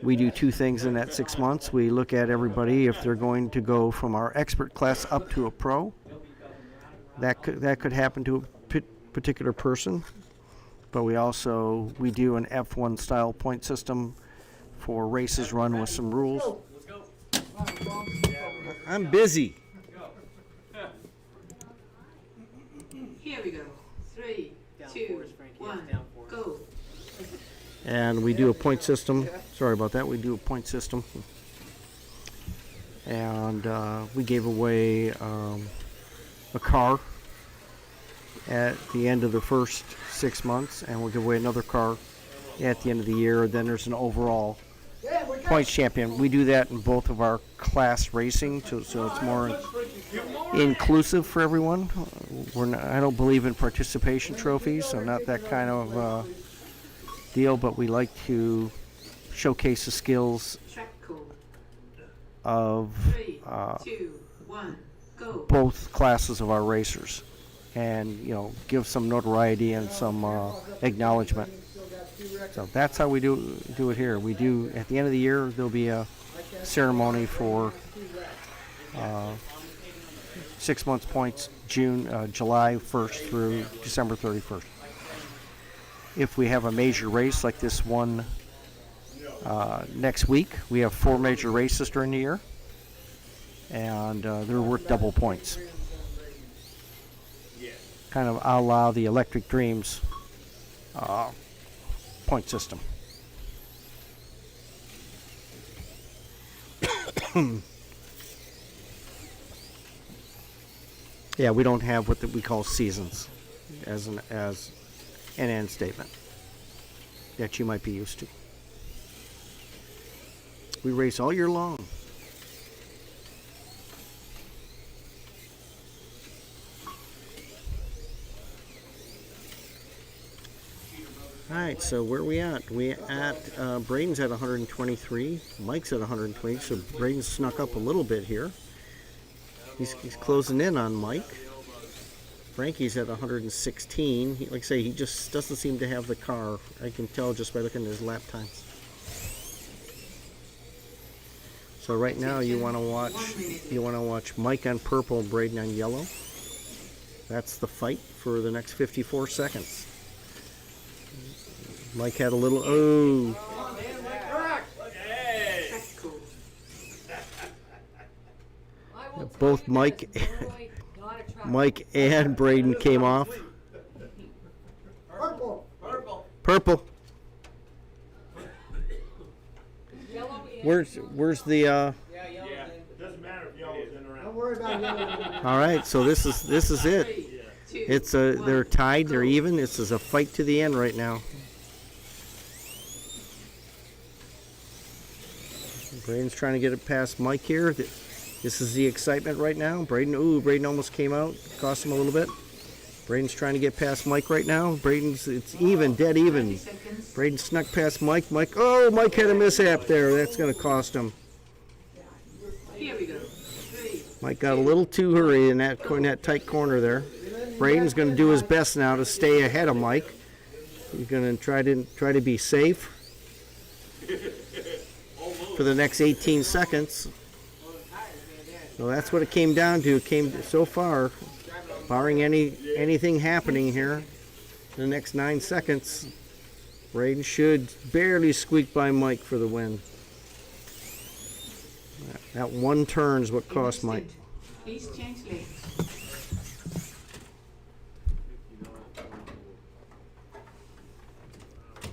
we do 2 things in that 6 months. We look at everybody if they're going to go from our expert class up to a pro. That could happen to a particular person, but we do an F1 style point system for races run with some rules. I'm busy. Here we go. 3, Down 2, force, Frankie, 1, down force. go. And we do a point system. Sorry about that. We do a point system. And we gave away a car at the end of the first 6 months, and we'll give away another car at the end of the year. Then there's an overall points champion. We do that in both of our class racing, so it's more inclusive for everyone. I don't believe in participation trophies, so not that kind of deal, but we like to showcase the skills Track call. of 3, 2, 1, go. both classes of our racers, and give some notoriety and some acknowledgement. So that's how we do it here. We do at the end of the year there'll be a ceremony for 6 months points, July 1st through December 31st. If we have a major race like this one next week, we have 4 major races during the year, and they're worth double points. Kind of a la the Electric Dreams point system. Yeah, we don't have what we call seasons as an end statement that you might be used to. We race all year long. All right, so where are we at? Braden's at 123, Mike's at 120, so Braden snuck up a little bit here. He's closing in on Mike. Frankie's at 116. Like I say, he just doesn't seem to have the car. I can tell just by looking at his lap times. So right now you want to watch Mike on purple, Braden on yellow. That's the fight for the next 54 seconds. Mike had a little both Mike and Braden came off. Purple. Where's the Yeah, it doesn't matter if yellow's in or out. Don't worry about yellow. All right, so this is it. It's they're tied, they're even. This is a fight to the end right now. Braden's trying to get it past Mike here. This is the excitement right now. Braden almost came out, cost him a little bit. Braden's trying to get past Mike right now. It's even, dead even. Braden snuck past Mike. Mike had a mishap there. That's going to cost him. Mike got a little too hurried in that tight corner there. Braden's going to do his best now to stay ahead of Mike. He's going to try to be safe for the next 18 seconds. So that's what it came down to. It came so far, barring anything happening here in the next 9 seconds. Braden should barely squeak by Mike for the win. That one turn is what cost Mike. Please change lanes.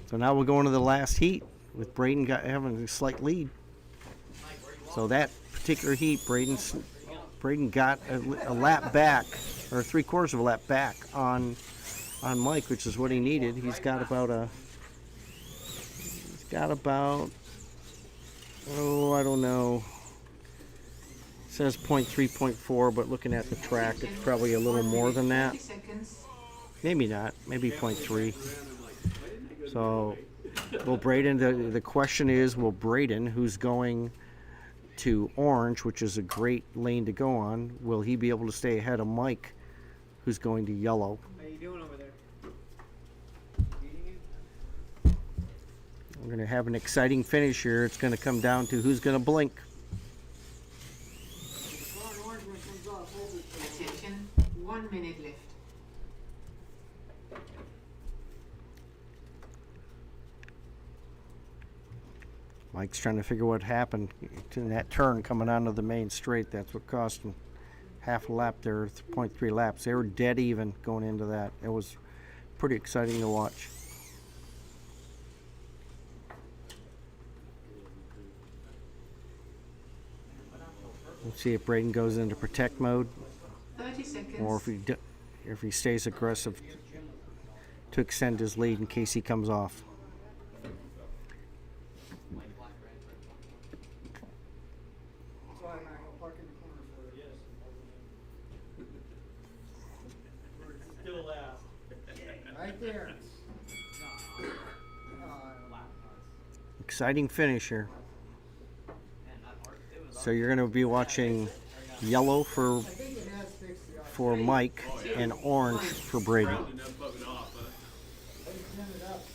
So now we're going to the last heat with Braden having a slight lead. So that particular heat, Braden got a lap back, or 3/4 of a lap back on Mike, which is what he needed. He's got about I don't know. It says 0.3, 0.4, but looking at the track, it's probably a little more than that. 30 seconds. Maybe not. Maybe 0.3. So, will Braden? The question is, will Braden, who's going to orange, which is a great lane to go on, will he be able to stay ahead of Mike, who's going to yellow? How you doing over there? Beating you? We're going to have an exciting finish here. It's going to come down to who's going to blink. The car in orange when it comes off, hold it for a minute. Attention, 1 minute left. Mike's trying to figure what happened in that turn coming onto the main straight. That's what cost him half a lap there, 0.3 laps. They were dead even going into that. It was pretty exciting to watch. Let's see if Braden goes into protect mode, 30 seconds. or if he stays aggressive to extend his lead in case he comes off. Sorry, Mac, I'll park in the corner for you. Still last. Right there. Exciting finish here. So you're going to be watching yellow for I think it has fixed the Mike and orange for Braden. I just turned it up.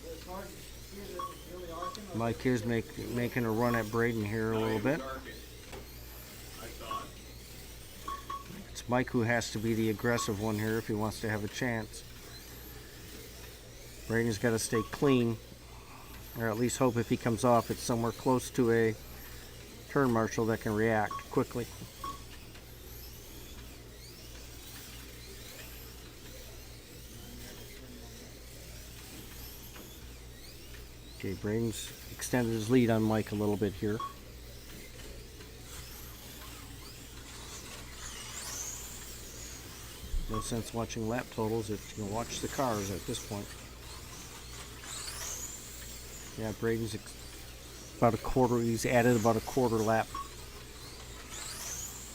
It's hard to see that it's really arcing. Mike here's making a run at Braden here a little bit. It's Mike who has to be the aggressive one here if he wants to have a chance. Braden's got to stay clean, or at least hope if he comes off it's somewhere close to a turn marshal that can react quickly. Okay, Braden's extended his lead on Mike a little bit here. No sense watching lap totals if you can watch the cars at this point. Yeah, Braden's about a quarter, he's added about a quarter lap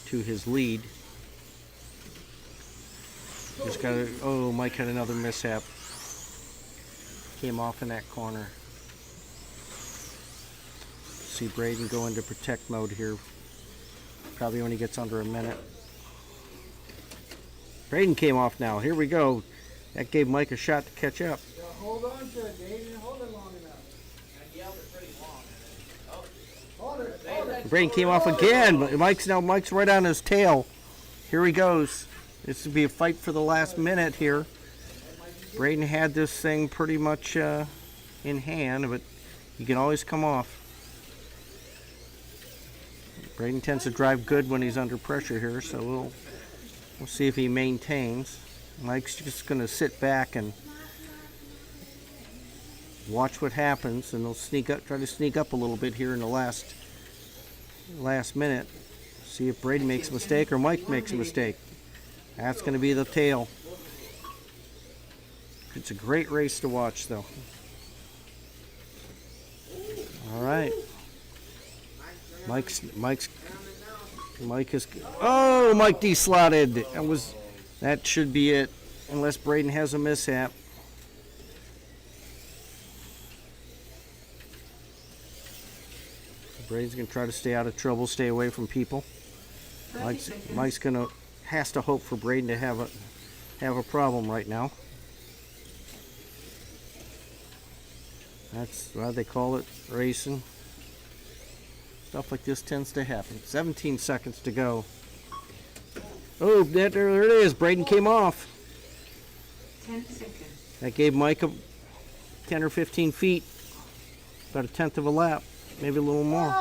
to his lead. Just got to, oh, Mike had another mishap. Came off in that corner. See Braden go into protect mode here. Probably only gets under a minute. Braden came off now. Here we go. That gave Mike a shot to catch up. Yeah, hold on to it, Dave. You didn't hold it long enough. I yelled it pretty long. Hold it, hold it. Braden came off again. But Mike's right on his tail. Here he goes. This will be a fight for the last minute here. Braden had this thing pretty much in hand, but he can always come off. Braden tends to drive good when he's under pressure here, so we'll see if he maintains. Mike's just going to sit back and watch what happens, and he'll try to sneak up a little bit here in the last minute. See if Braden makes a mistake or Mike makes a mistake. That's going to be the tail. It's a great race to watch, though. All right. Mike deslotted. That should be it, unless Braden has a mishap. Braden's gonna try to stay out of trouble, stay away from people. 30 seconds. Mike's has to hope for Braden to have a problem right now. That's why they call it racing. Stuff like this tends to happen. 17 seconds to go. Oh, there it is. Braden came off. 10 seconds. That gave Mike 10 or 15 feet. About a tenth of a lap. Maybe a little more.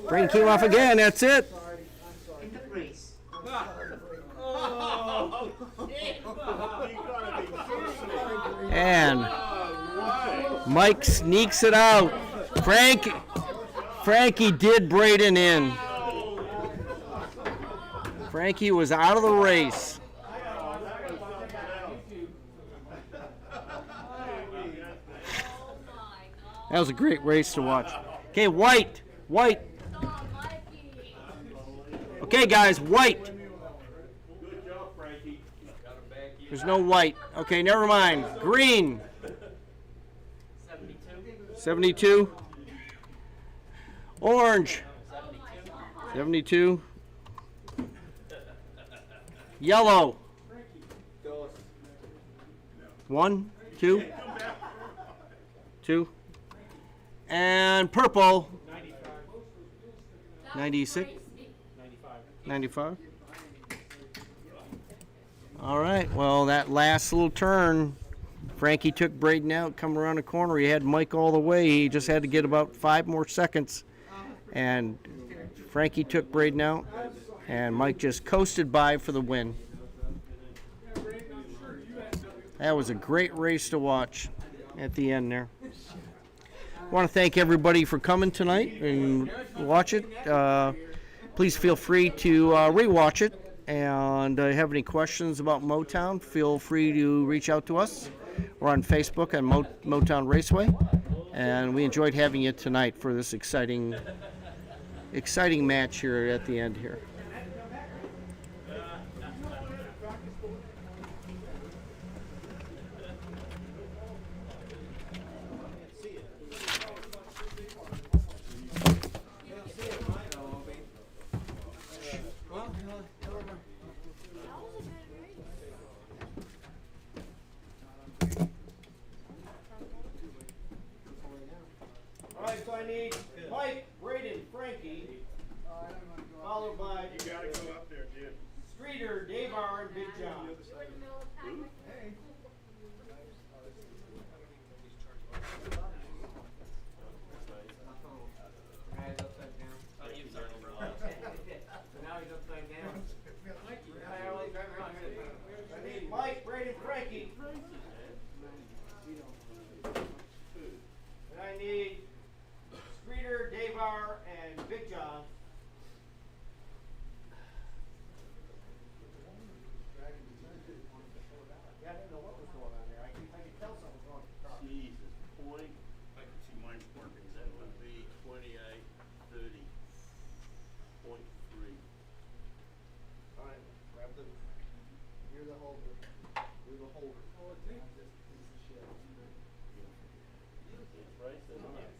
Braden came off again. That's it. End of race. And Mike sneaks it out. Frankie did Braden in. Frankie was out of the race. That was a great race to watch. Okay, white. Okay, guys, white. Good job, Frankie. There's no white. Okay, never mind. Green. 72. Orange. 72. Yellow. 1, 2. 2. And purple. 96. 95. All right. Well, that last little turn, Frankie took Braden out, come around the corner. He had Mike all the way. He just had to get about 5 more seconds. And Frankie took Braden out, and Mike just coasted by for the win. That was a great race to watch at the end there. I want to thank everybody for coming tonight and watch it. Please feel free to rewatch it. And have any questions about Motown, feel free to reach out to us. We're on Facebook at Motown Raceway. And we enjoyed having you tonight for this exciting match here at the end here. All right, so I need Mike, Braden, Frankie, followed by You gotta go up there, Jim. Streeter, Dave R, and Big John. I need Mike, Braden, Frankie. And I need Streeter, Dave R, and Big John. Yeah, I didn't know what was going on there. I could tell something was wrong with the car. Jesus, point. I can see mine working. That would be 28, 30, 0.3. All right, grab the, you're the holder. You're the holder. Oh, it's this piece of shit. It's right, isn't it?